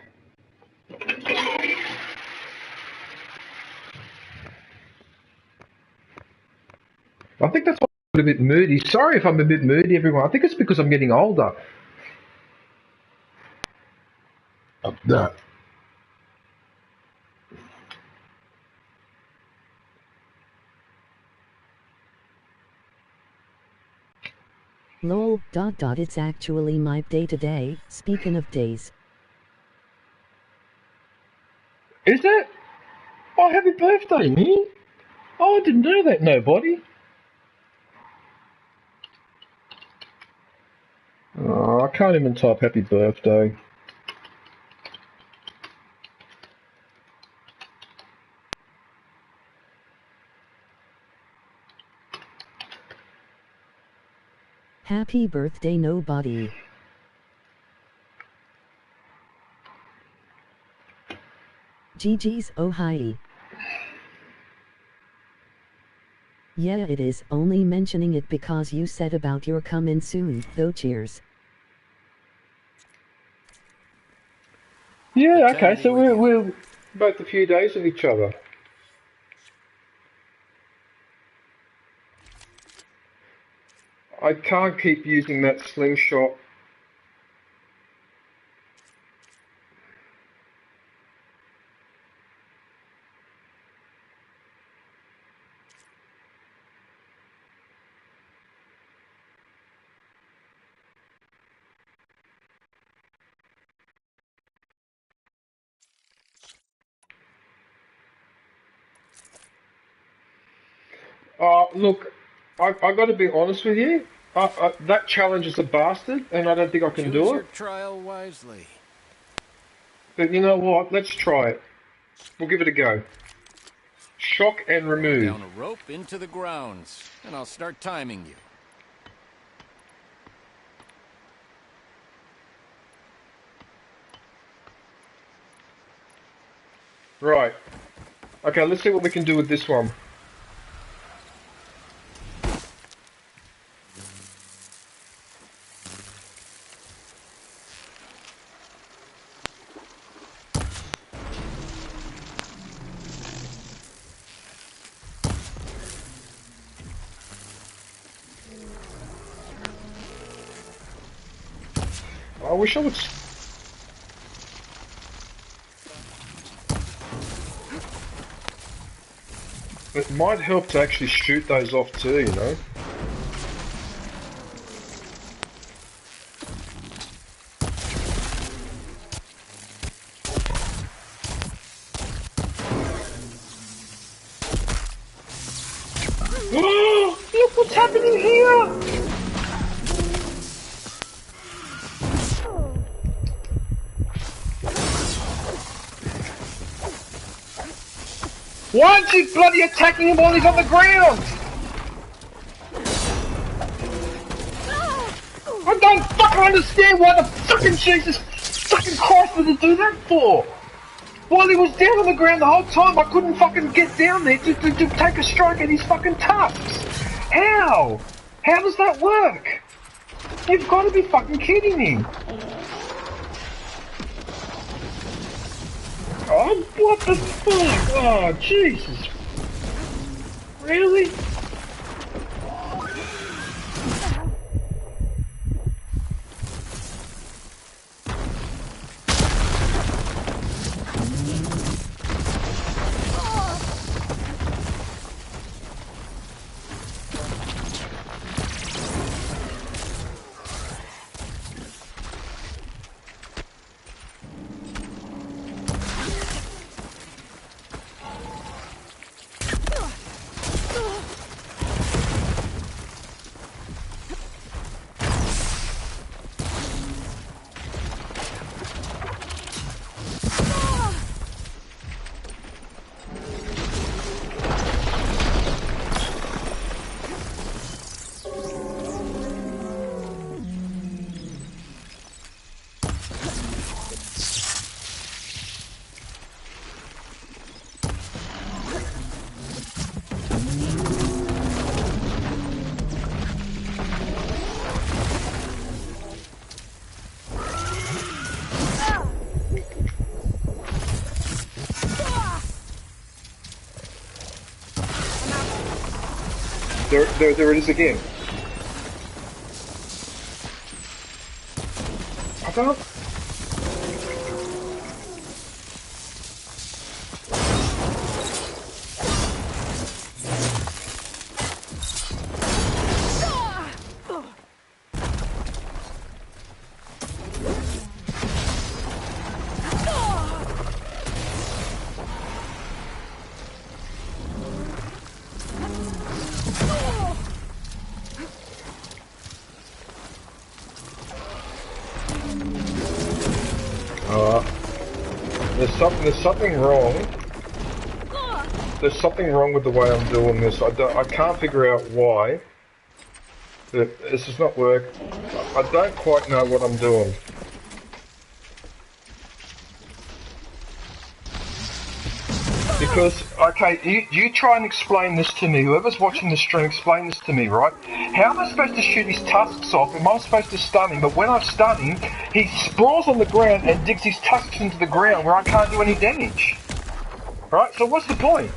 I think that's why I'm a bit moody. Sorry if I'm a bit moody, everyone. I think it's because I'm getting older. No. Lol, ... It's actually my day today, speaking of days. Is it? Oh, happy birthday, me. Oh, I didn't know that, nobody. Oh, I can't even type happy birthday. Happy birthday, nobody. GG's, oh hi. Yeah, it is, only mentioning it because you said about your coming soon, though cheers. Yeah, okay, so we're both a few days of each other. I can't keep using that slingshot. Look, I got to be honest with you. That challenge is a bastard, and I don't think I can do it. Choose your trial wisely. But you know what? Let's try it. We'll give it a go. Shock and remove. Down a rope into the grounds, and I'll start timing you. Right. Okay, let's see what we can do with this one. I wish I would... It might help to actually shoot those off too, you know? Look what's happening here! Why aren't you bloody attacking him while he's on the ground? I don't fucking understand why the fucking Jesus fucking Christ would he do that for? While he was down on the ground the whole time, I couldn't fucking get down there to take a strike at his fucking tusks. How? How does that work? You've got to be fucking kidding me. Oh, what the fuck? Oh, Jesus. Really? There it is again. I can't. There's something wrong. There's something wrong with the way I'm doing this. I can't figure out why. This does not work. I don't quite know what I'm doing. Because, okay, you try and explain this to me. Whoever's watching the stream, explain this to me, right? How am I supposed to shoot his tusks off? Am I supposed to stun him? But when I stun him, he sprawls on the ground and digs his tusks into the ground where I can't do any damage. Right? So what's the point?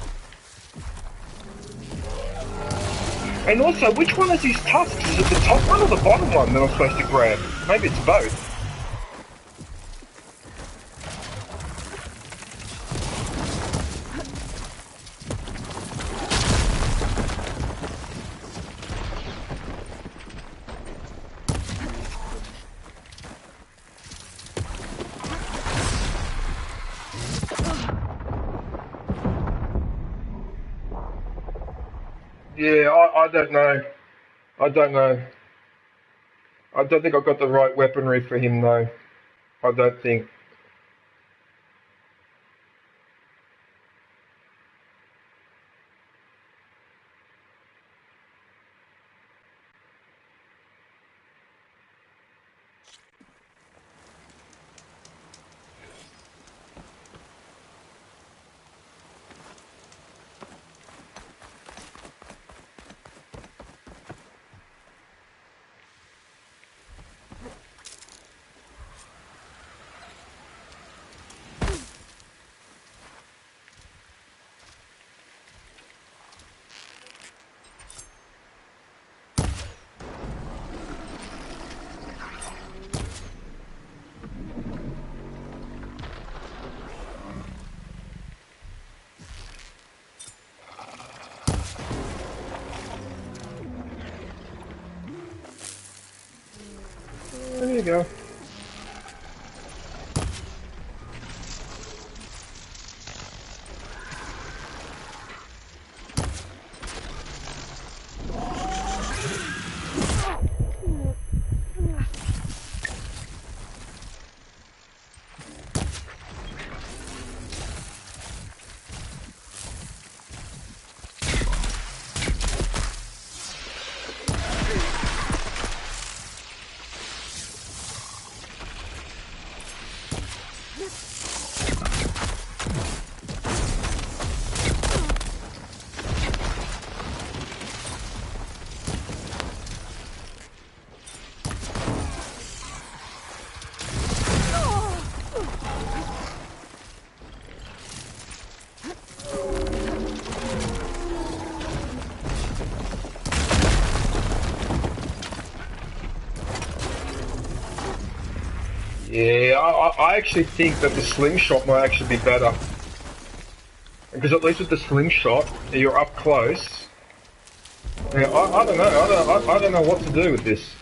And also, which one is his tusks? Is it the top one or the bottom one that I'm supposed to grab? Maybe it's both. Yeah, I don't know. I don't know. I don't think I've got the right weaponry for him, though. I don't think. go. Yeah, I actually think that the slingshot might actually be better. Because at least with the slingshot, you're up close. Yeah, I don't know. I don't know what to do with this.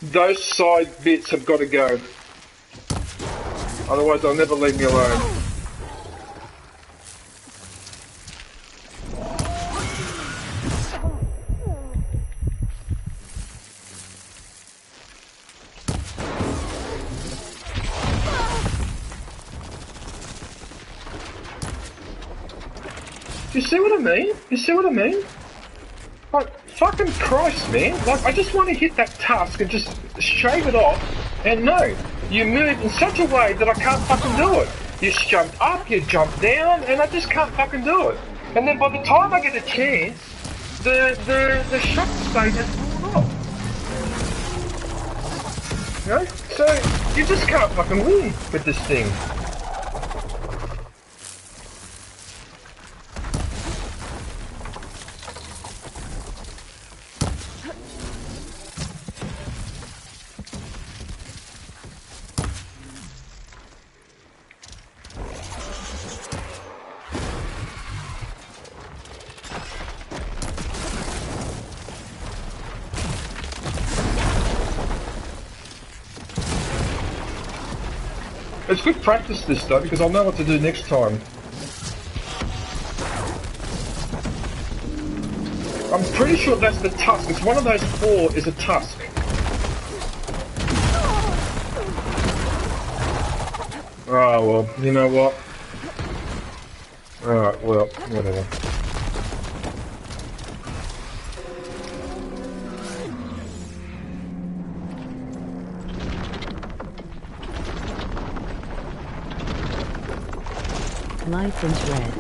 Those side bits have got to go. Otherwise they'll never leave me alone. You see what I mean? You see what I mean? Like, fucking Christ, man. Like, I just want to hit that tusk and just shave it off, and no. You move in such a way that I can't fucking do it. You jump up, you jump down, and I just can't fucking do it. And then by the time I get a chance, the shutter state has fallen off. You know? So, you just can't fucking win with this thing. It's good practice this though, because I'll know what to do next time. I'm pretty sure that's the tusk. It's one of those four is a tusk. Oh well, you know what? Alright, well, whatever. License red.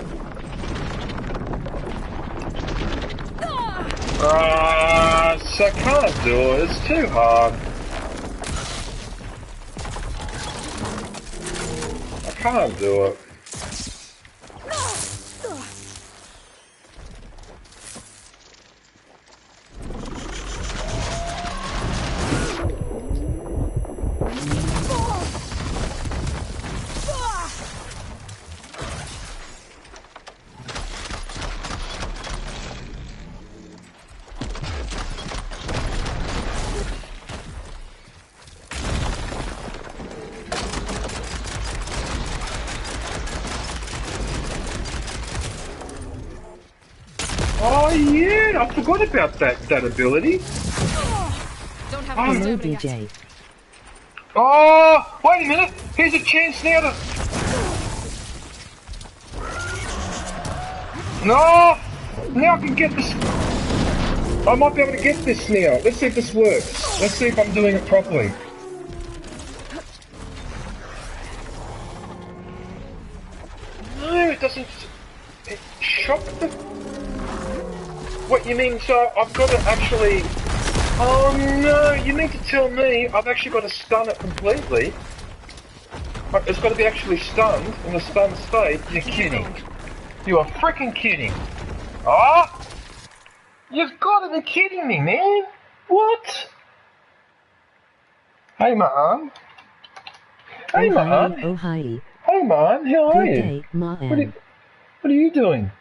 So I can't do it, it's too hard. I can't do it. Oh yeah, I forgot about that ability. Don't have Hello, BJ. Oh, wait a minute. Here's a chance now to... No! Now I can get this... I might be able to get this now. Let's see if this works. Let's see if I'm doing it properly. No, it doesn't... It shocked the... What, you mean, so I've got to actually... Oh no, you mean to tell me I've actually got to stun it completely? It's got to be actually stunned in a stunned state? You're kidding. You are freaking kidding. Ah! You've got to be kidding me, man. What? Hey, man. Hey, man. Oh, hi. Hey, man. How are Good you? day, man. What are you doing?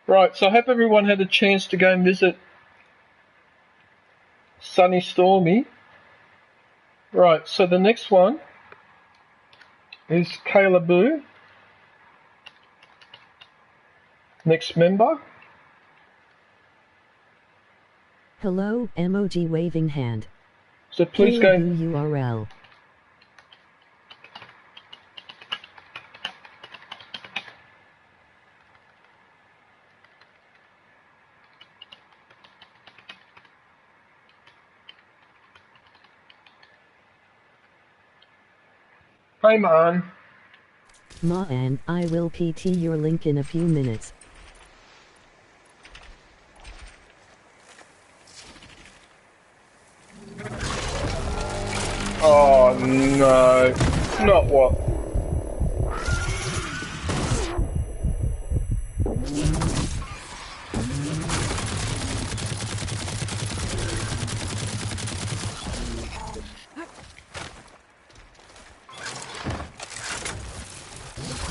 Right, so I hope everyone had a chance to go and visit Sunny Stormy. Right, so the next one is Kayla Boo. Next member. Hello, emoji waving hand. So please go. URL. Hey, man. Man, I will PT your link in a few minutes. Oh no, not what?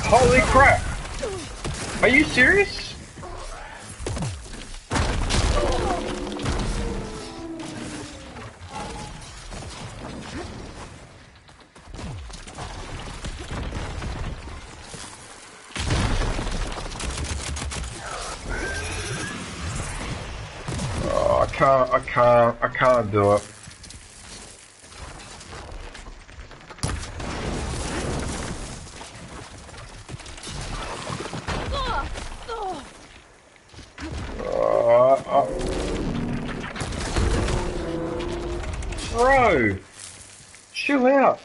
Holy crap! Are you serious? I can't do it. Bro, chill out.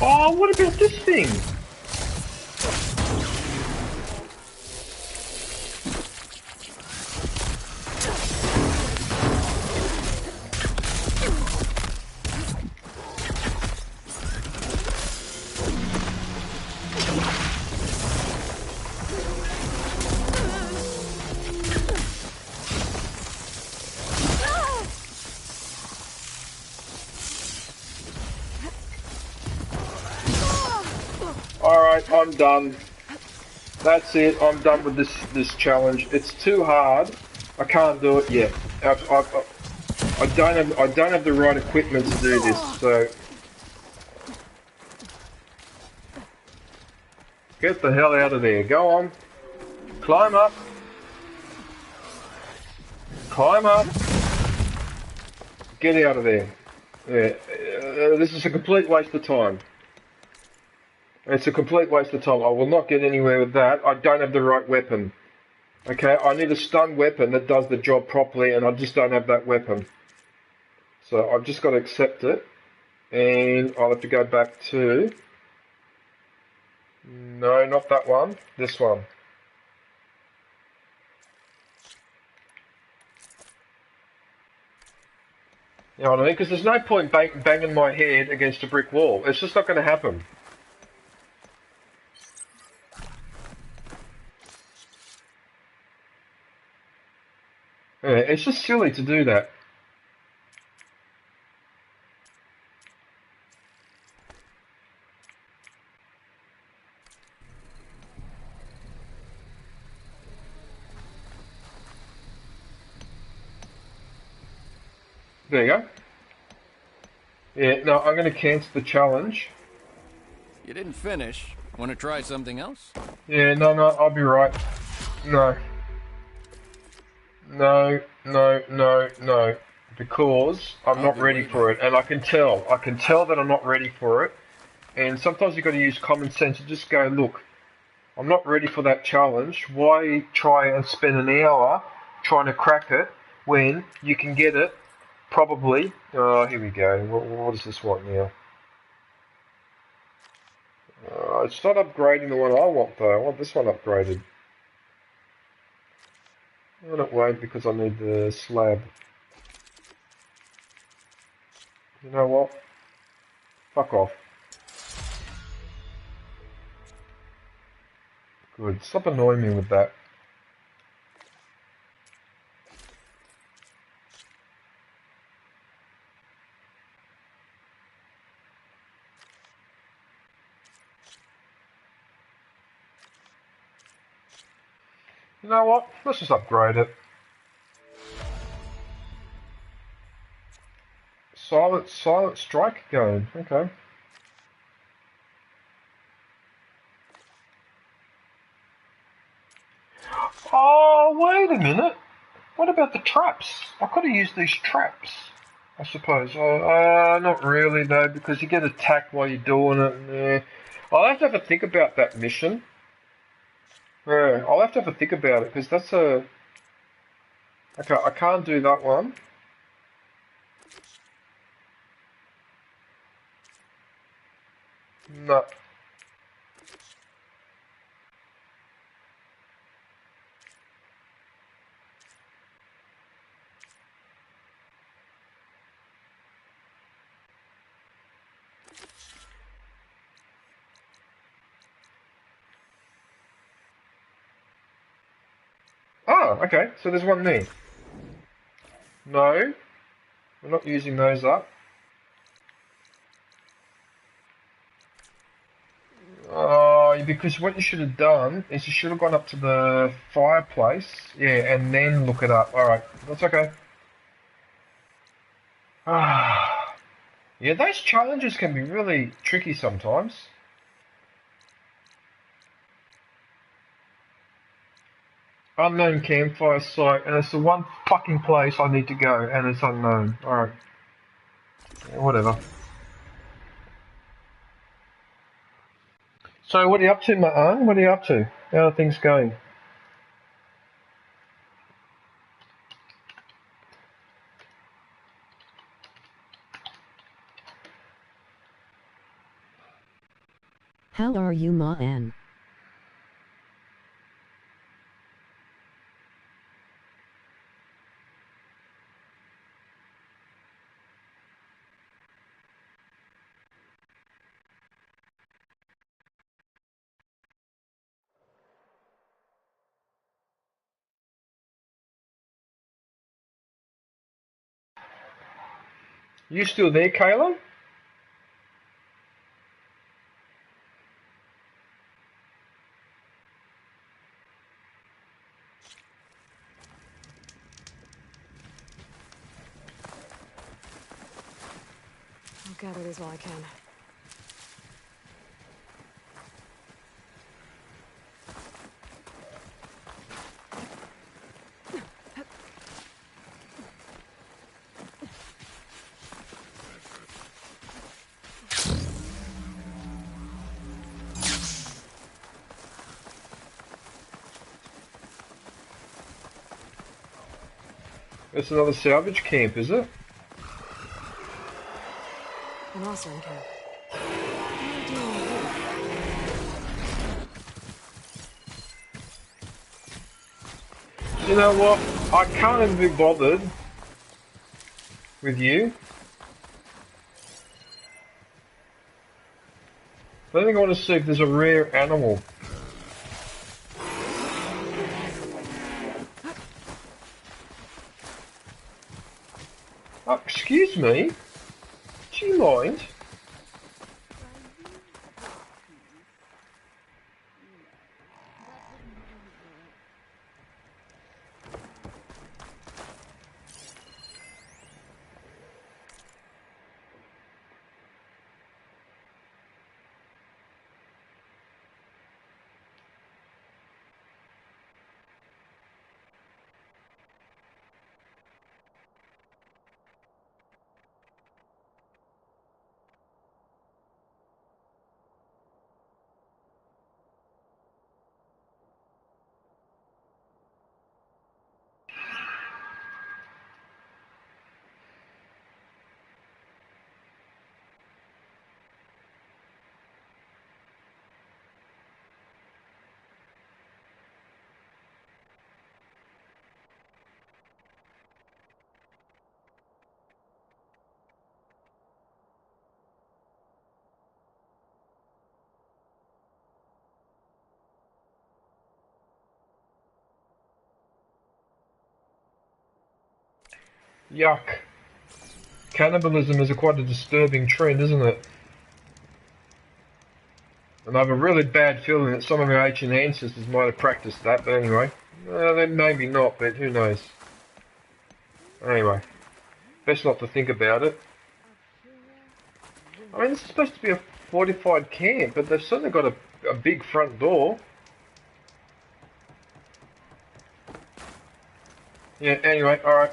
Oh, what about this thing? Alright, I'm done. That's it, I'm done with this challenge. It's too hard. I can't do it yet. I don't have the right equipment to do this, so... Get the hell out of there. Go on. Climb up. Climb up. Get out of there. Yeah. This is a complete waste of time. It's a complete waste of time. I will not get anywhere with that. I don't have the right weapon. Okay, I need a stun weapon that does the job properly, and I just don't have that weapon. So I've just got to accept it. And I'll have to go back to... No, not that one. This one. You know what I mean? Because there's no point banging my head against a brick wall. It's just not going to happen. Yeah, it's just silly to do that. There you go. Yeah, no, I'm going to cancel the challenge. You didn't finish. Want to try something else? Yeah, no, I'll be right. No. No, no, no, no. Because I'm not ready for it, and I can tell that I'm not ready for it. And sometimes you've got to use common sense and just go, look, I'm not ready for that challenge. Why try and spend an hour trying to crack it when you can get it probably... Oh, here we go. What does this want now? It's not upgrading the one I want, though. I want this one upgraded. Well, it won't because I need the slab. You know what? Fuck off. Good. Stop annoying me with that. You know what? Let's just upgrade it. Silent strike going. Okay. Oh, wait a minute. What about the traps? I could have used these traps, I suppose. Not really, though, because you get attacked while you're doing it. I'll have to have a think about that mission. Yeah, I'll have to have a think about it, because that's a... Okay, I can't do that one. No. Oh, okay, so there's one there. No, we're not using those up. Oh, because what you should have done is you should have gone up to the fireplace, yeah, and then look it up. Alright, that's okay. Yeah, those challenges can be really tricky sometimes. Unknown campfire site, and it's the one fucking place I need to go, and it's unknown. Alright. Yeah, whatever. So, what are you up to, Ma'an? What are you up to? How are things going? How are you, Ma'an? You still there, Kayla? I'll gather these while I can. It's another salvage camp, is it? An awesome camp. You know what? I can't even be bothered with you. I think I want to see if there's a rare animal. excuse me? Do you mind? Yuck. Cannibalism is quite a disturbing trend, isn't it? And I have a really bad feeling that some of our ancient ancestors might have practiced that, but anyway. Then maybe not, but who knows. Anyway. Best not to think about it. I mean, this is supposed to be a fortified camp, but they've certainly got a big front door. Yeah, anyway, alright.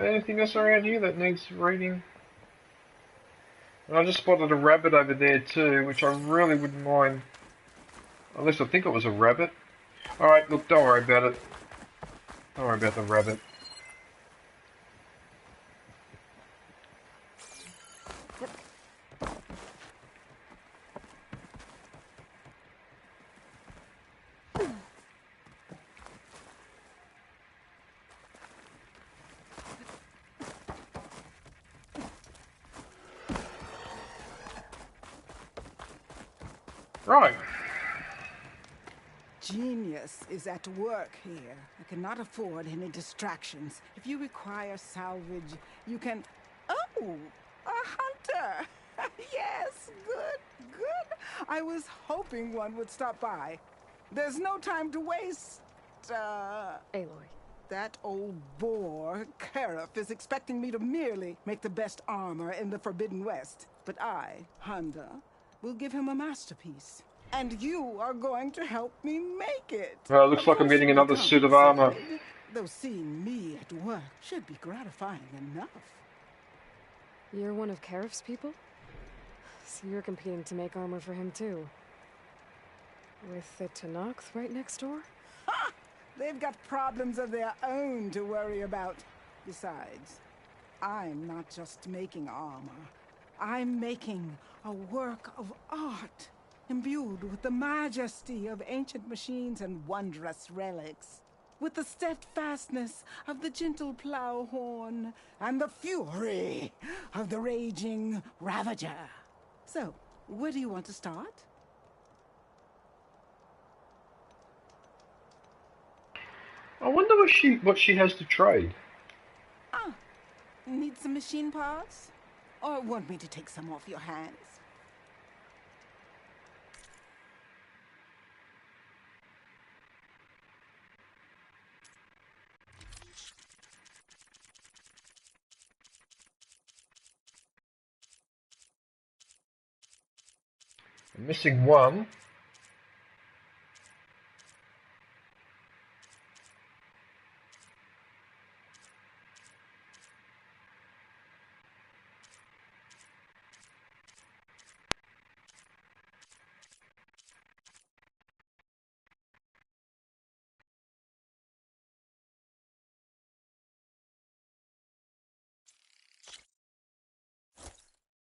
Anything else around here that needs reading? And I just spotted a rabbit over there too, which I really wouldn't mind. At least I think it was a rabbit. Alright, look, don't worry about it. Don't worry about the rabbit. Right. Genius is at work here. I cannot afford any distractions. If you require salvage, you can... Oh, a hunter! Yes, good. I was hoping one would stop by. There's no time to waste, Aloy. That old boar, Karif, is expecting me to merely make the best armor in the Forbidden West. But I, Honda, will give him a masterpiece. And you are going to help me make it. Looks like I'm getting another suit of armor. Though seeing me at work should be gratifying enough. You're one of Karif's people? So you're competing to make armor for him too. With the Tenakth right next door? Ha! They've got problems of their own to worry about. Besides, I'm not just making armor. I'm making a work of art, imbued with the majesty of ancient machines and wondrous relics, with the steadfastness of the gentle plow horn and the fury of the raging ravager. So, where do you want to start? I wonder what she has to trade. Ah, need some machine parts? Or want me to take some off your hands? I'm missing one.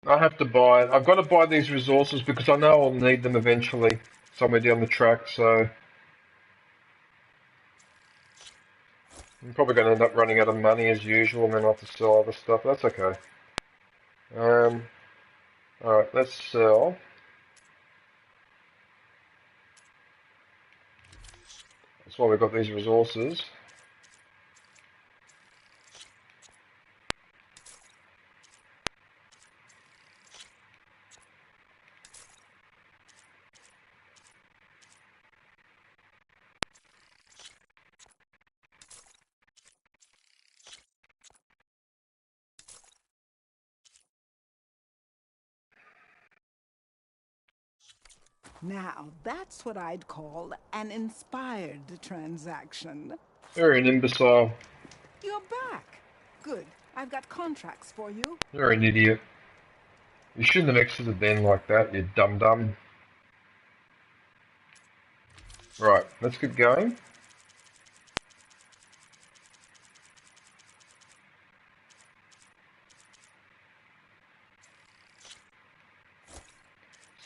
I have to buy it. I've got to buy these resources because I know I'll need them eventually, somewhere down the track, so... I'm probably going to end up running out of money as usual and then I'll have to sell other stuff. That's okay. Alright, let's sell. That's why we've got these resources. Now, that's what I'd call an inspired transaction. You're an imbecile. You're back. Good. I've got contracts for you. You're an idiot. You shouldn't have exited then like that, you dum-dum. Right, let's get going.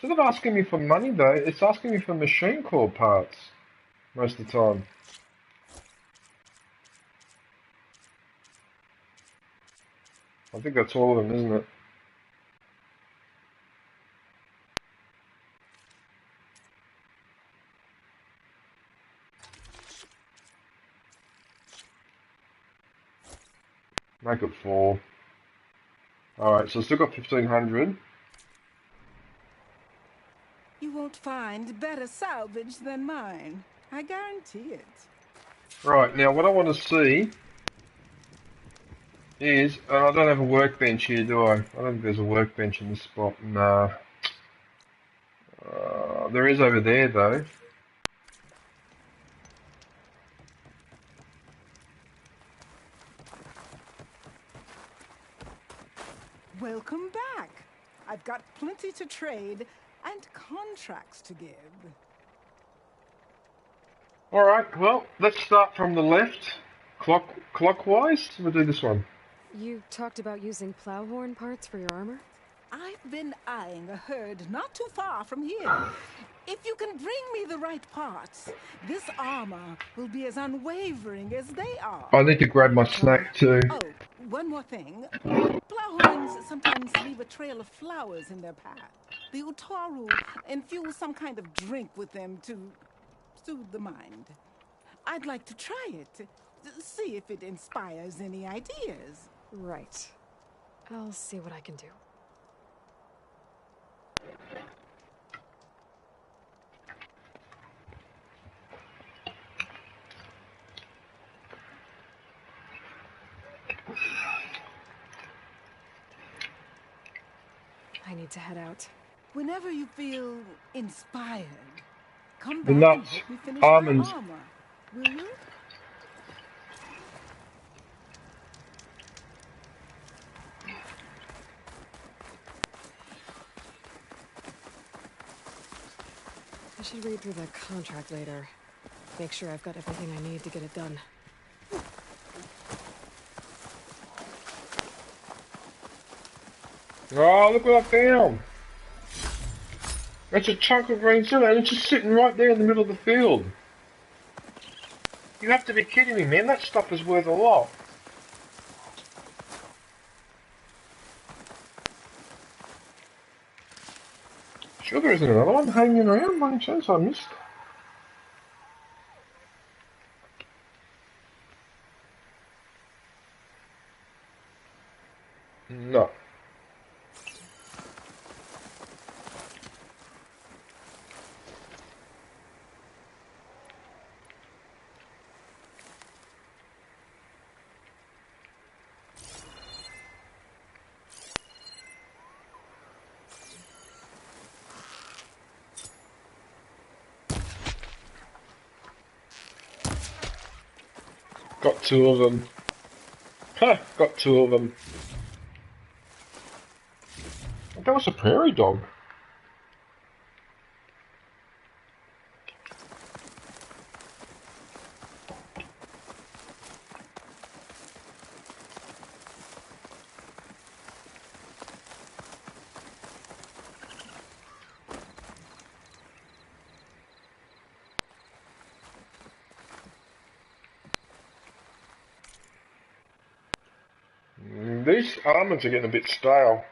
Instead of asking me for money though, it's asking me for machine core parts most of the time. I think that's all of them, isn't it? Make it 4. Alright, so I've still got 1500. You won't find better salvage than mine. I guarantee it. Right, now what I want to see is, and I don't have a workbench here, do I? I don't think there's a workbench in this spot. Nah. There is over there though. Welcome back. I've got plenty to trade and contracts to give. Alright, well, let's start from the left. Clockwise? We'll do this one. You talked about using plowhorn parts for your armor? I've been eyeing a herd not too far from here. If you can bring me the right parts, this armor will be as unwavering as they are. I need to grab my snack too. Oh, one more thing. Plowhorns sometimes leave a trail of flowers in their path. The Utaru infuse some kind of drink with them to soothe the mind. I'd like to try it, see if it inspires any ideas. Right. I'll see what I can do. I need to head out. Whenever you feel inspired, come The back and nuts, help me finish almonds. my armor. Will you? I should read through the contract later. Make sure I've got everything I need to get it done. Oh, look what I found! That's a chunk of green silver and it's just sitting right there in the middle of the field. You have to be kidding me, man. That stuff is worth a lot. Sure there isn't another one hanging around by any chance I missed? No. Got 2 of them. Ha! Got 2 of them. That was a prairie dog. These almonds are getting a bit stale.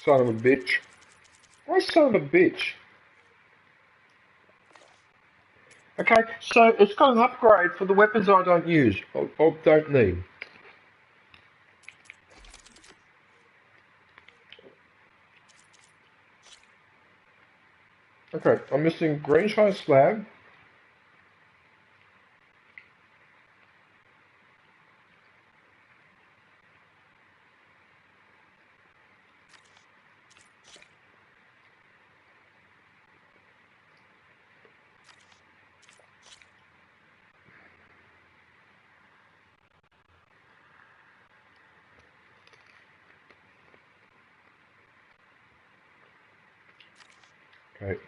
Son of a bitch. Why son of a bitch? Okay, so it's got an upgrade for the weapons I don't use or don't need. Okay, I'm missing green shine slab. Okay.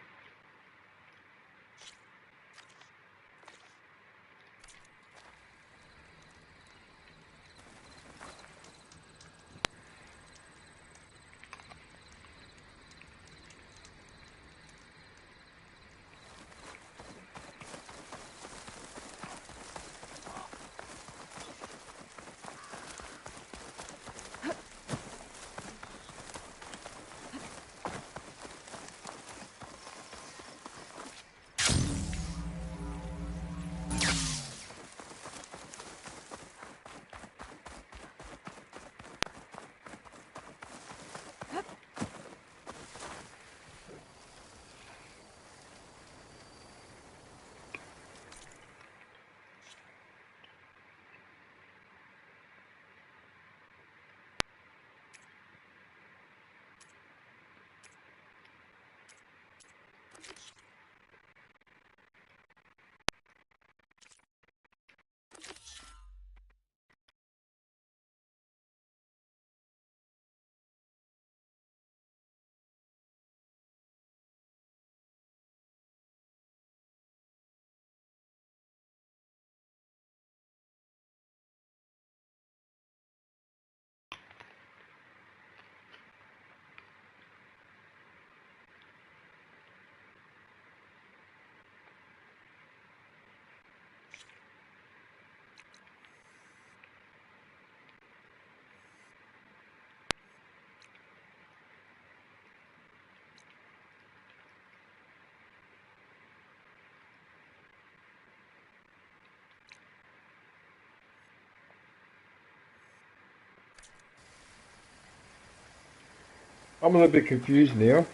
I'm a little bit confused now.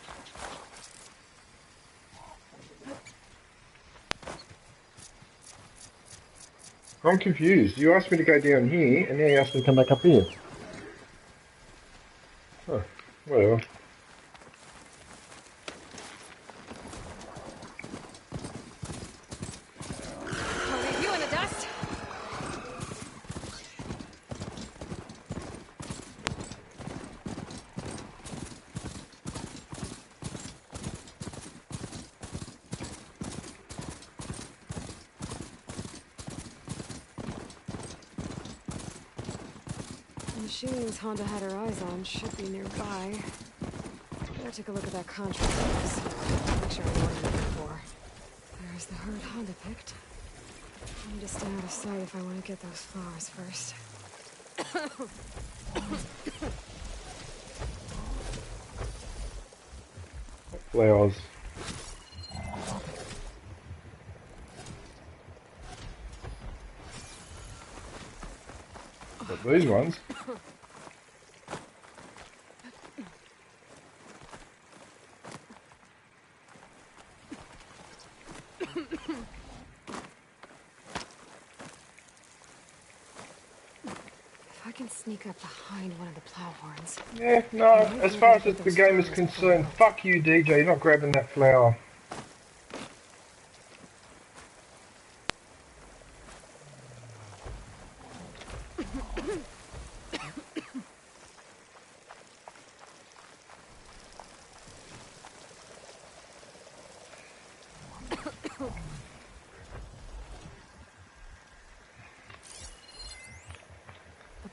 I'm confused. You asked me to go down here, and now you asked me to come back up here. Huh, whatever. I'll leave you in the dust. The machines Honda had her eyes on should be nearby. Better take a look at that contract list. Make sure I know what I'm looking for. There's the herd Honda picked. I need to stay out of sight if I want to get those flowers first. Flowers. But these ones. If I can sneak up behind one of the plow horns. Yeah, no, as far as the game is concerned, fuck you, DJ, you're not grabbing that flower.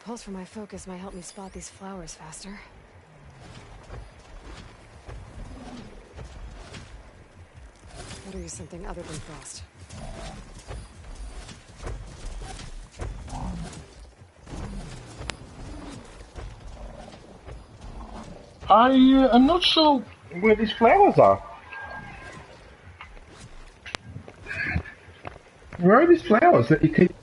pulse from my focus might help me spot these flowers faster. Better use something other than frost. I'm not sure where these flowers are. Where are these flowers that you keep?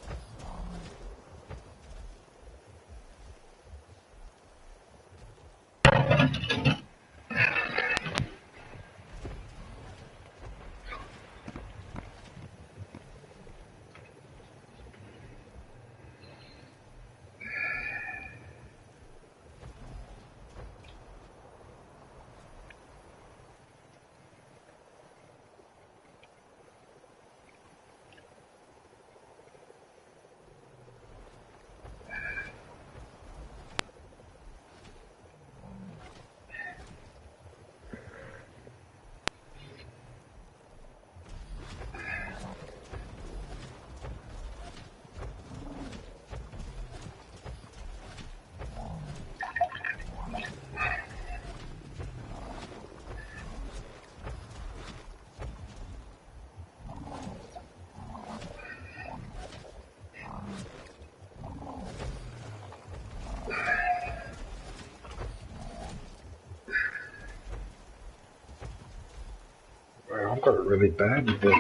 I've got it really bad with this.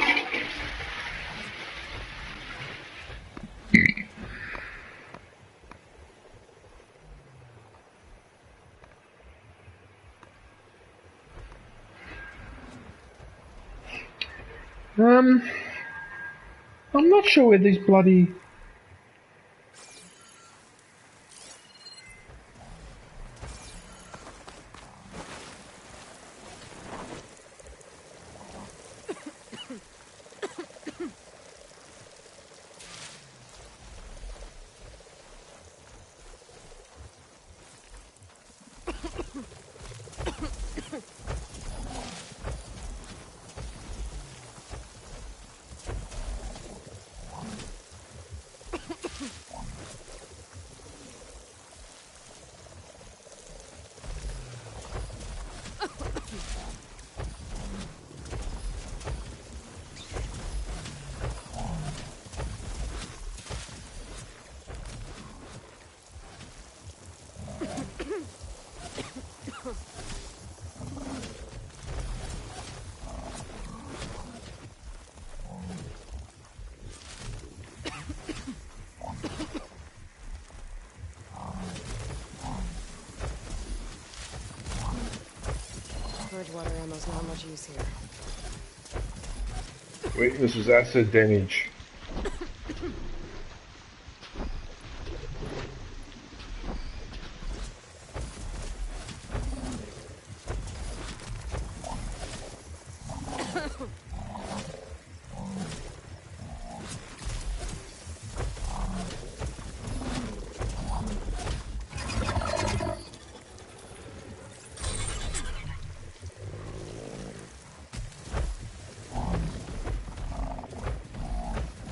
I'm not sure where these bloody... Water ammo's not much use here. Weakness is acid damage.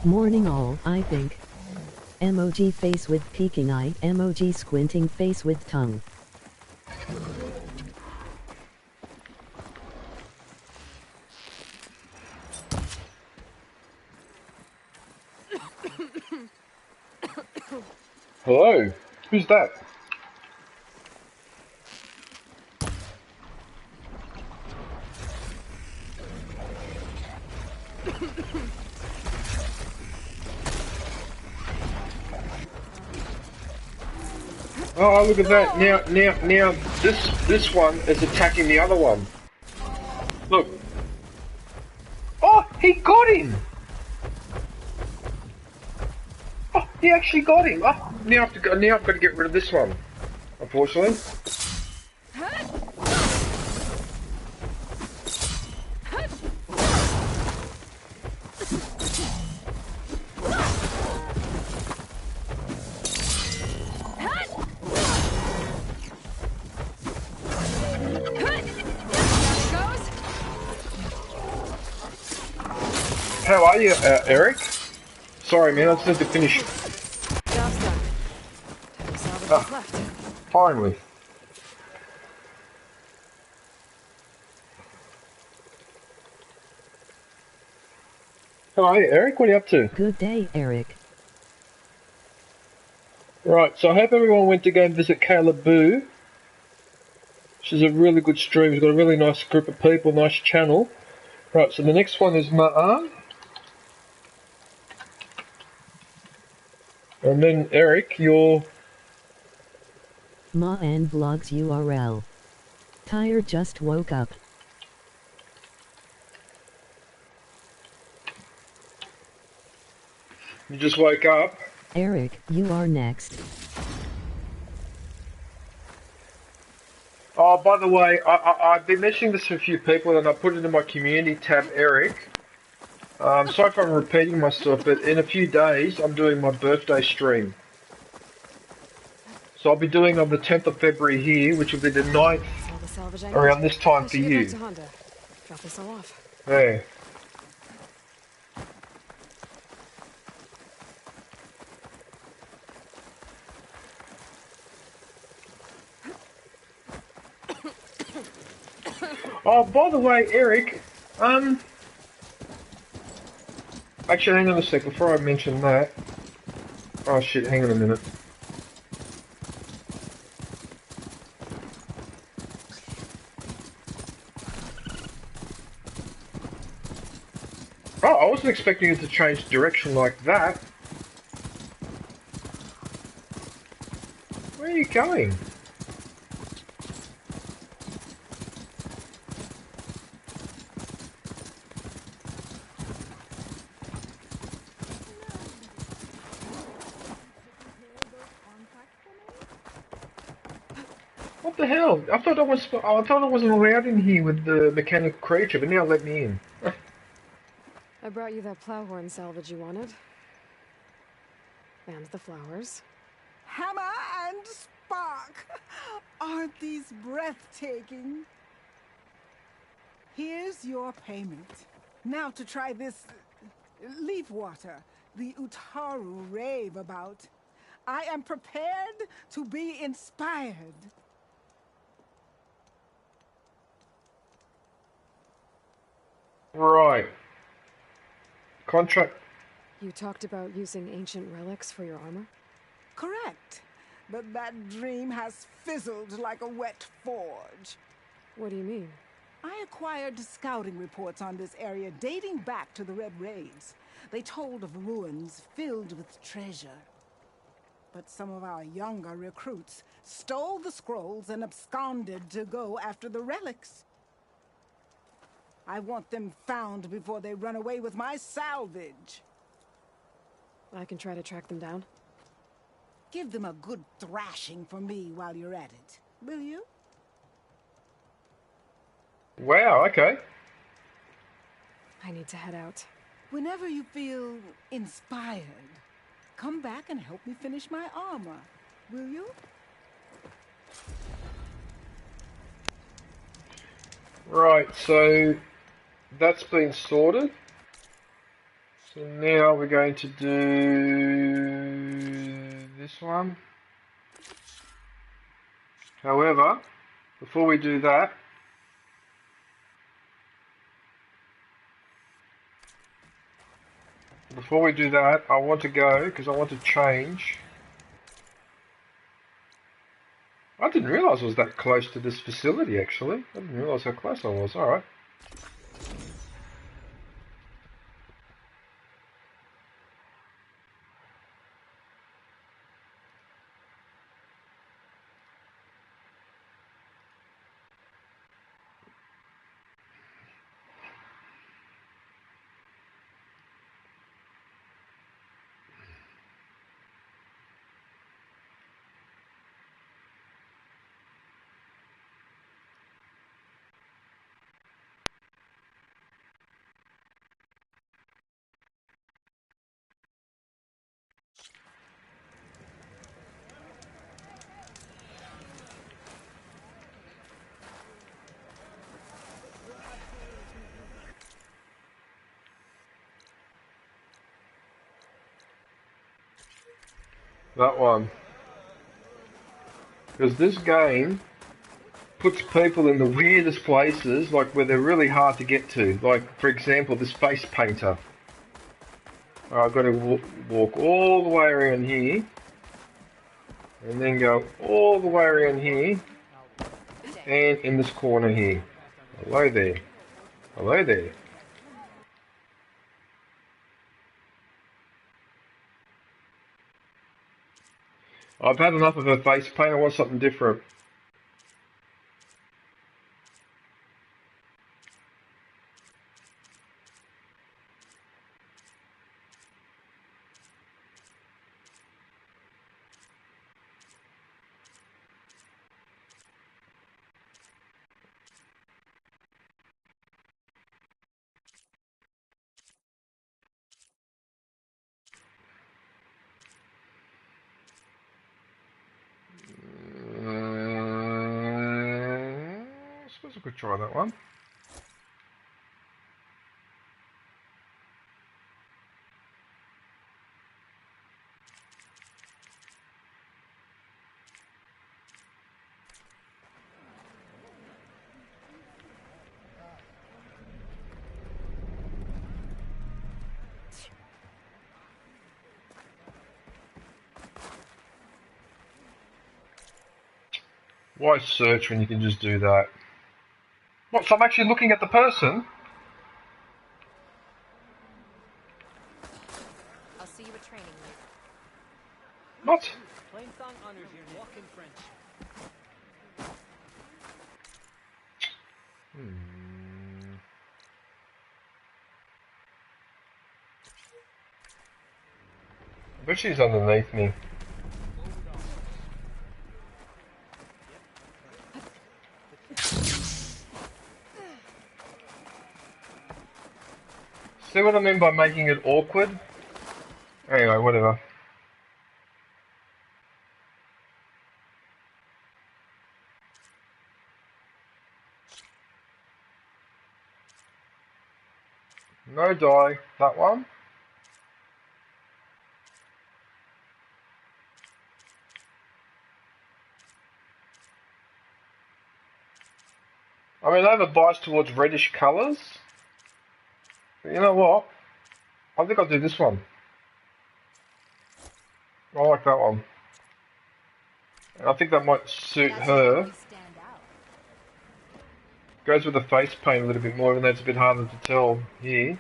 Morning all, I think. Emoji face with peeking eye, emoji squinting face with tongue. Hello? Who's that? Oh, look at that. Now, this one is attacking the other one. Look. Oh, he got him! Oh, he actually got him. Oh, now I've got to get rid of this one. Unfortunately. How are you, Eric? Sorry, man, I just had to finish. Job's done. Time to what's left. Finally. Hello, Eric. What are you up to? Good day, Eric. Right, so I hope everyone went to go and visit Caleb Boo. She's a really good stream. She's got a really nice group of people, nice channel. Right, so the next one is Ma'an. And then Eric, your... Ma'an Vlogs URL. Tired, just woke up. You just woke up. Eric, you are next. Oh, by the way, I've been mentioning this to a few people and I put it in my community tab, Eric. Sorry if I'm repeating myself, but in a few days I'm doing my birthday stream. So I'll be doing on the 10th of February here, which will be the 9th around this time for you. Drop this all off. Hey. Oh, by the way, Eric, actually, hang on a sec, before I mention that. Oh shit, hang on a minute. Oh, I wasn't expecting it to change direction like that. Where are you going? What the hell? I thought I wasn't allowed in here with the mechanical creature, but now let me in. I brought you that plowhorn salvage you wanted. And the flowers. Hammer and spark! Aren't these breathtaking? Here's your payment. Now to try this leaf water the Utaru rave about. I am prepared to be inspired. Right. Contract. You talked about using ancient relics for your armor? Correct. But that dream has fizzled like a wet forge. What do you mean? I acquired scouting reports on this area dating back to the Red Raids. They told of ruins filled with treasure. But some of our younger recruits stole the scrolls and absconded to go after the relics. I want them found before they run away with my salvage. I can try to track them down. Give them a good thrashing for me while you're at it, will you? Wow, okay. I need to head out. Whenever you feel inspired, come back and help me finish my armor, will you? Right, so that's been sorted. So now we're going to do this one. However, before we do that, I want to go because I want to change. I didn't realise I was that close to this facility actually. I didn't realise how close I was. Alright. That one. Because this game puts people in the weirdest places, like where they're really hard to get to. Like, for example, this face painter. I've got to walk all the way around here, and then go all the way around here, and in this corner here. Hello there. Hello there. I've had enough of a face paint, I want something different. I suppose I could try that one. Why search when you can just do that? What, so I'm actually looking at the person? I'll see you at training later. What? Plain-song honors your walk in French. I bet she's underneath me. See what I mean by making it awkward? Anyway, whatever. No die, that one. I mean, I have a bias towards reddish colours. But you know what? I think I'll do this one. I like that one. And I think that might suit her. Goes with the face paint a little bit more, even though it's a bit harder to tell here.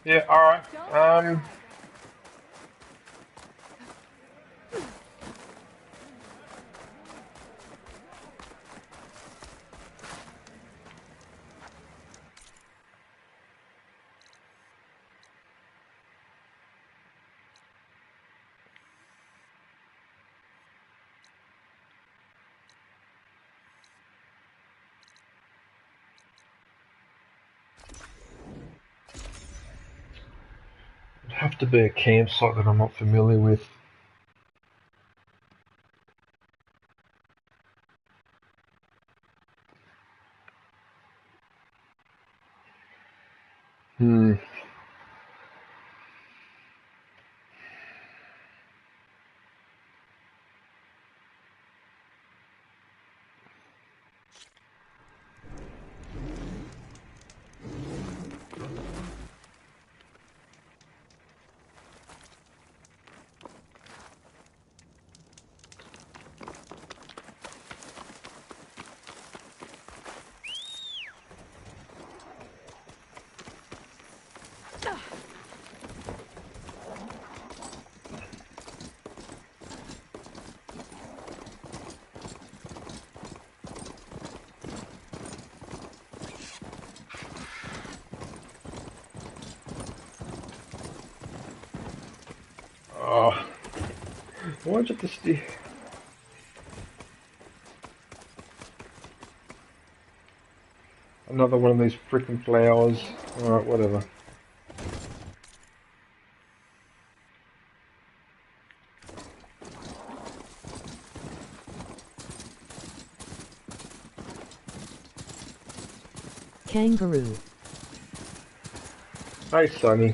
Yeah, alright. It'd have to be a campsite that I'm not familiar with. Why'd you have to steal? Another one of these freaking flowers. Alright, whatever. Kangaroo. Hey, Sonny.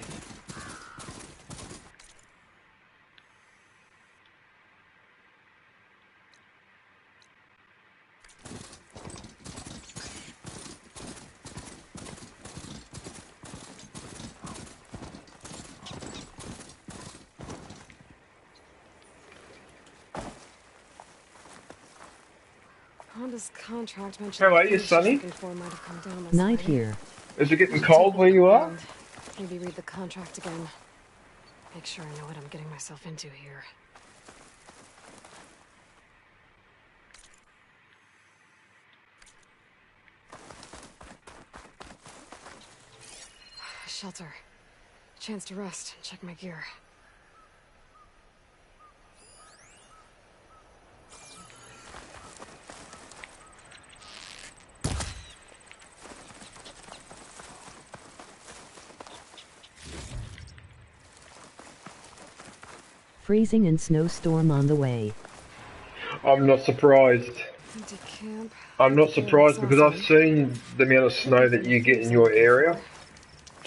Honda's contract mentioned How are the you, things she's Sonny? looking for might have come down this Night way. here. Is it I getting should cold take a where you look are? around. Maybe read the contract again. Make sure I know what I'm getting myself into here. Shelter. Chance to rest and check my gear. Freezing and snowstorm on the way. I'm not surprised. Empty camp. I'm not Barely surprised because I've exhausting. seen the amount of snow that you get in your area.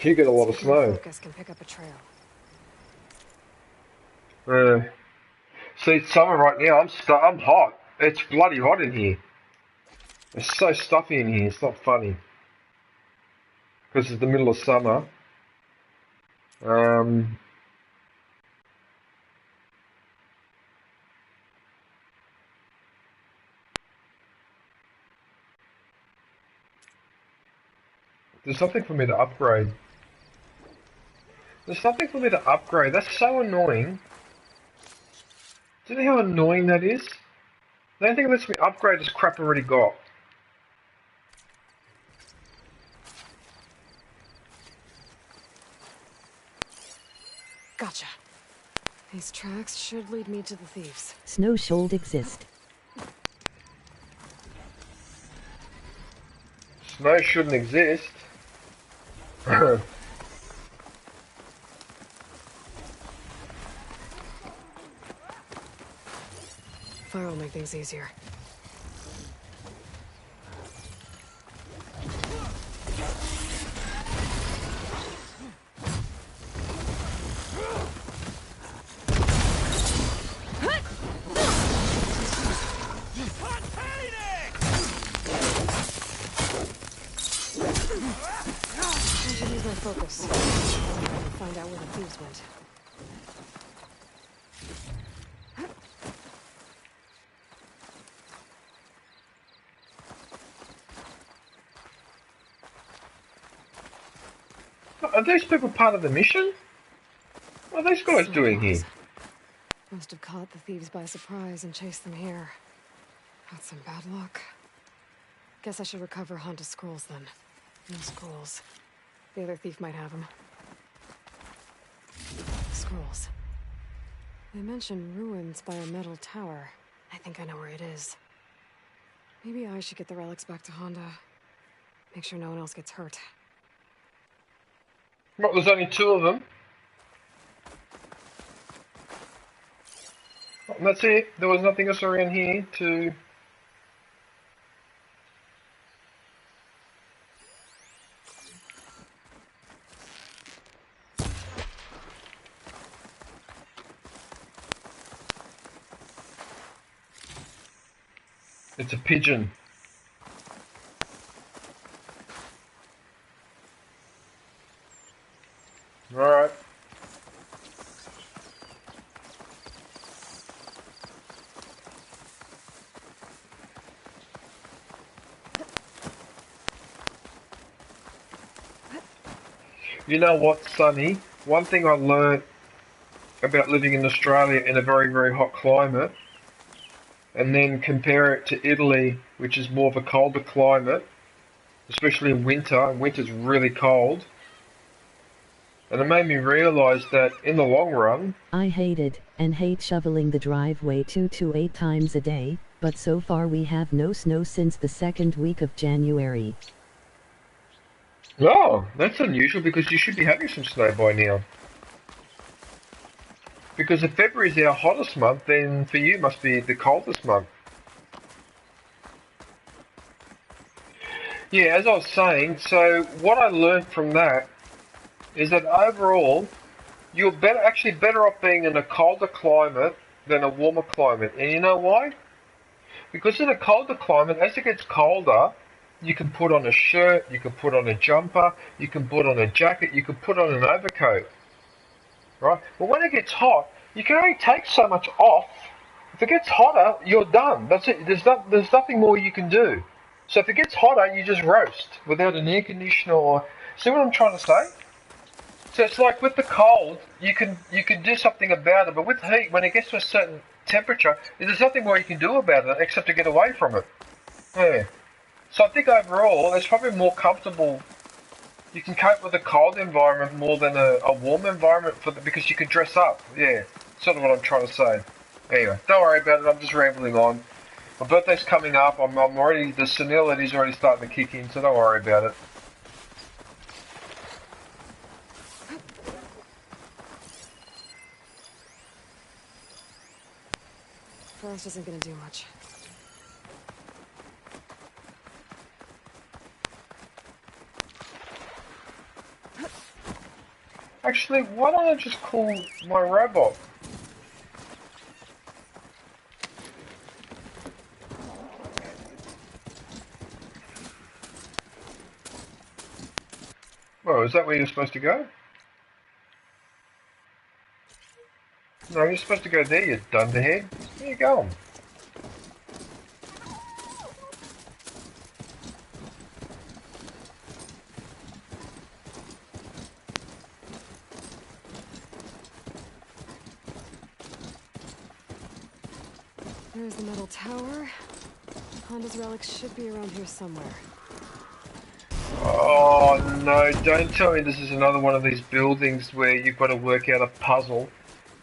You get a lot of Speaking snow. focus can pick up a trail. See, it's summer right now. I'm hot. It's bloody hot in here. It's so stuffy in here. It's not funny. Because it's the middle of summer. There's nothing for me to upgrade. There's nothing for me to upgrade. That's so annoying. Do you know how annoying that is? The only thing that lets me upgrade is crap I already got. Gotcha. These tracks should lead me to the thieves. Snow should exist. Snow shouldn't exist. Fire will make things easier. I should use my focus. Find out where the thieves went. Are these people part of the mission? What are these guys doing here? Must have caught the thieves by surprise and chased them here. That's some bad luck. Guess I should recover Honda's scrolls then. No scrolls. The other thief might have them. Scrolls. They mention ruins by a metal tower. I think I know where it is. Maybe I should get the relics back to Honda. Make sure no one else gets hurt. What, there's only 2 of them? And that's it. There was nothing else around here to... It's a pigeon. Alright. You know what, Sonny? One thing I learned about living in Australia in a very, very hot climate, and then compare it to Italy, which is more of a colder climate, especially in winter, and winter's really cold. And it made me realise that in the long run... I hated and hate shoveling the driveway 2 to 8 times a day, but so far we have no snow since the 2nd week of January. Oh, that's unusual because you should be having some snow by now. Because if February is our hottest month, then for you must be the coldest month. Yeah, as I was saying, so what I learned from that is that overall, you're actually better off being in a colder climate than a warmer climate. And you know why? Because in a colder climate, as it gets colder, you can put on a shirt, you can put on a jumper, you can put on a jacket, you can put on an overcoat. Right? But when it gets hot, you can only take so much off If it gets hotter, you're done. That's it. There's nothing more you can do. So if it gets hotter, you just roast without an air conditioner or... See what I'm trying to say? So it's like with the cold, you can do something about it, but with heat, when it gets to a certain temperature, there's nothing more you can do about it except to get away from it. Yeah. So I think overall, it's probably more comfortable. You can cope with a cold environment more than a warm environment because you can dress up. Yeah, sort of what I'm trying to say. Anyway, don't worry about it. I'm just rambling on. My birthday's coming up. I'm already, the senility's already starting to kick in, so don't worry about it. Frost isn't gonna do much. Actually, why don't I just call my robot? Well, is that where you're supposed to go? No, you're supposed to go there, you dunderhead. Where you going? There's the metal tower. Honda's relics should be around here somewhere. Oh no, don't tell me this is another one of these buildings where you've got to work out a puzzle.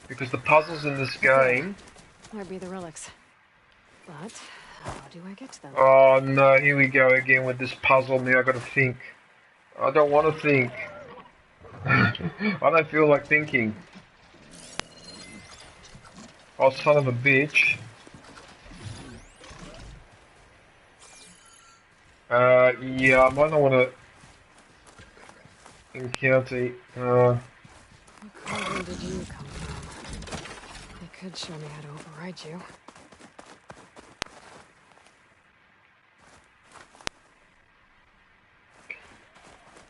Because the puzzles in this game... Might be the relics. But, how do I get to them? Oh no, here we go again with this puzzle. Now I've got to think. I don't want to think. I don't feel like thinking. Oh, son of a bitch. Yeah, I might not want to encounter... What cauldron did you come from? You could show me how to override you.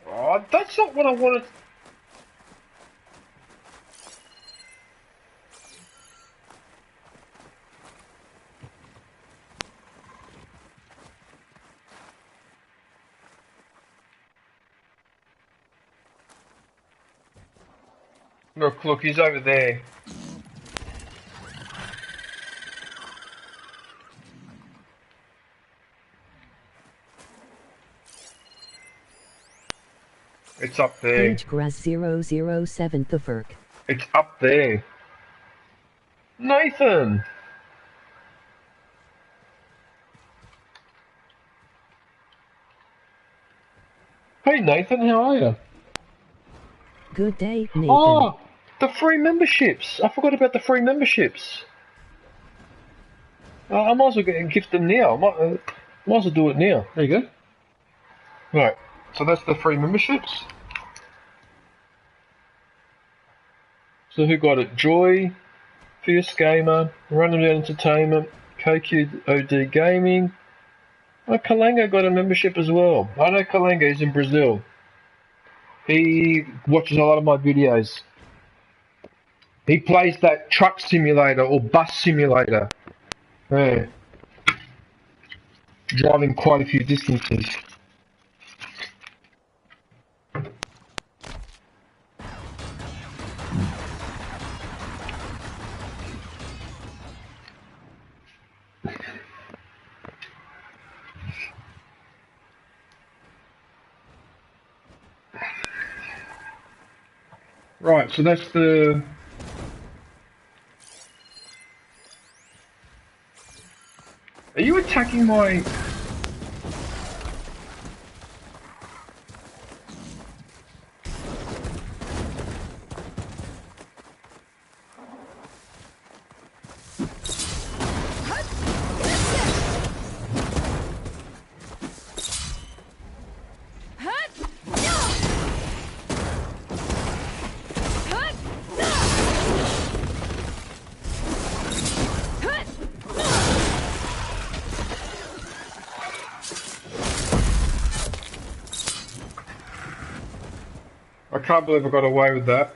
Oh, that's not what I wanted. Look, he's over there. It's up there. Page Grass 007 the Verk. It's up there. Nathan! Hey Nathan, how are you? Good day, Nathan. Oh, the free memberships. I forgot about the free memberships. I might as well gift them now. Might as well do it now. There you go. Right, so that's the free memberships. So who got it? Joy, Fierce Gamer, Random Entertainment, KQOD Gaming. Oh, Kalenga got a membership as well. I know Kalenga is in Brazil. He watches a lot of my videos. He plays that truck simulator or bus simulator. Yeah. Driving quite a few distances. Right, so that's the... Are you attacking my... I can't believe I got away with that.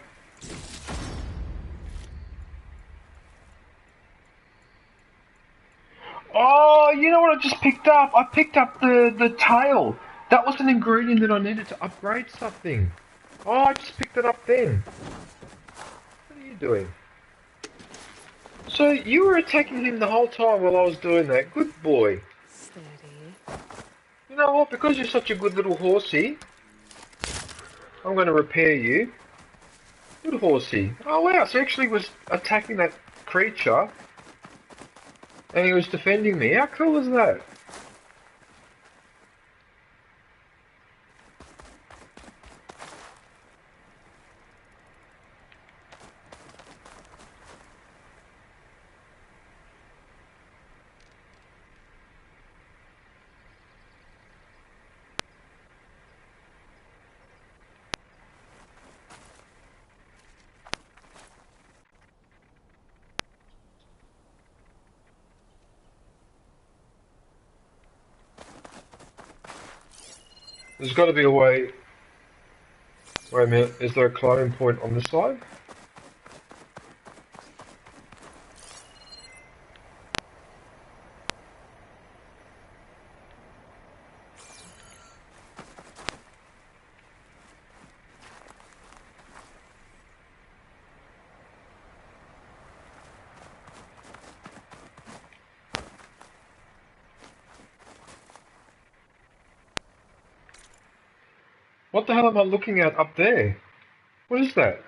up. I picked up the tail. That was an ingredient that I needed to upgrade something. Oh, I just picked it up then. What are you doing? So you were attacking him the whole time while I was doing that. Good boy. Steady. You know what? Because you're such a good little horsey, I'm going to repair you. Good horsey. Oh wow, so he actually was attacking that creature and he was defending me. How cool is that? There's got to be a way. Wait a minute, is there a climbing point on this side? What the hell am I looking at up there? What is that?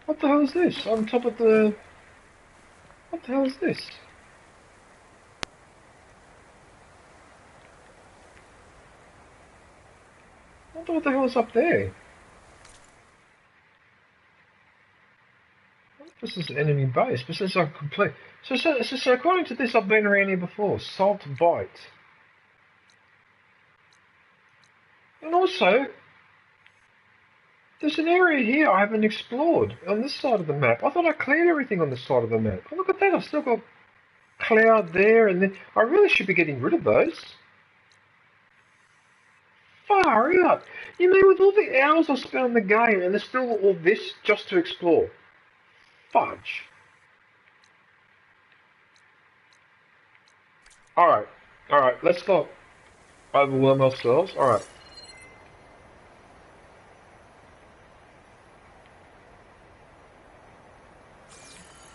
What the hell is this? On top of the... What the hell is this? I wonder what the hell is up there? This is an enemy base. This is a complete... So according to this, I've been around here before. Salt Bite. And also, there's an area here I haven't explored on this side of the map. I thought I cleared everything on this side of the map. Oh, look at that. I've still got cloud there, and then I really should be getting rid of those. Far out. You mean with all the hours I spent on the game, and there's still all this just to explore? Fudge. Alright, let's not overwhelm ourselves. Alright.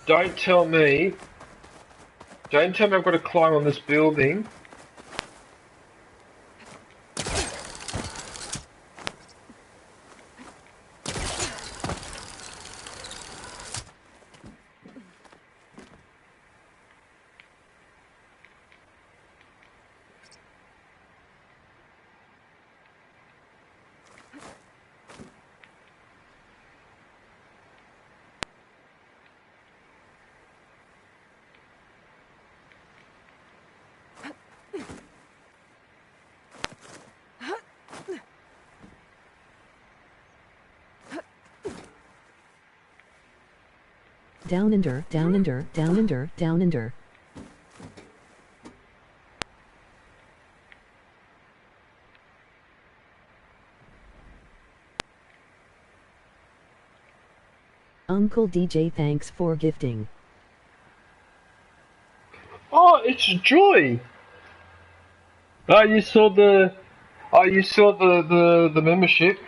Don't tell me I've got to climb on this building. Down under, down under, down under, down under. Uncle DJ, thanks for gifting. Oh, it's Joy. You saw the membership.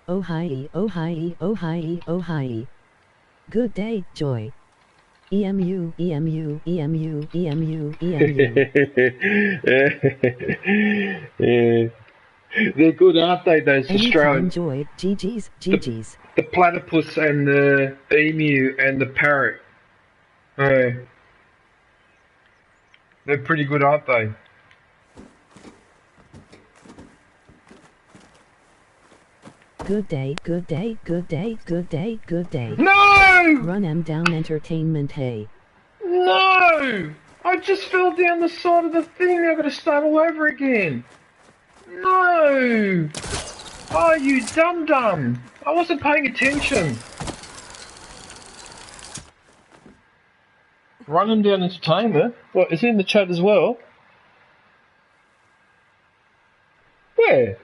Oh hi, oh hi, oh hi, oh hi. Good day, Joy. EMU, EMU, EMU, EMU, EMU. Yeah. They're good, aren't they, those Australian... Joy, GG's, GG's. The platypus and the emu and the parrot. They're pretty good, aren't they? Good day, good day, good day, good day, good day. No! Run 'em down entertainment, hey. No! I just fell down the side of the thing, I've got to start all over again. No! Oh, you dum-dum! I wasn't paying attention. Run 'em down entertainment? What, is it in the chat as well? Yeah.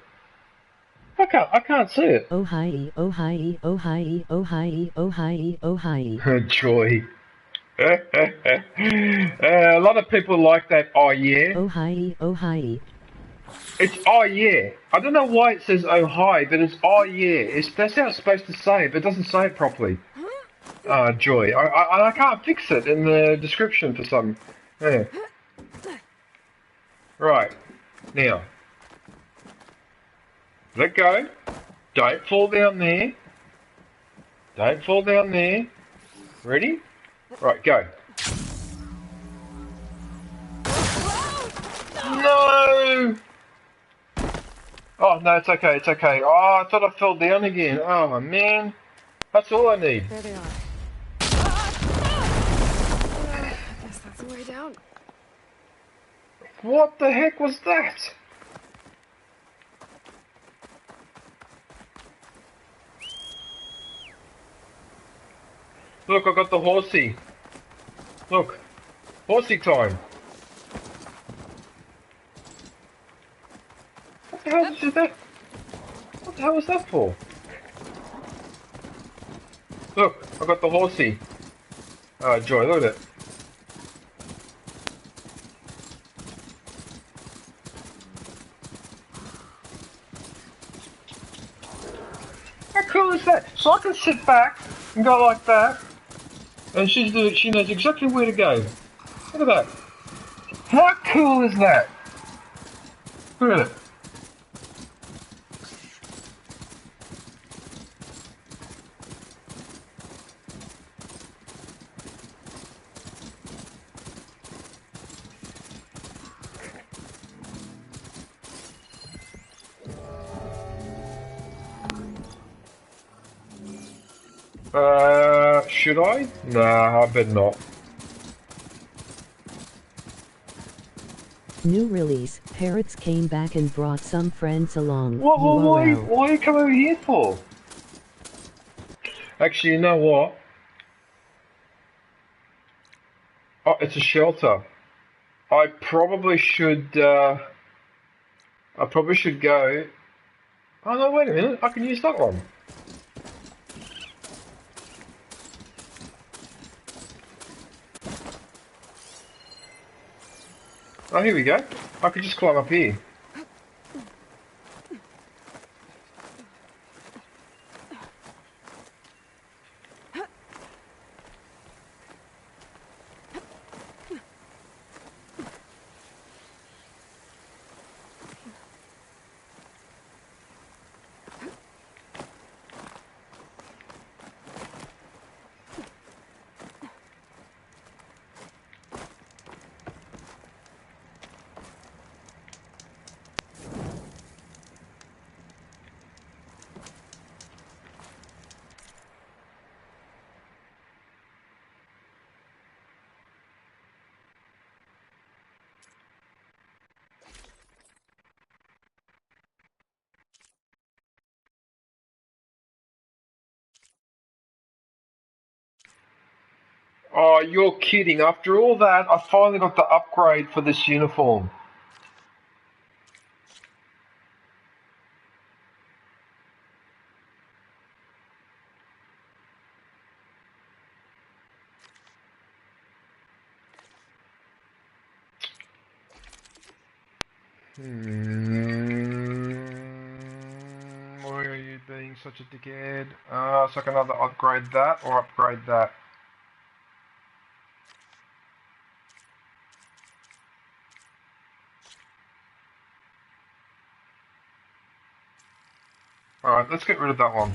I can't see it. Oh hi, oh hi, oh hi, oh hi, oh hi, oh hi. Joy. A lot of people like that. Oh yeah. Oh hi, oh hi. It's oh yeah. I don't know why it says oh hi, but it's oh yeah. That's how it's supposed to say it, but it doesn't say it properly. Joy. I can't fix it in the description for some. Yeah. Right. Now. Let go. Don't fall down there. Don't fall down there. Ready? Right, go. No! Oh, no, it's okay, it's okay. Oh, I thought I fell down again. Oh, man. That's all I need. There they are. I guess that's the way down. What the heck was that? Look, I got the horsey. Look. Horsey time. What the hell is that? What the hell was that for? Look, I got the horsey. Oh, Joy, look at it. How cool is that? So I can sit back and go like that, and she knows exactly where to go. Look at that. How cool is that? Look at it. Should I? Nah, I bet not. New release, Parrots came back and brought some friends along. What, why URL. are you coming over here for? Actually, you know what? Oh, it's a shelter. I probably should go. Oh no, wait a minute, I can use that one. Oh, here we go. I could just climb up here. Oh, you're kidding. After all that, I finally got the upgrade for this uniform. Why are you being such a dickhead? So I can either upgrade that or upgrade that. Alright, let's get rid of that one.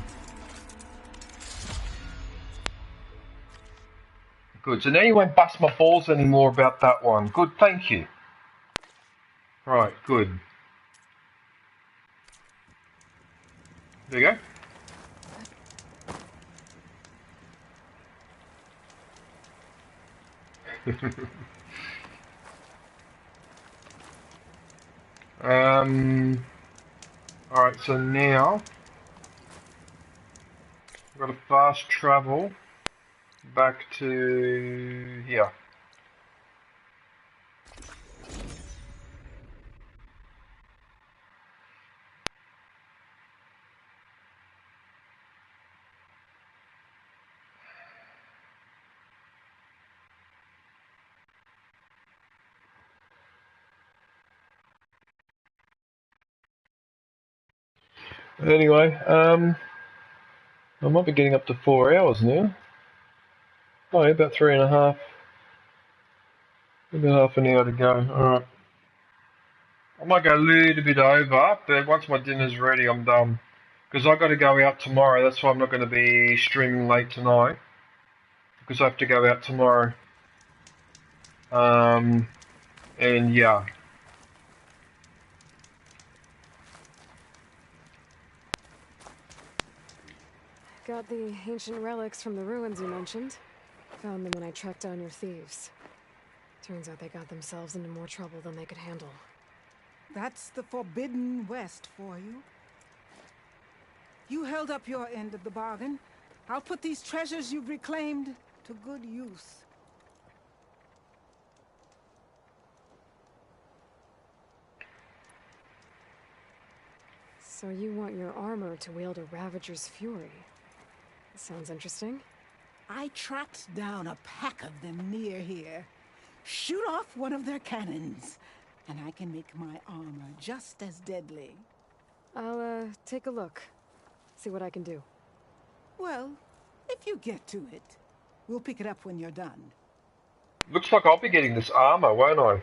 Good, so now you won't bust my balls anymore about that one. Good, thank you. Right, good. There you go. Alright, so now I've got to fast travel back to here. Anyway, I might be getting up to 4 hours now. Oh, yeah, about 3.5. About half an hour to go. Alright. I might go a little bit over, but once my dinner's ready, I'm done. Because I've got to go out tomorrow, that's why I'm not going to be streaming late tonight. Because I have to go out tomorrow. And yeah. Got the ancient relics from the ruins you mentioned. Found them when I tracked down your thieves. Turns out they got themselves into more trouble than they could handle. That's the Forbidden West for you. You held up your end of the bargain. I'll put these treasures you've reclaimed to good use. So you want your armor to wield a Ravager's fury? Sounds interesting. I tracked down a pack of them near here. Shoot off one of their cannons, and I can make my armor just as deadly. I'll, take a look. See what I can do. Well, if you get to it, we'll pick it up when you're done. Looks like I'll be getting this armor, won't I?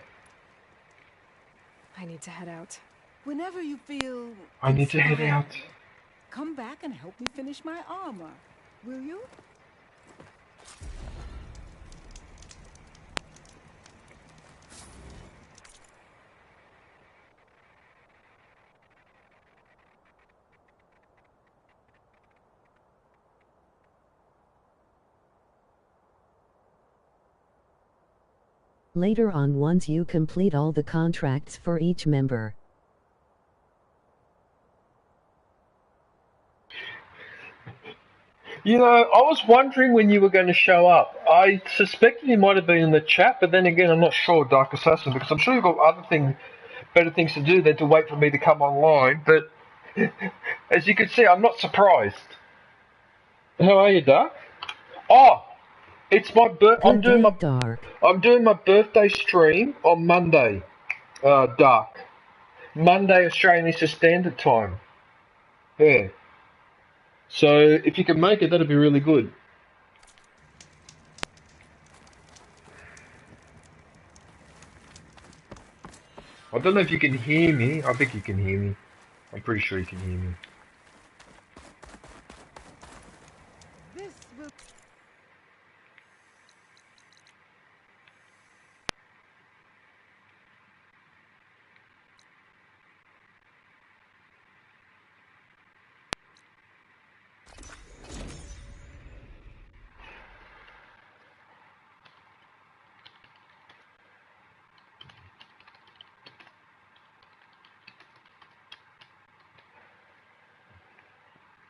I need to head out. Whenever you feel I need to head inspired, out. come back and help me finish my armor, will you? Later on, once you complete all the contracts for each member. You know, I was wondering when you were going to show up. I suspected you might have been in the chat, but then again, I'm not sure, Dark Assassin, because I'm sure you've got better things to do than to wait for me to come online. But as you can see, I'm not surprised. How are you, Dark? Oh, it's my I'm doing my birthday stream on Monday, Dark. Monday Australian Eastern Standard Time. Yeah. So if you can make it, that'd be really good. I don't know if you can hear me. I think you can hear me. I'm pretty sure you can hear me.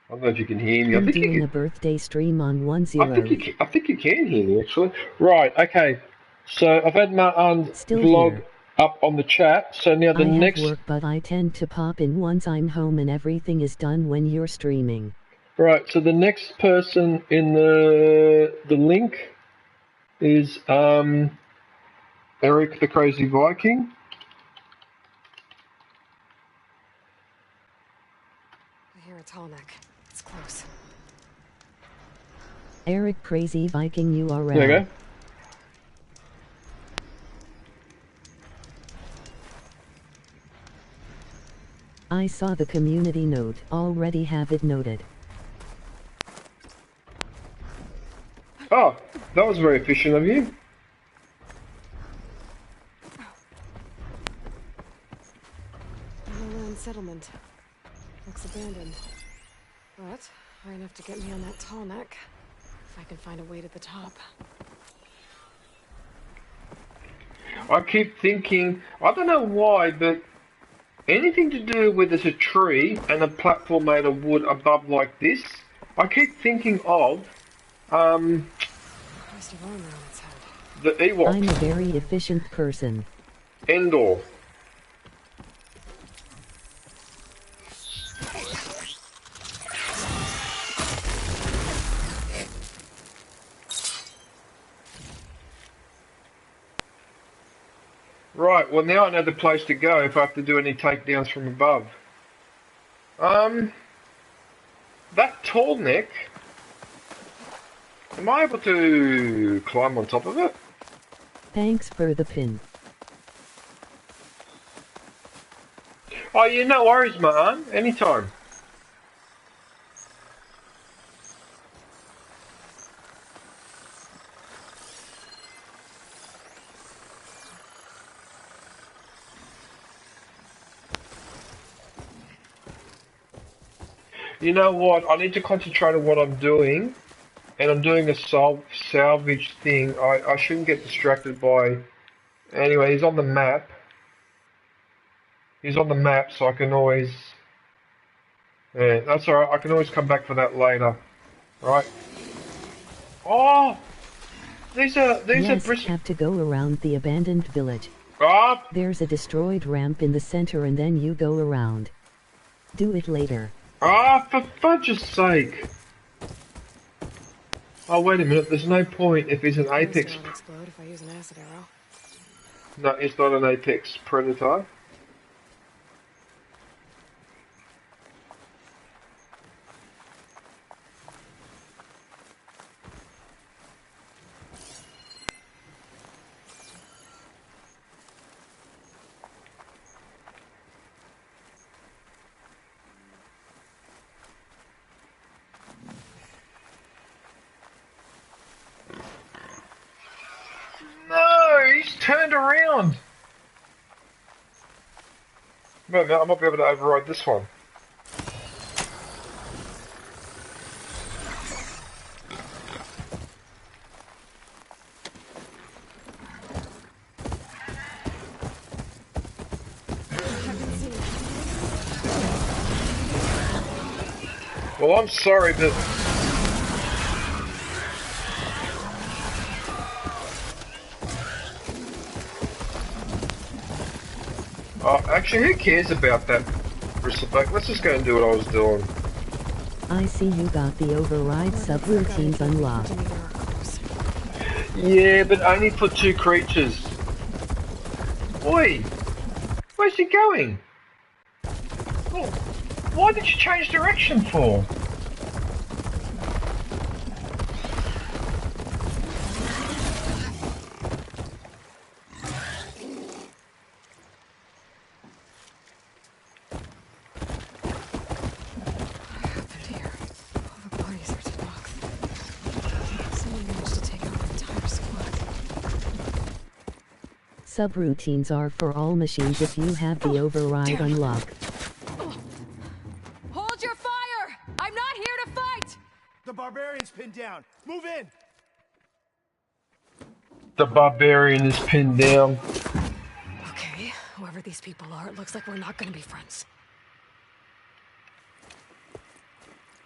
I don't know if you can hear me. I'm doing a birthday stream on 10. I think you can hear me, actually. Right, okay. So I've had my vlog up on the chat. So now the next... I have work, but I tend to pop in once I'm home and everything is done when you're streaming. Right, so the next person in the link is Eric the Crazy Viking. I hear a tall neck. It's close. Eric Crazy Viking URL. There you go. I saw the community note. Already have it noted. Oh, that was very efficient of you. Lowland settlement. Looks abandoned. But high enough to get me on that tall neck. If I can find a way to the top. I keep thinking, I don't know why, but anything to do with there's a tree and a platform made of wood above like this, I keep thinking of the Ewoks. I'm a very efficient person. Endor. Right, well now I know the place to go if I have to do any takedowns from above. That tall neck. Am I able to climb on top of it? Thanks for the pin. Oh, yeah, no worries, man. Anytime. You know what? I need to concentrate on what I'm doing, and I'm doing a salvage thing. I shouldn't get distracted by... Anyway, he's on the map. He's on the map, so I can always... Yeah, that's alright. I can always come back for that later. Right? Oh! These are have to go around the abandoned village. Ah! There's a destroyed ramp in the center and then you go around. Do it later. Ah, for fudge's sake! Oh, wait a minute. There's no point if he's an apex... Explode if I use an acid arrow. No, it's not an apex predator. No, he's turned around. I might be able to override this one. Well, I'm sorry, but... Actually, who cares about that respect? Let's just go and do what I was doing. I see you got the override subroutines unlocked. Yeah, but only for 2 creatures. Oi! Where's he going? Oh, why did you change direction for? Subroutines are for all machines if you have the override unlocked. Hold your fire! I'm not here to fight! The barbarian's pinned down. Move in! The barbarian is pinned down. Okay, whoever these people are, it looks like we're not gonna be friends.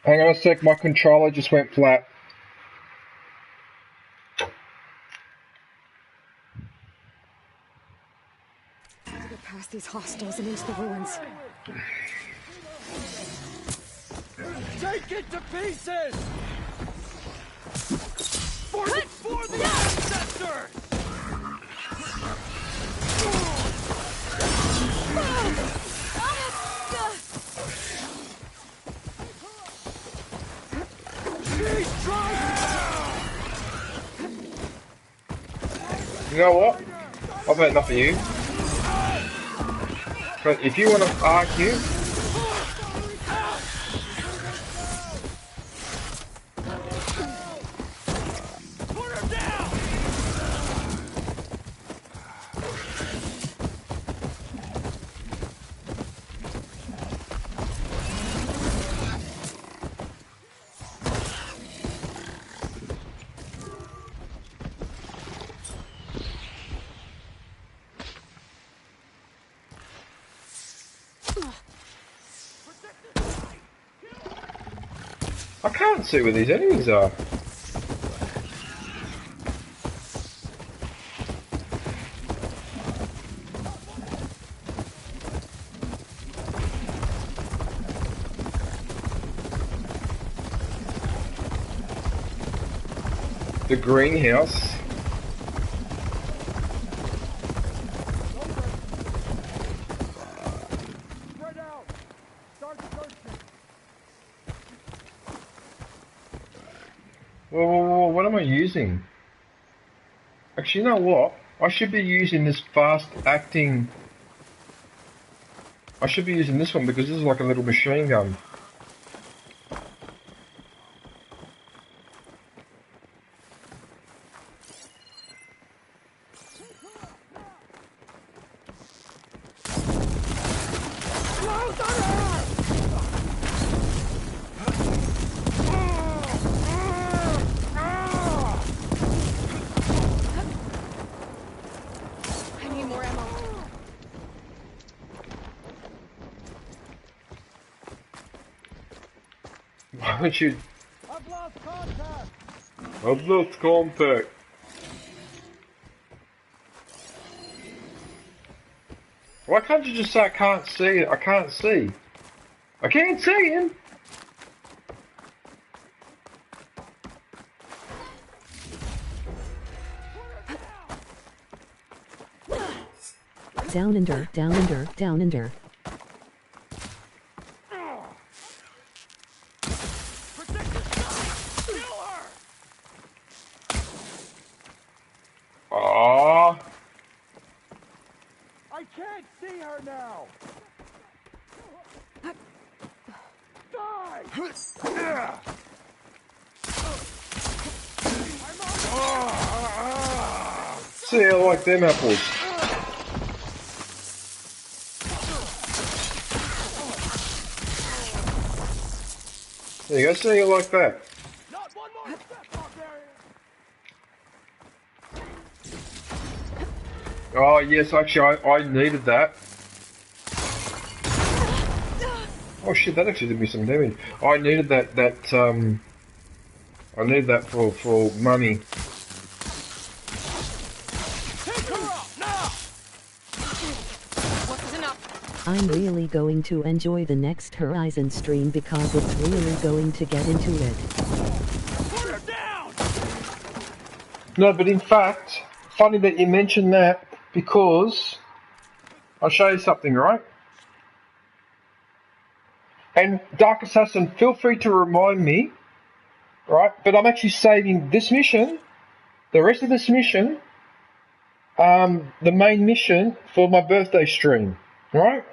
Hang on a sec, my controller just went flat. Get past these hostiles and into the ruins. Take it to pieces! For the ancestors! You know what? I've had enough of you. But if you want to argue... I can't see where these enemies are. The greenhouse. What am I using? Actually, you know what? I should be using this fast acting. I should be using this one because this is like a little machine gun. Why don't you... I've lost contact. I've lost contact. Why can't you just say I can't see it? I can't see. I can't see him. Down under, down under, down under. Aww. I can't see her now. Die! See, I like them apples. There you go, see, you like that. Not one more step, barbarian. Oh yes, actually, I needed that. Oh shit, that actually did me some damage. I needed that. I needed that for money. Take her out now. What is enough? I'm really going to enjoy the next Horizon stream because it's really going to get into it. Put her down. No, but in fact, funny that you mentioned that because I'll show you something, right? And Dark Assassin, feel free to remind me, right? But I'm actually saving this mission, the rest of this mission, the main mission for my birthday stream, right?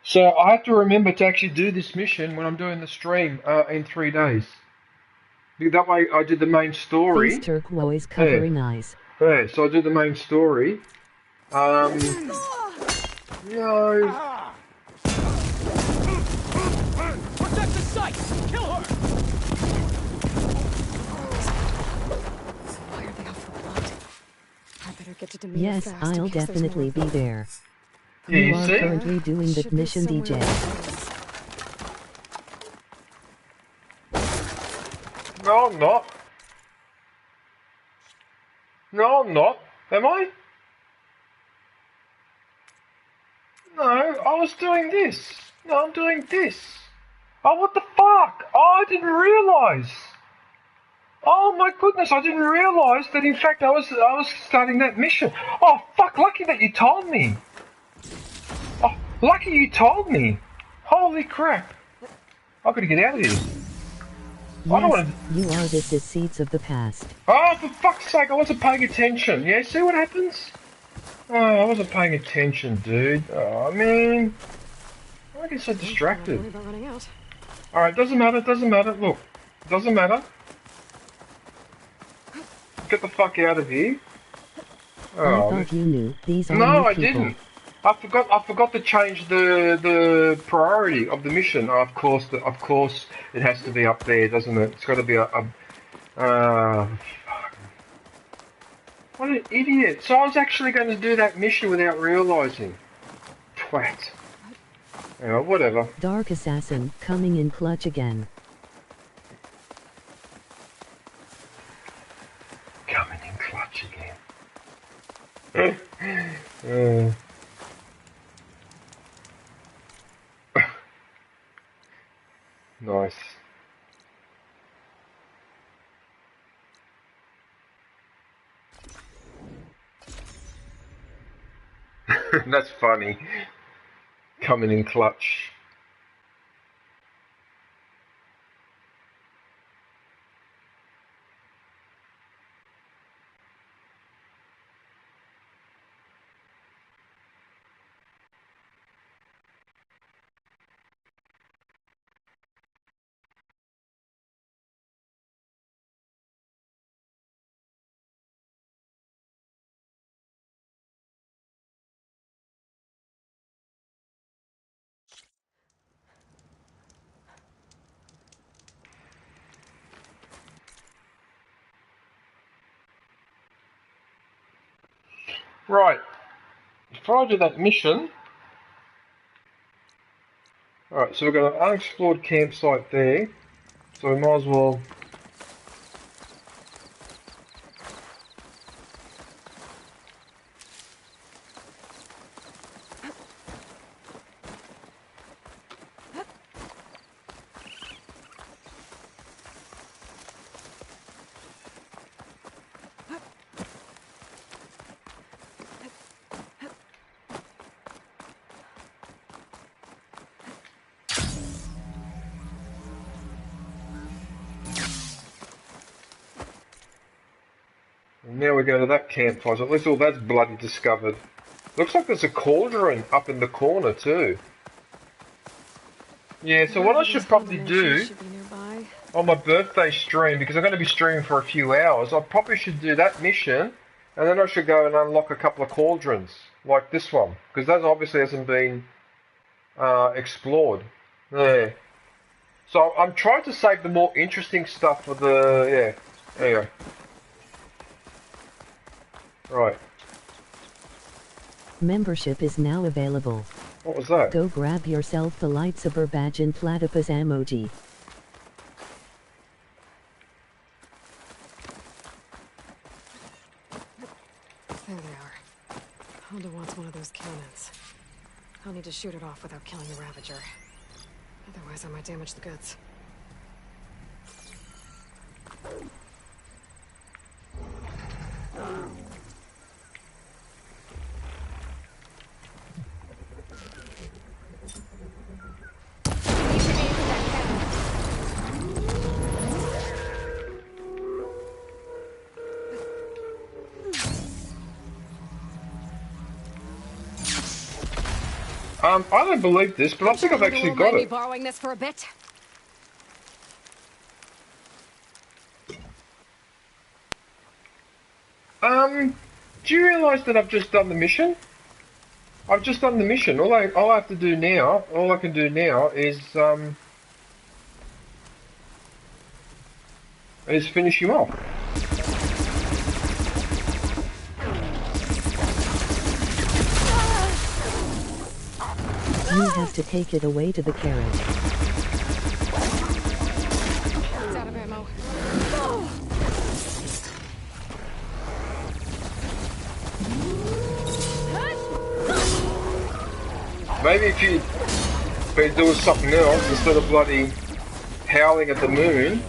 So I have to remember to actually do this mission when I'm doing the stream in 3 days. That way I do the main story. Face turquoise covering eyes. Yeah, so I do the main story. No. Protect the site. Kill her. Why are they off for blood? I better get to Demeter Yes, fast in I'll case there's definitely be more. there. Yeah, You you are see? currently doing the Should be mission, somewhere DJ. else. No, I'm not. No, I'm not. Am I? No, I was doing this. No, I'm doing this. Oh, what the fuck? Oh, I didn't realise. Oh my goodness, I didn't realise that in fact I was starting that mission. Oh fuck, lucky that you told me. Oh, lucky you told me. Holy crap. I've got to get out of here. I don't Yes, want to... you are the deceits of the past. Oh, for fuck's sake, I wasn't paying attention. Yeah, see what happens? Oh, I wasn't paying attention, dude. Oh, man. I get so distracted. Worry about running out. Alright, doesn't matter, doesn't matter. Look, doesn't matter. Get the fuck out of here. I thought you knew. These are no, new I people. didn't. I forgot to change the priority of the mission. Oh, of course, it has to be up there, doesn't it? It's got to be what an idiot! So I was actually going to do that mission without realising. Twat. Anyway, whatever. Dark Assassin, coming in clutch again. Coming in clutch again. Nice. That's funny. Coming in clutch. Right. Before I do that mission... Alright, so we've got an unexplored campsite there. So we might as well... And now we go to that campfire. So at least all that's bloody discovered. Looks like there's a cauldron up in the corner too. Yeah, so what I should probably do on my birthday stream, because I'm going to be streaming for a few hours, I probably should do that mission, and then I should go and unlock a couple of cauldrons, like this one, because that obviously hasn't been explored. Yeah. So I'm trying to save the more interesting stuff for the... yeah, there you go. Right. Membership is now available. What was that? Go grab yourself the lightsaber badge and platypus emoji. There they are. Honda wants one of those cannons. I'll need to shoot it off without killing the Ravager. Otherwise I might damage the goods. I don't believe this, but I think I've actually got it. Borrowing this for a bit? Do you realise that I've just done the mission? I've just done the mission. All I have to do now, all I can do now is finish him off. You have to take it away to the carriage. It's out of ammo. Maybe if you'd been doing something else instead of bloody howling at the moon.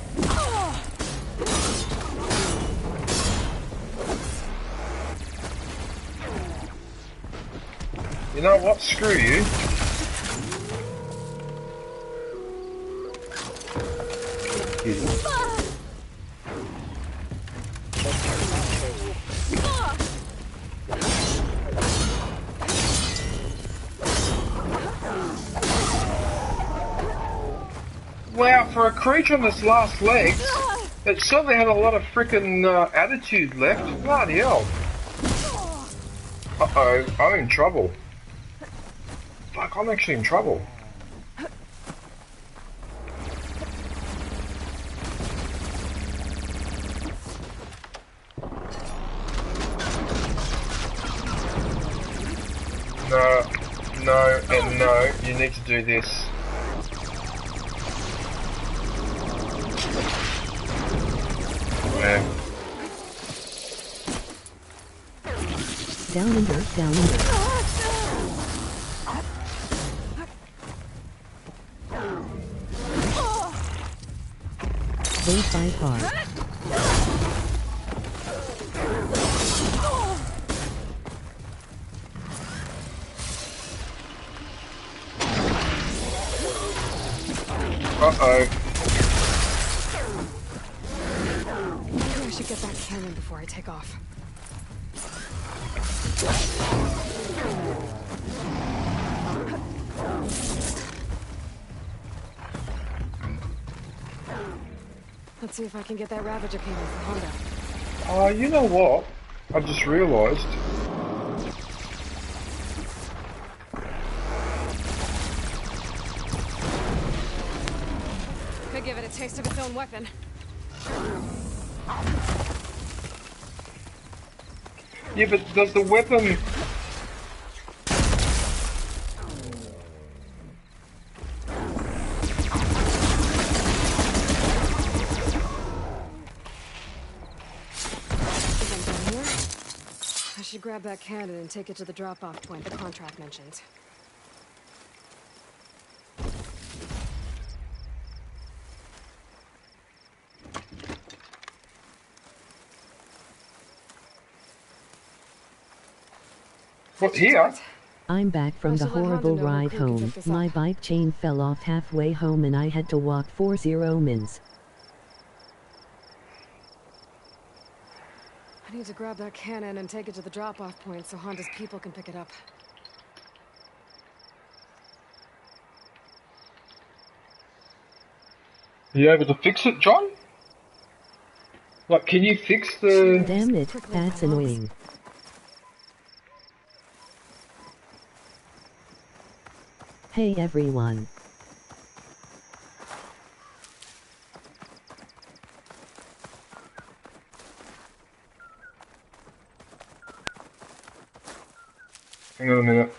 You know what? Screw you. Wow, for a creature on its last legs, it certainly had a lot of frickin' attitude left. Bloody hell. Uh-oh, I'm in trouble. Fuck, I'm actually in trouble. No, no, and no, you need to do this. Yeah. Down under, down under. They fight hard. Uh-oh. Maybe I should get that cannon before I take off. Let's see if I can get that Ravager cannon for Honda. Oh, you know what? I just realised. Could give it a taste of its own weapon. Yeah, but does the weapon... I should grab that cannon and take it to the drop-off point the contract mentioned. What, here? I'm back from the horrible ride home. My bike chain fell off halfway home and I had to walk 40 mins. I need to grab that cannon and take it to the drop-off point so Honda's people can pick it up. Are you able to fix it, John? Like, can you fix the... Damn it, that's annoying. Hey everyone. Hang on a minute.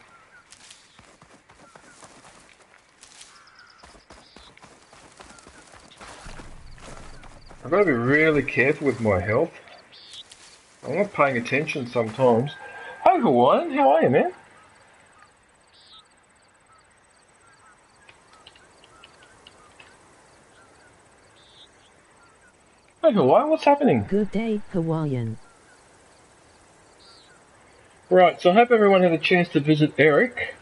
I've got to be really careful with my health. I'm not paying attention sometimes. Hey Hawaiian, how are you, man? Hey Hawaiian, what's happening? Good day, Hawaiian. Right, so I hope everyone had a chance to visit Eric,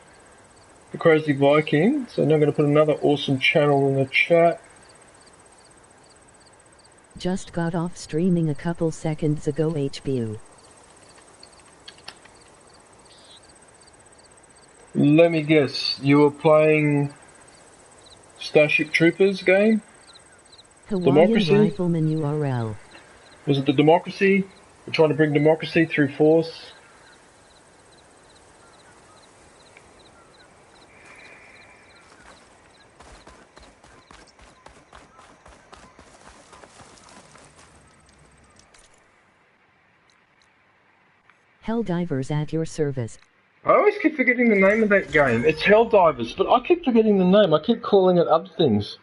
the Crazy Viking. So now I'm going to put another awesome channel in the chat. Just got off streaming a couple seconds ago, HBU. Let me guess, you were playing Starship Troopers game? Hawaiian Democracy? Rifleman URL. Was it the democracy? We're trying to bring democracy through force? Helldivers at your service. I always keep forgetting the name of that game. It's Helldivers, but I keep forgetting the name. I keep calling it other things.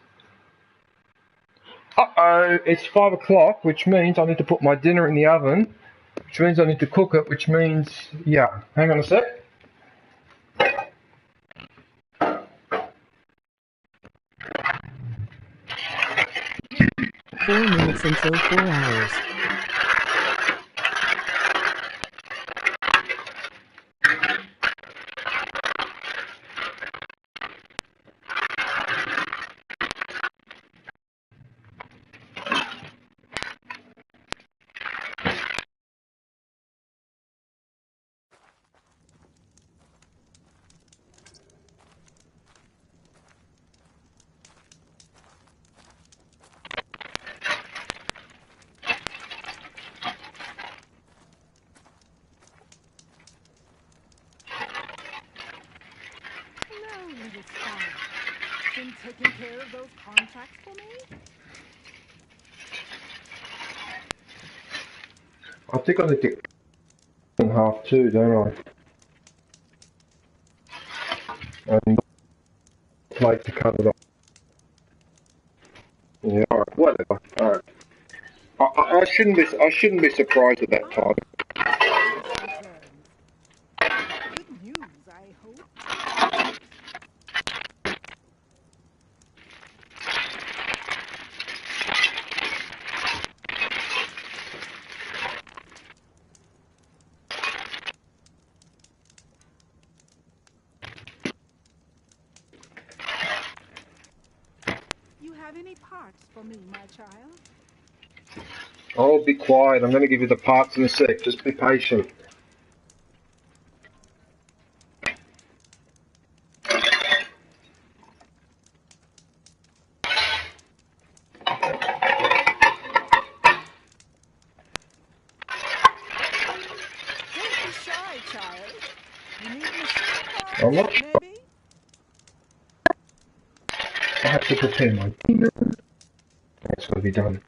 Uh-oh, it's 5 o'clock, which means I need to put my dinner in the oven, which means I need to cook it, which means, yeah. Hang on a sec. 4 minutes until 4 hours. Been taking care of those contracts for me? I think I need to in half too, don't I? And plate to cut it off. Yeah, alright, whatever. Alright. I shouldn't be surprised at that time. Good news, I hope. You have any parts for me, my child? Oh, be quiet. I'm going to give you the parts in a sec. Just be patient. I'm not sure. I have to prepare my dinner. That's got to be done.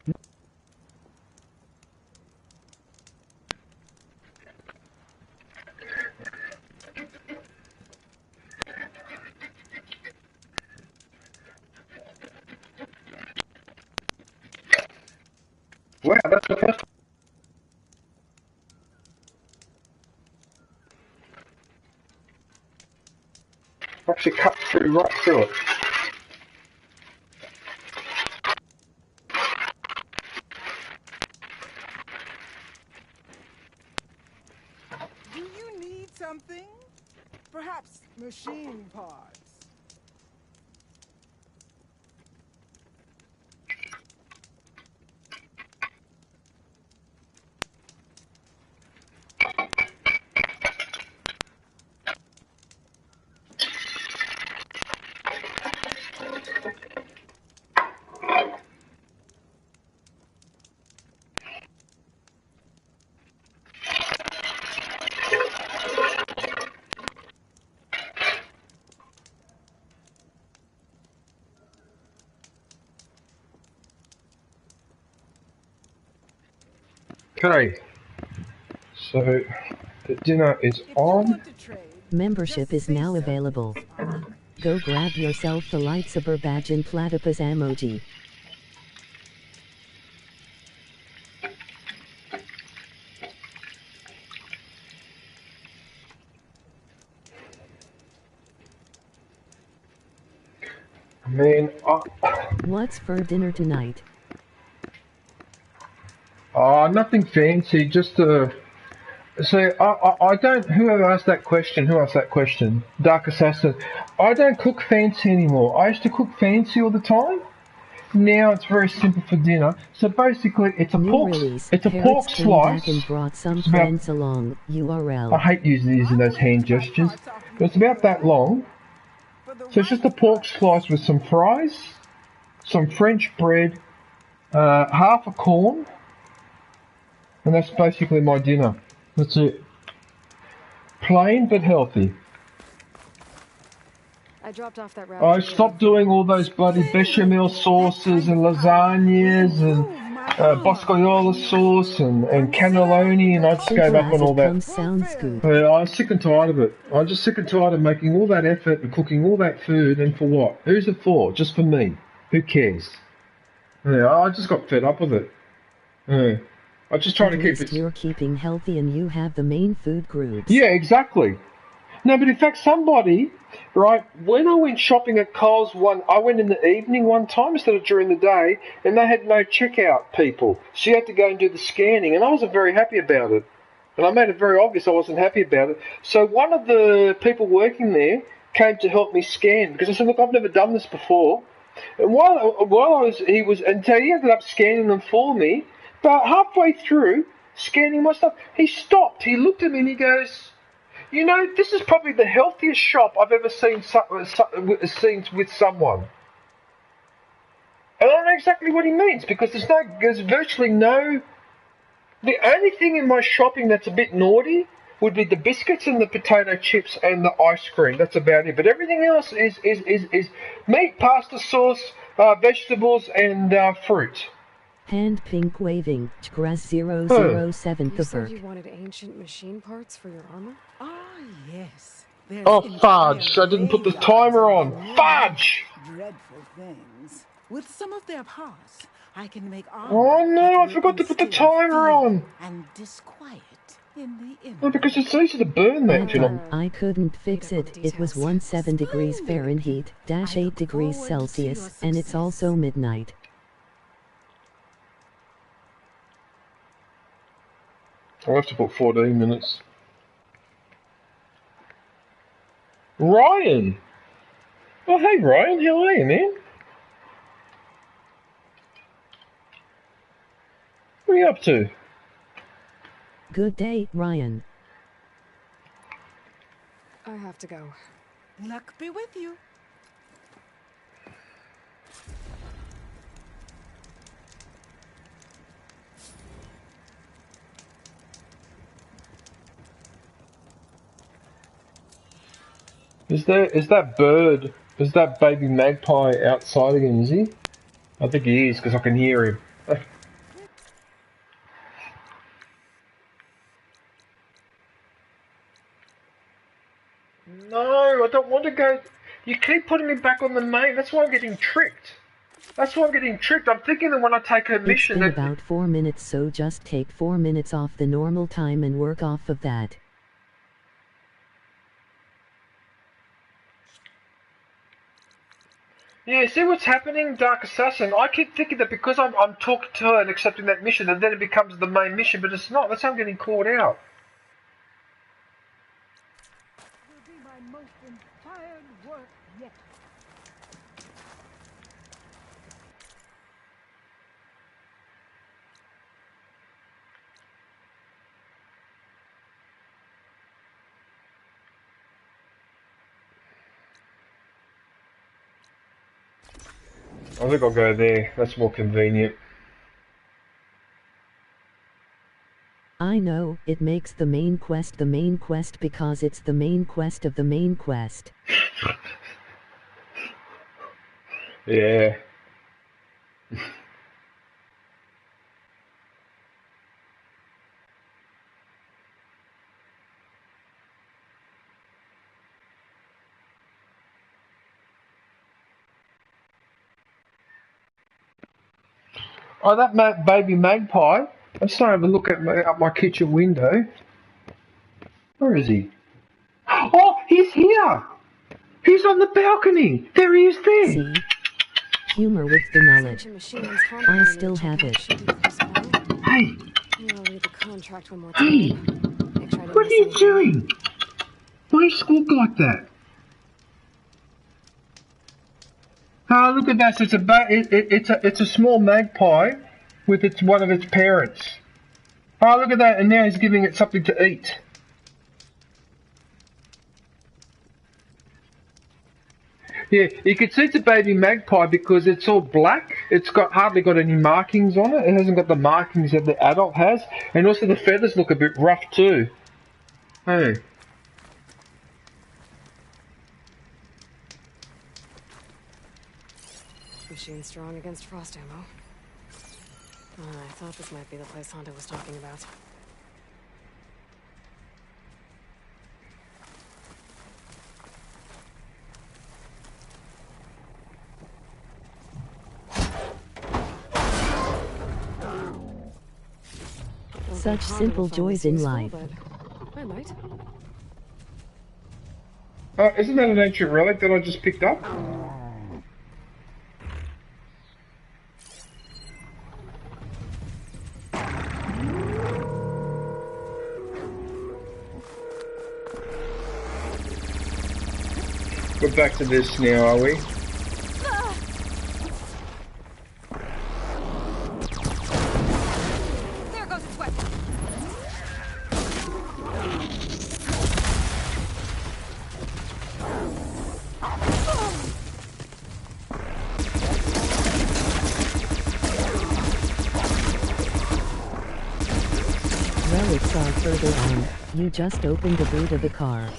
Wow, that's the first. Actually cut through right through it. Do you need something? Perhaps machine parts? Okay. So the dinner is on. Membership is now available. Go grab yourself the lightsaber badge and platypus emoji. Man, What's for dinner tonight? Nothing fancy, just So I don't. Whoever asked that question? Who asked that question? Dark Assassin. I don't cook fancy anymore. I used to cook fancy all the time. Now it's very simple for dinner. So basically, it's a pork. It's a pork came slice. back and brought some It's about, friends along. URL. I hate using those hand gestures. But it's about that long. So it's just a pork slice with some fries, some French bread, half a corn, and that's basically my dinner. That's it. Plain but healthy. I dropped off that I stopped doing all those bloody bechamel sauces and lasagnas and boscoiola sauce and cannelloni, and I just gave up on all that. I was sick and tired of it. I'm just sick and tired of making all that effort and cooking all that food, and for what? Who's it for? Just for me. Who cares? Yeah, I just got fed up with it. Yeah. I just try to keep it. You're keeping healthy and you have the main food groups. Yeah, exactly. No, but in fact, somebody, right, when I went shopping at Coles I went in the evening one time instead of during the day, and they had no checkout people. So you had to go and do the scanning, and I wasn't very happy about it. And I made it very obvious I wasn't happy about it. So one of the people working there came to help me scan, because I said, look, I've never done this before. And and so he ended up scanning them for me. But halfway through scanning my stuff, he stopped. He looked at me and he goes, you know, this is probably the healthiest shop I've ever seen with someone. And I don't know exactly what he means, because there's virtually no. The only thing in my shopping that's a bit naughty would be the biscuits and the potato chips and the ice cream. That's about it. But everything else is meat, pasta sauce, vegetables, and fruit. Hand pink waving. Chgras 007 You said you wanted ancient machine parts for your armor? Ah, yes. Oh, fudge! I didn't put the timer on. Fudge! Dreadful things. With some of their parts, I can make armor. Oh no, I forgot to put the timer on. And disquiet in the image. No, because it's easy to burn that, you know. I couldn't fix it. It was 17 degrees Fahrenheit, -8 degrees Celsius, and it's also midnight. I'll have to put 14 minutes. Ryan! Oh, hey Ryan, how are you, man? What are you up to? Good day, Ryan. I have to go. Luck be with you. Is that baby magpie outside again, is he? I think he is, because I can hear him. No, I don't want to go. You keep putting me back on the main, that's why I'm getting tricked. That's why I'm getting tricked. I'm thinking that when I take a mission... It's been about 4 minutes, so just take 4 minutes off the normal time and work off of that. Yeah, see what's happening, Dark Assassin? I keep thinking that because I'm talking to her and accepting that mission, and then it becomes the main mission, but it's not. That's how I'm getting caught out. Will be my most inspired work yet. I think I'll go there. That's more convenient. I know, it makes the main quest because it's the main quest of the main quest. Yeah. Oh, that baby magpie. I'm starting to look at up my kitchen window. Where is he? Oh, he's here! He's on the balcony! There he is there! See? Humor with the knowledge. I still have it. Hey! I'll read the contract one more Hey! time. Make sure I don't What are miss you anything. doing? Why you squawk like that? Oh, look at that! It's a small magpie with one of its parents. Oh, look at that! And now he's giving it something to eat. Yeah, you can see it's a baby magpie because it's all black. It's hardly got any markings on it. It hasn't got the markings that the adult has, and also the feathers look a bit rough too. Hey. Machine strong against frost ammo. I thought this might be the place Honda was talking about. Such simple joys in life. I might. Isn't that an ancient relic that I just picked up? We're back to this now, are we? There goes its weapon. Relics are further on. You just opened the boot of the car.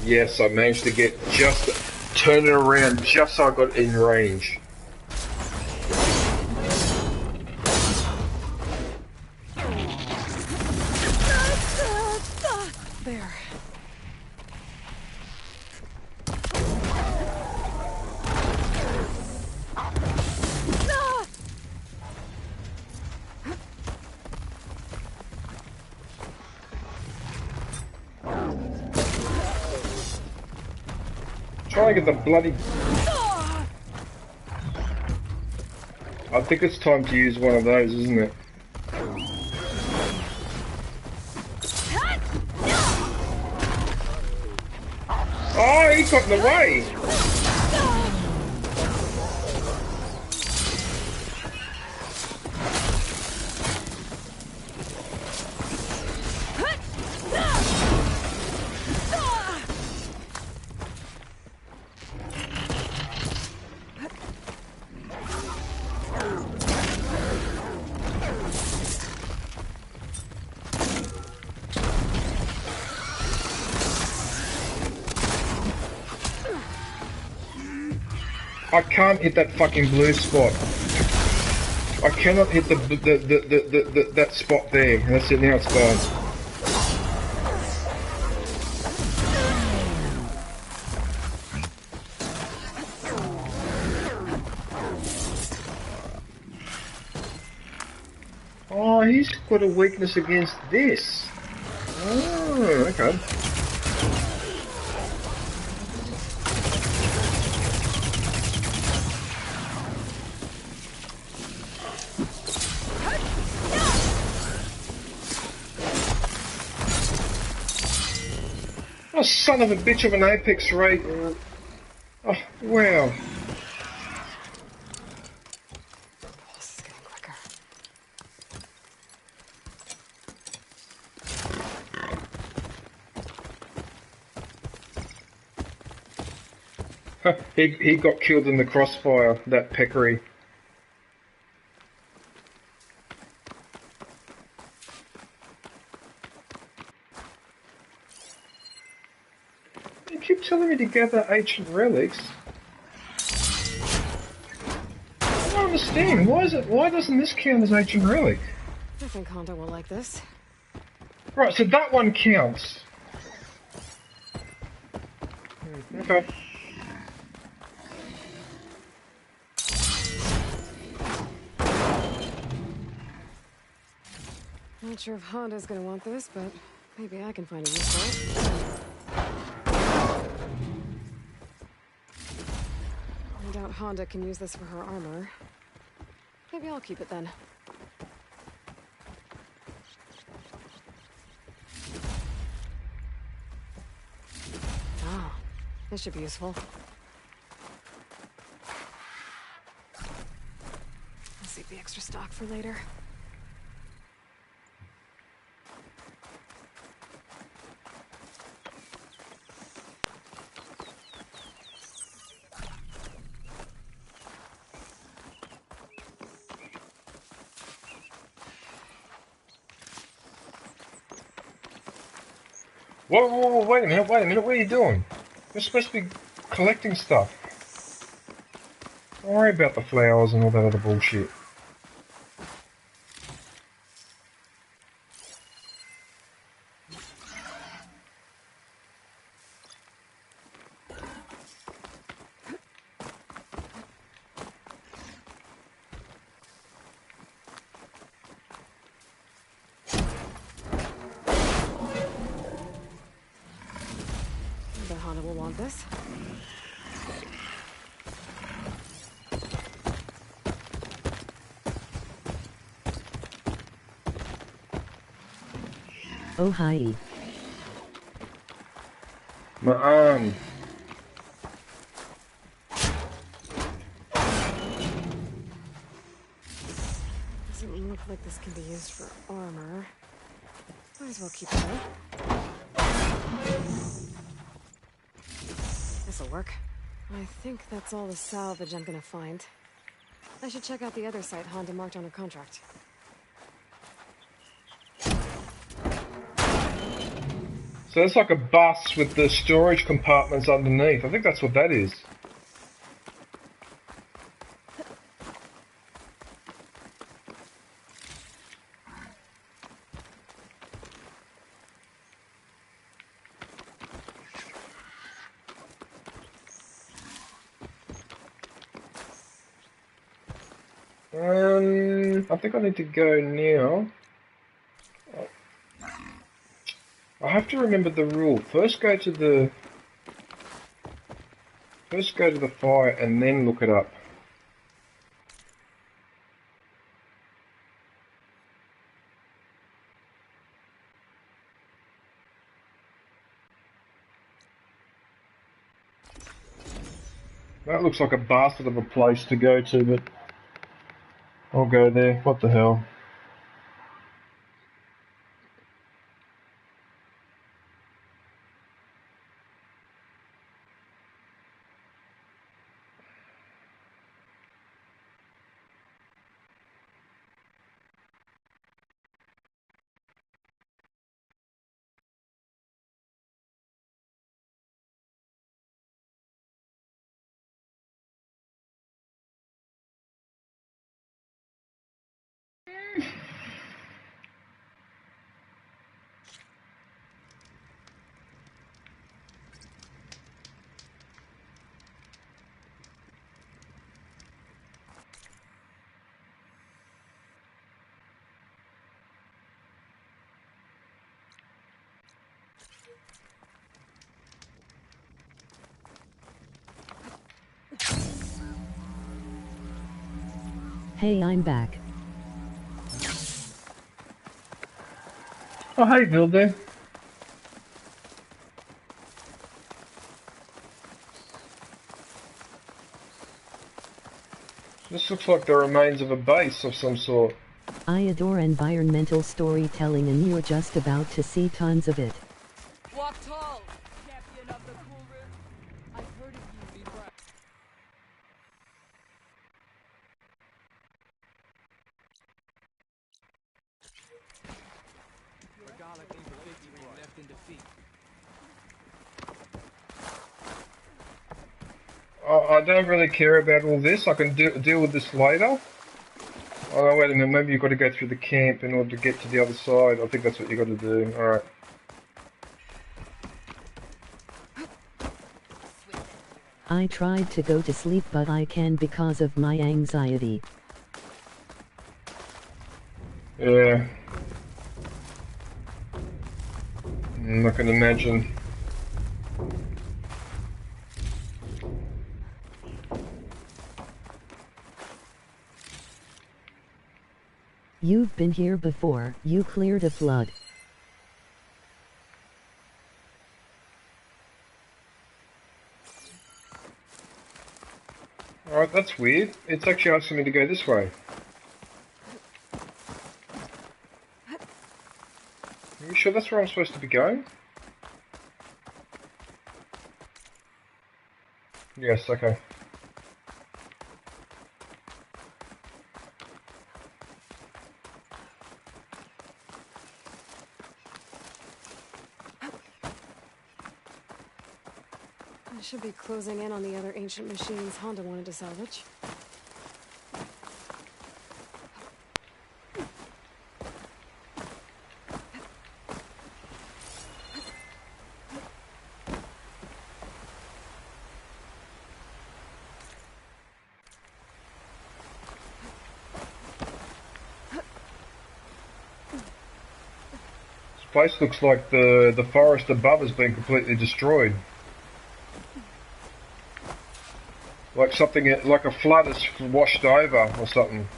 Yes, I managed to turn it around just so I got in range. There. Trying to get the bloody... I think it's time to use one of those, isn't it? Oh, he got in the way! I can't hit that fucking blue spot. I cannot hit that spot there. That's it, now it's gone. Oh, he's got a weakness against this. Oh, okay. Oh, son of a bitch of an apex rate. Oh, wow. Pulse is getting quicker. He got killed in the crossfire, that peccary. You keep telling me to gather ancient relics. I don't understand. Why doesn't this count as ancient relic? I think Honda will like this. Right, so that one counts. Okay. Not sure if Honda's gonna want this, but maybe I can find a use for it. I doubt Honda can use this for her armor. Maybe I'll keep it then. Oh, this should be useful. I'll save the extra stock for later. Whoa, wait a minute, what are you doing? You're supposed to be collecting stuff. Don't worry about the flowers and all that other bullshit. I bet Honda will want this. Oh hi. My arm. Doesn't look like this can be used for armor. Might as well keep it though. This'll work. I think that's all the salvage I'm gonna find. I should check out the other site Honda marked on her contract. So it's like a bus with the storage compartments underneath. I think that's what that is. I think I need to go now. I have to remember the rule. First go to the fire and then look it up. That looks like a bastard of a place to go to, but I'll go there. What the hell? Hey, I'm back. Oh, hey, Vilde. This looks like the remains of a base of some sort. I adore environmental storytelling and you're just about to see tons of it. Walk tall, champion of the cool room. I've heard of you before. Regala came for victory and left in defeat. I don't really care about all this. I can deal with this later. Oh, wait a minute. Maybe you've got to go through the camp in order to get to the other side. I think that's what you've got to do. Alright. I tried to go to sleep but I can't because of my anxiety. Yeah. I can imagine. You've been here before, you cleared a flood. Alright, that's weird. It's actually asking me to go this way. Are you sure that's where I'm supposed to be going? Yes, okay. I should be closing in on the other ancient machines Honda wanted to salvage. This place looks like the forest above has been completely destroyed. Like something, like a flood has washed over or something.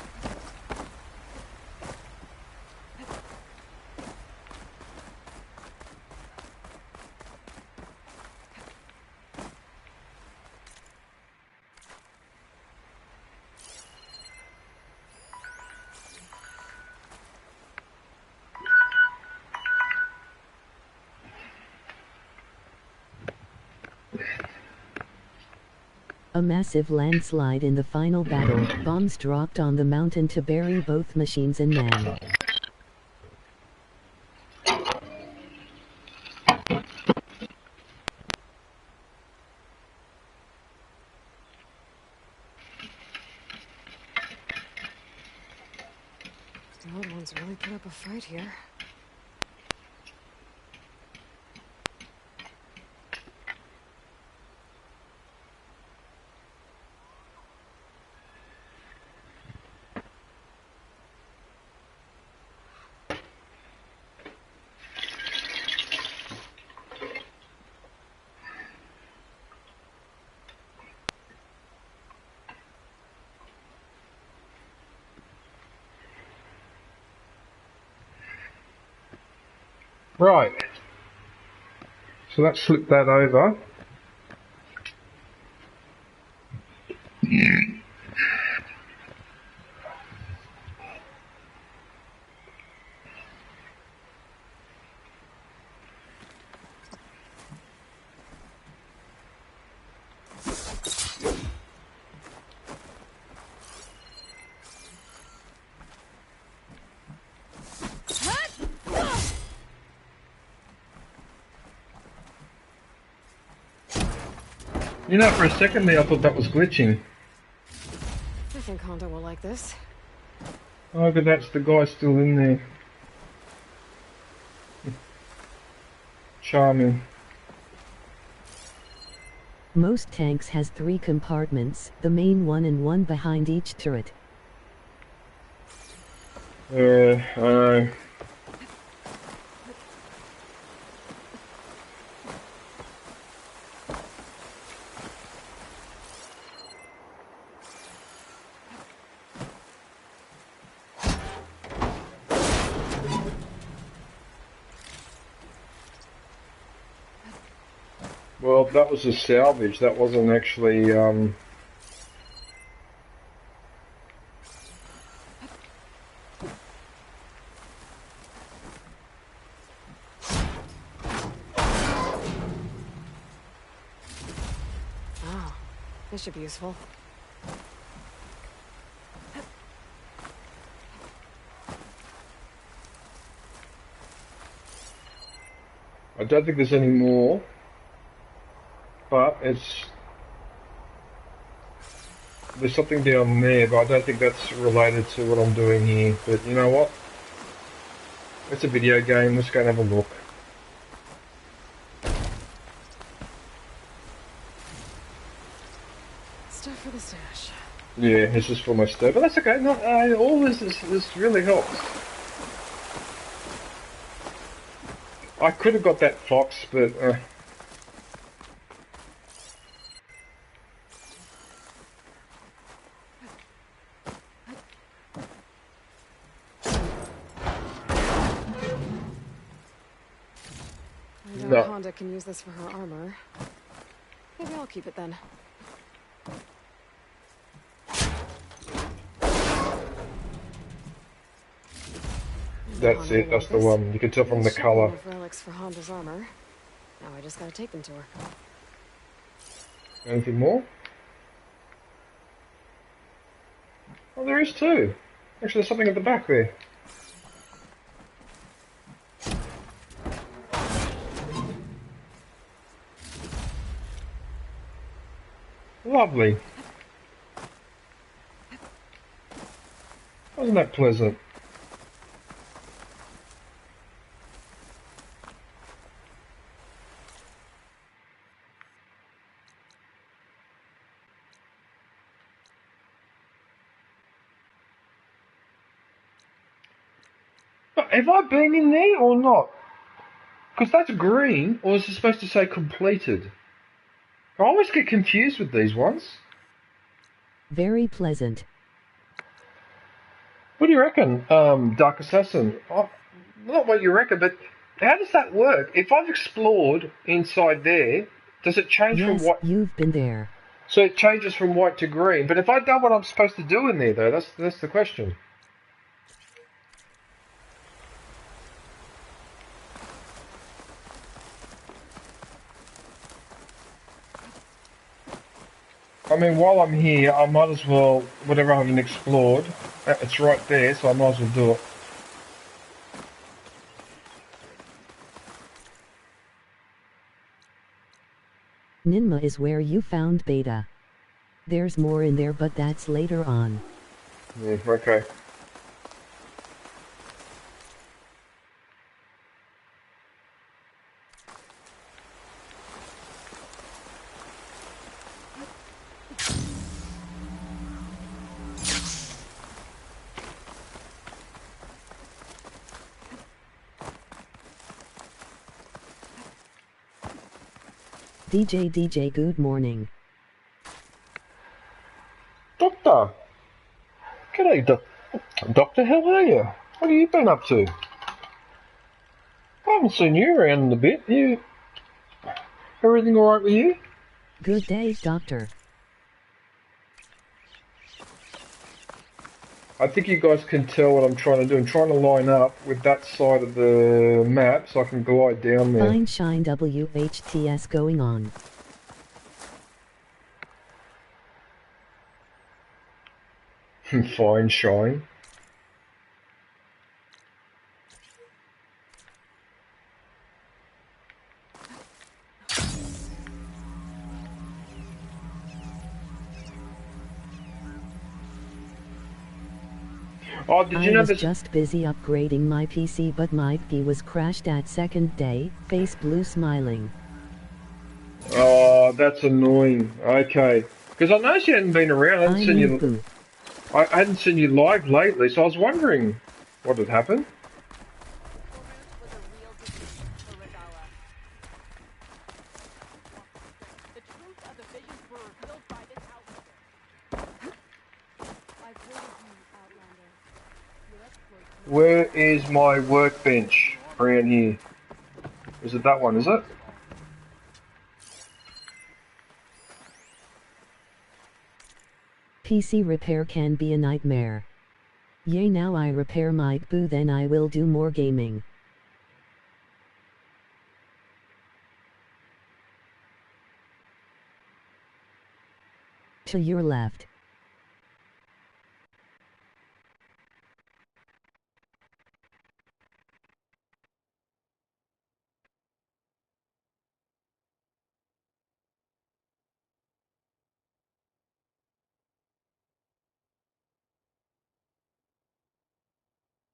A massive landslide in the final battle, bombs dropped on the mountain to bury both machines and man. The old ones really put up a fight here. Right. So let's flip that over. You know, for a second there I thought that was glitching. I think Honda will like this. Oh, but that's the guy still in there. Charming. Most tanks has 3 compartments, the main one and one behind each turret. I know. Well, that was a salvage. That wasn't actually. Oh, this should be useful. I don't think there's any more, but there's something down there, but I don't think that's related to what I'm doing here. But you know what? It's a video game. Let's go and have a look. Stuff for the stash. Yeah, this is for my stuff, but that's okay. No, all this really helps. I could have got that fox, but no. Honda can use this for her armor. Maybe I'll keep it then. That's it. That's the one. You can tell from the color. Relics for Honda's armor. Now I just gotta take them to her. Anything more? Oh, there is too. Actually, there's something at the back there. Lovely. Wasn't that pleasant? Have I been in there or not? Because that's green, or is it supposed to say completed? I always get confused with these ones. Very pleasant. What do you reckon, Dark Assassin? Oh, not what you reckon, but how does that work? If I've explored inside there, does it change from what? You've been there. So it changes from white to green. But if I've done what I'm supposed to do in there, though, that's the question. I mean, while I'm here, I might as well, whatever I haven't explored, it's right there, so I might as well do it. Ninma is where you found Beta. There's more in there, but that's later on. Yeah, okay. DJ, good morning. Doctor! G'day, Doctor, how are you? What have you been up to? I haven't seen you around in a bit. Everything alright with you? Good day, Doctor. I think you guys can tell what I'm trying to do. I'm trying to line up with that side of the map so I can glide down there. Fine shine WHTS going on. Fine shine. Oh, did you know this? I was just busy upgrading my PC, but my P was crashed at second day, face blue smiling. Oh, that's annoying. Okay. Because I noticed you hadn't been around. I hadn't seen you live lately, so I was wondering what had happened. Where is my workbench around here? Is it that one, is it? PC repair can be a nightmare. Yay, now I repair my boo, then I will do more gaming. To your left.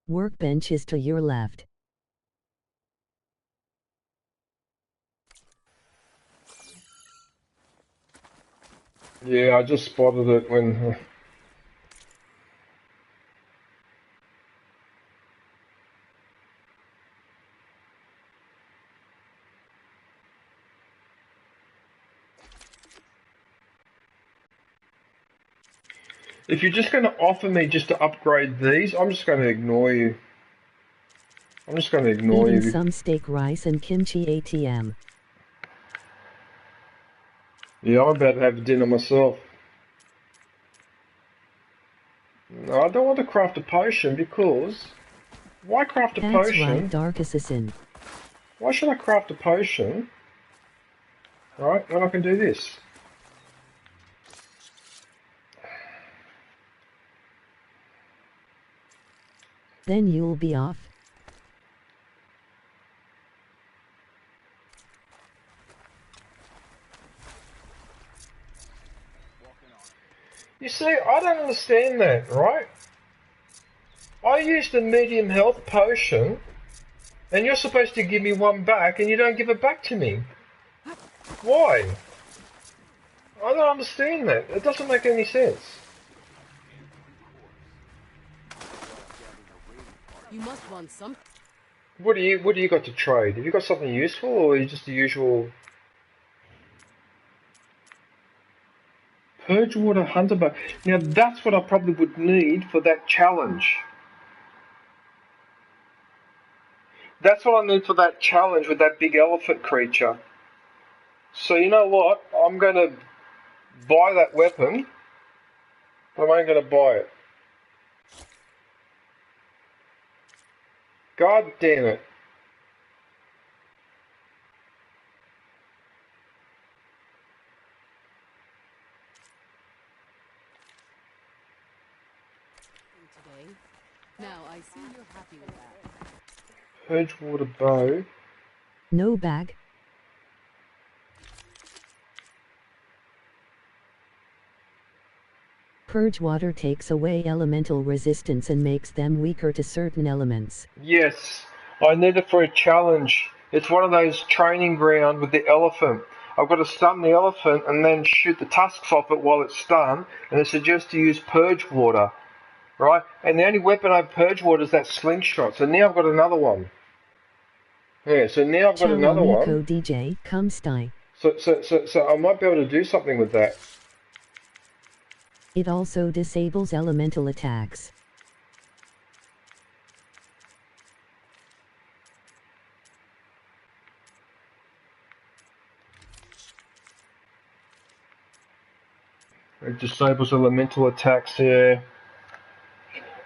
Workbench is to your left. Yeah, I just spotted it when... If you're just going to offer me just to upgrade these, I'm just going to ignore you. I'm just going to ignore Eating you. some steak, rice and kimchi ATM. Yeah, I'm about to have dinner myself. No, I don't want to craft a potion because... Why craft a That's potion? right, Dark Assassin. Why should I craft a potion? Right, when I can do this. Then you'll be off. You see, I don't understand that, right? I used a medium health potion, and you're supposed to give me one back, and you don't give it back to me. Why? I don't understand that. It doesn't make any sense. You must want some. What do you got to trade? Have you got something useful, or are you just the usual? Purge water hunter bow. Now that's what I probably would need for that challenge. That's what I need for that challenge with that big elephant creature. So you know what? I'm going to buy that weapon, but I ain't going to buy it. God damn it. Today. Now I see you're happy with that. Purge water bow. No bag. Purge water takes away elemental resistance and makes them weaker to certain elements. Yes, I need it for a challenge. It's one of those training ground with the elephant. I've got to stun the elephant and then shoot the tusks off it while it's stunned, and it suggests to use purge water, right? And the only weapon I have purge water is that slingshot, so now I've got another one. Yeah, so now I've got another one. DJ, come sty. So I might be able to do something with that. It also disables elemental attacks. It disables elemental attacks, yeah.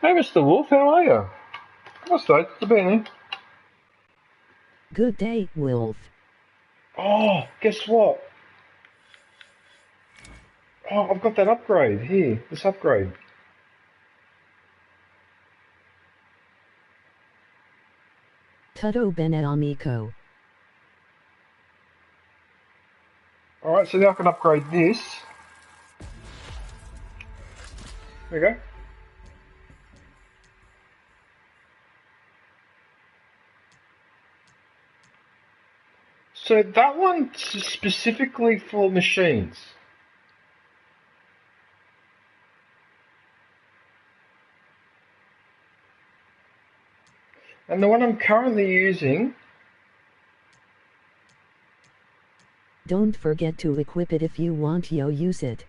Hey, Mr. Wolf, how are you? What's that? Good being Good day, Wolf. Oh, guess what? Oh, I've got that upgrade. Here, this upgrade. Tutto bene amico. Alright, so now I can upgrade this. There we go. So that one's specifically for machines. And the one I'm currently using... Don't forget to equip it if you want to use it.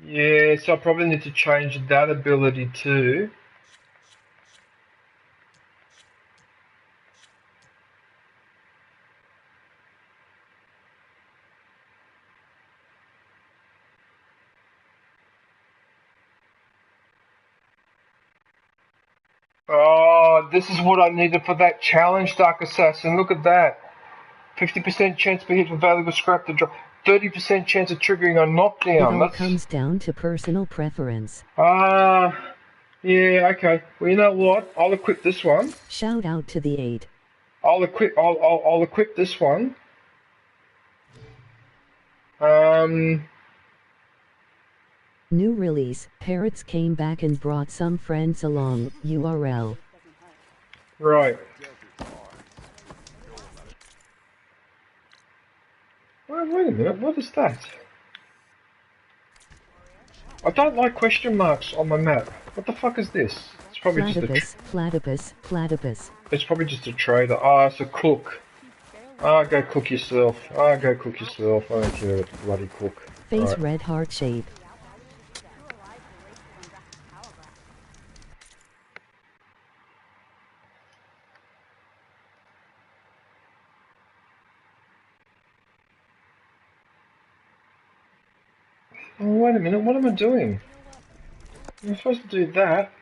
Yeah, so I probably need to change that ability too. Oh, this is what I needed for that challenge, Dark Assassin. Look at that. 50% chance per hit for valuable scrap to drop. 30% chance of triggering a knockdown. It all comes down to personal preference. Yeah, okay. Well, you know what? I'll equip this one. Shout out to the 8. I'll equip this one. New release, Parrots came back and brought some friends along, URL. Right. Wait a minute, what is that? I don't like question marks on my map. What the fuck is this? It's probably platypus. It's probably just a trader. Ah, it's a cook. Ah, go cook yourself. I don't care what bloody cook. Face right. red heart shape. Oh, wait a minute, what am I doing? I'm supposed to do that.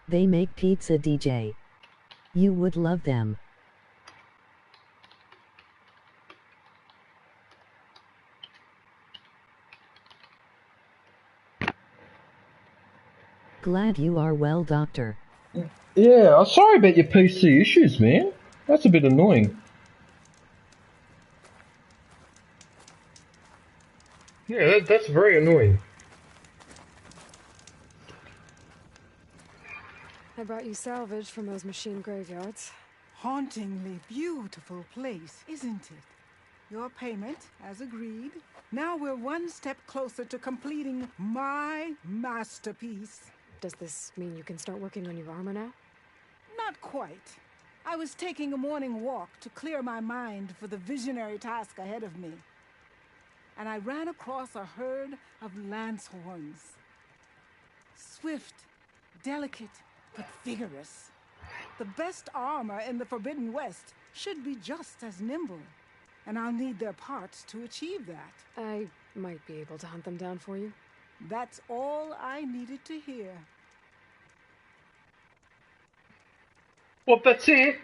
They make pizza, DJ. You would love them. Glad you are well, Doctor. Yeah, I'm sorry about your PC issues, man. That's a bit annoying. Yeah, that's very annoying. I brought you salvage from those machine graveyards. Hauntingly beautiful place, isn't it? Your payment, as agreed. Now we're one step closer to completing my masterpiece. Does this mean you can start working on your armor now? Not quite. I was taking a morning walk to clear my mind for the visionary task ahead of me. And I ran across a herd of lancehorns. Swift, delicate, but vigorous. The best armor in the Forbidden West should be just as nimble. And I'll need their parts to achieve that. I might be able to hunt them down for you. That's all I needed to hear. Well, that's it.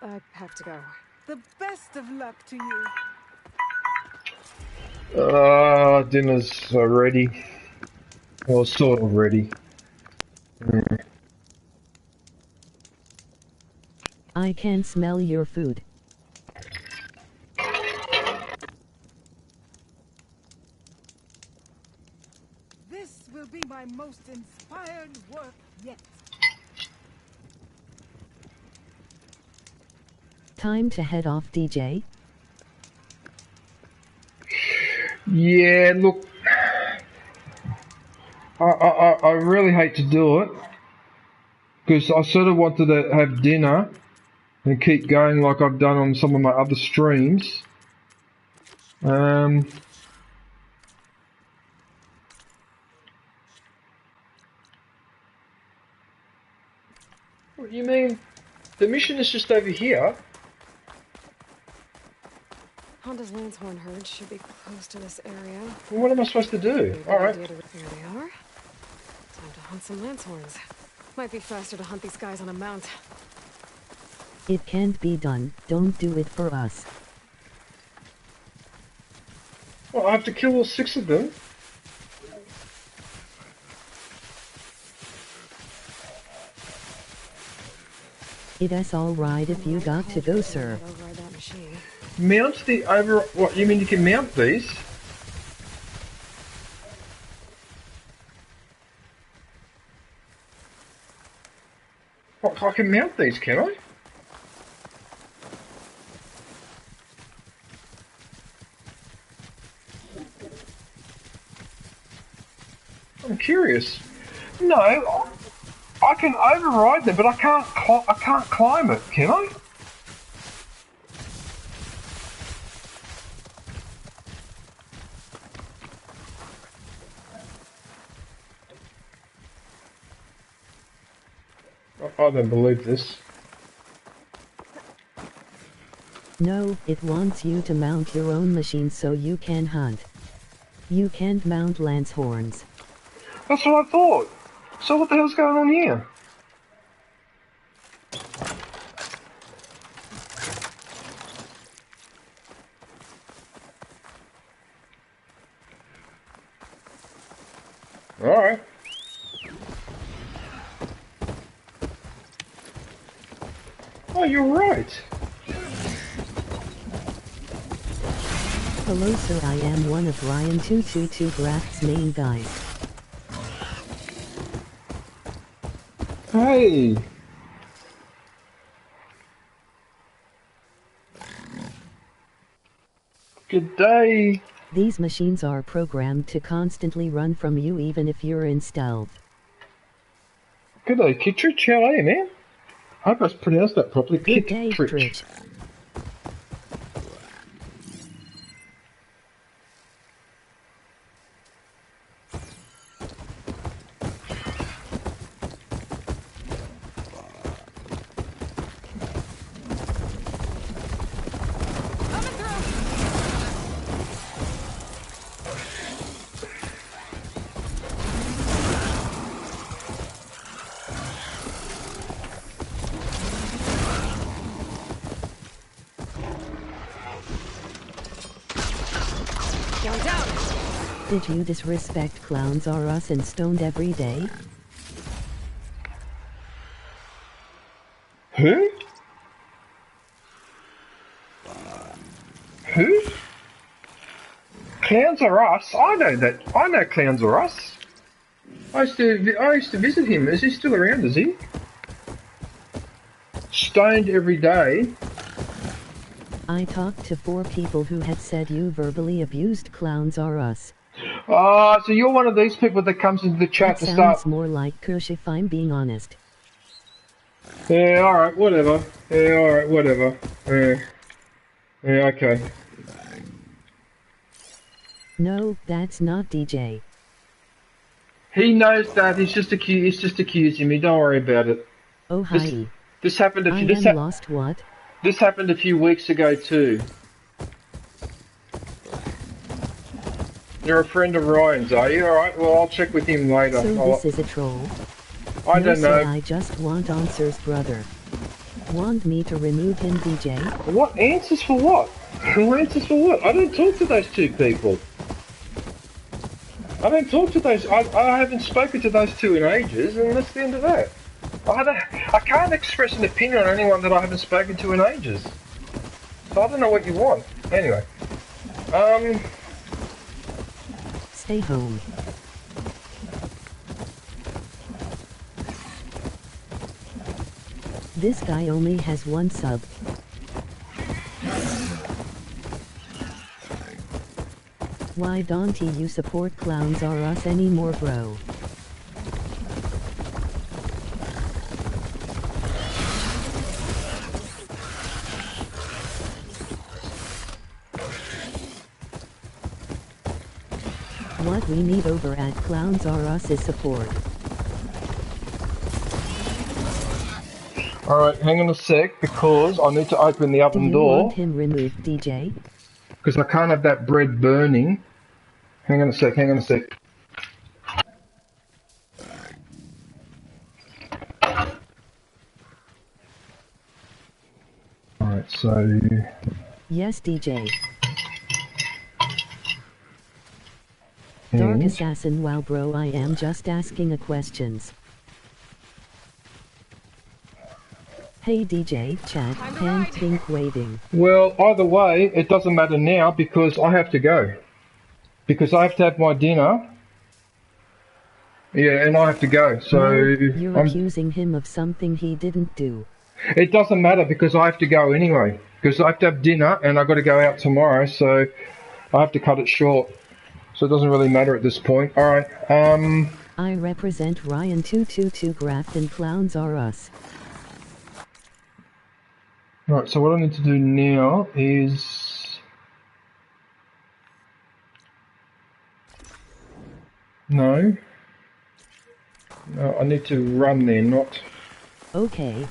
I have to go. The best of luck to you. Dinner's ready. Well, sort of ready. I can smell your food. This will be my most inspired work yet. Time to head off, DJ. Yeah, look, I really hate to do it because I sort of wanted to have dinner and keep going like I've done on some of my other streams. What do you mean? The mission is just over here. Honda's Lancehorn herd should be close to this area. Well, what am I supposed to do? Alright. There they are. Time to hunt some Lancehorns. Might be faster to hunt these guys on a mount. It can't be done. Don't do it for us. Well, I have to kill all 6 of them. It's alright if you got to go, sir. Mount the over... What, you mean you can mount these? What, I can mount these, can I? I'm curious. No, I can override them, but I can't climb it, can I? I don't believe this. No, it wants you to mount your own machine so you can hunt. You can't mount lance horns. That's what I thought. So what the hell's going on here? Alright. Oh, you're right. Hello sir, I am one of Ryan 222 Graft's main guys. Hey. Good day. These machines are programmed to constantly run from you even if you're in stealth. Good day, Kittridge. How are you, man? I hope I pronounced that properly. Good day, Kittridge. Did you disrespect clowns or us and stoned every day? Who? Who? Clowns are us? I know that. I know clowns are us. I used to visit him. Is he still around, is he? Stoned every day. I talked to 4 people who had said you verbally abused clowns or us. Ah, so you're one of these people that comes into the chat to start. Sounds more like Kush if I'm being honest. Yeah, alright, whatever. Yeah, alright, whatever. Yeah, okay. No, that's not DJ. He knows that. He's just accusing me. Don't worry about it. Oh hi. This happened a few. Lost what? This happened a few weeks ago too. You're a friend of Ryan's, are you? Alright, well I'll check with him later. So this is a troll? I don't know. I just want answers, brother. Want me to remove him, DJ? What? Answers for what? Answers for what? I don't talk to those 2 people. I don't talk to those. I haven't spoken to those 2 in ages, and that's the end of that. I can't express an opinion on anyone that I haven't spoken to in ages. So I don't know what you want. Anyway. Stay home. This guy only has 1 sub. Why don't you support clowns or us anymore, bro? What we need over at Clowns R Us is support. Alright, hang on a sec, because I need to open the oven door. Do you want him removed, DJ? Because I can't have that bread burning. Hang on a sec, hang on a sec. Alright, so... Yes, DJ. Dark Assassin, wow bro, I am just asking a questions. Hey DJ, chat, hand pink waving. Well, either way, it doesn't matter now because I have to go. Because I have to have my dinner. Yeah, and I have to go, so... No, you're accusing him of something he didn't do. It doesn't matter because I have to go anyway. Because I have to have dinner and I've got to go out tomorrow, so I have to cut it short. So it doesn't really matter at this point. Alright, I represent Ryan 222 Graft and Clowns R Us. Right, so what I need to do now is... No. No, I need to run there, not... Okay.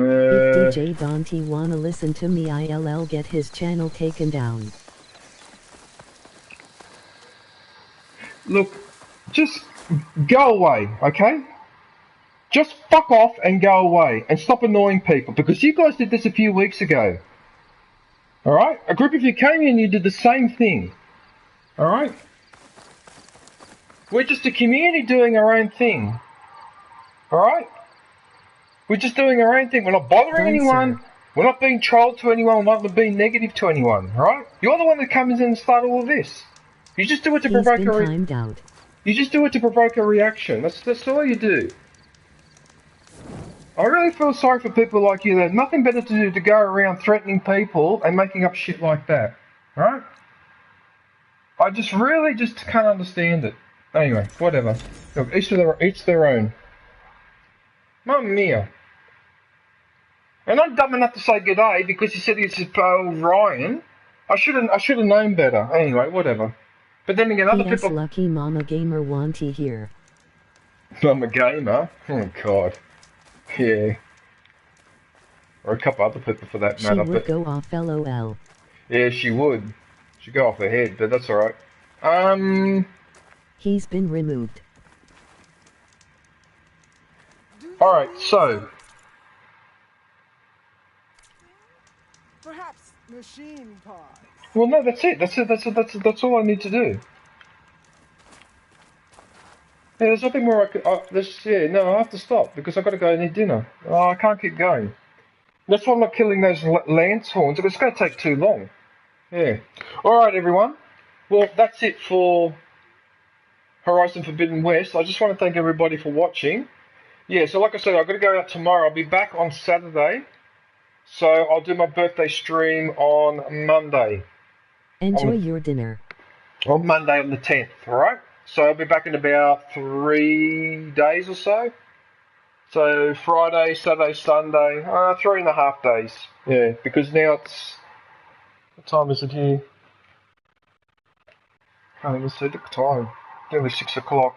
If DJ Dante wanna listen to me, I'll get his channel taken down. Look, just go away, okay? Just fuck off and go away and stop annoying people, because you guys did this a few weeks ago. Alright? A group of you came in and you did the same thing. Alright? We're just a community doing our own thing. Alright? We're just doing our own thing. We're not bothering anyone. We're not being trolled to anyone. We're not being negative to anyone. Alright? You're the one that comes in and started all of this. You just do it to provoke You just do it to provoke a reaction. That's all you do. I really feel sorry for people like you. There's nothing better to do to go around threatening people and making up shit like that. Alright? I just really just can't understand it. Anyway, whatever. Look, each their own. Mamma mia. And I'm dumb enough to say g'day because he said he's Ryan. I should have known better. Anyway, whatever. But then again, other people. Lucky Mama Gamer Wanty here. Mama Gamer? Oh God. Yeah. Or a couple other people for that matter. She would go off LOL. Yeah, she would. She'd go off her head, but that's alright. He's been removed. Alright, so. Perhaps machine parts. Well, no, that's it. That's all I need to do. Yeah, there's nothing more I could. No, I have to stop because I've got to go and eat dinner. I can't keep going. That's why I'm not killing those lance horns. It's going to take too long. Yeah. Alright, everyone. Well, that's it for Horizon Forbidden West. I just want to thank everybody for watching. Yeah, so like I said, I've got to go out tomorrow. I'll be back on Saturday. So I'll do my birthday stream on Monday. Enjoy your dinner. On Monday on the 10th, alright? So I'll be back in about 3 days or so. So Friday, Saturday, Sunday, 3.5 days. Yeah, because now it's... What time is it here? Can't even see the time. It's nearly 6 o'clock.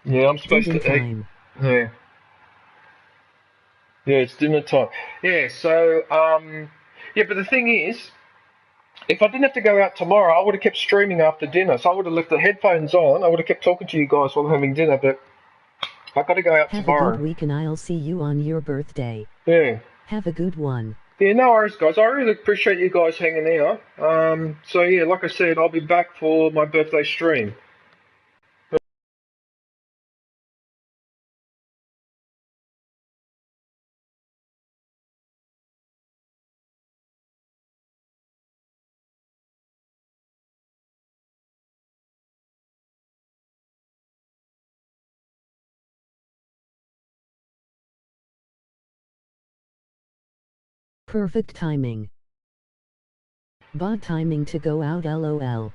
Yeah, I'm supposed to eat. Yeah. Yeah, it's dinner time. Yeah, so, yeah, but the thing is, if I didn't have to go out tomorrow, I would have kept streaming after dinner. So I would have left the headphones on. I would have kept talking to you guys while having dinner, but I've got to go out tomorrow. Have a good week and I'll see you on your birthday. Yeah. Have a good one. Yeah, no worries, guys. I really appreciate you guys hanging out. So, yeah, like I said, I'll be back for my birthday stream. Perfect timing. Bad timing to go out, LOL.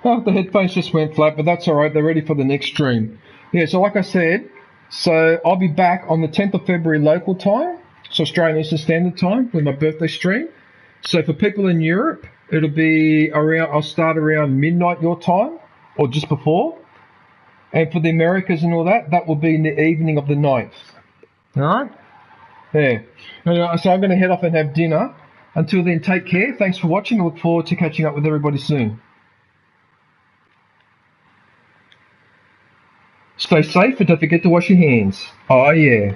Oh, the headphones just went flat, but that's alright. They're ready for the next stream. Yeah, so like I said, so I'll be back on the 10th of February local time, so Australian Eastern Standard Time, with my birthday stream. So for people in Europe, it'll be around, I'll start around midnight your time, or just before. And for the Americas and all that, that will be in the evening of the 9th. Alright? Yeah. So I'm going to head off and have dinner. Until then, take care. Thanks for watching. I look forward to catching up with everybody soon. Stay safe and don't forget to wash your hands. Oh yeah.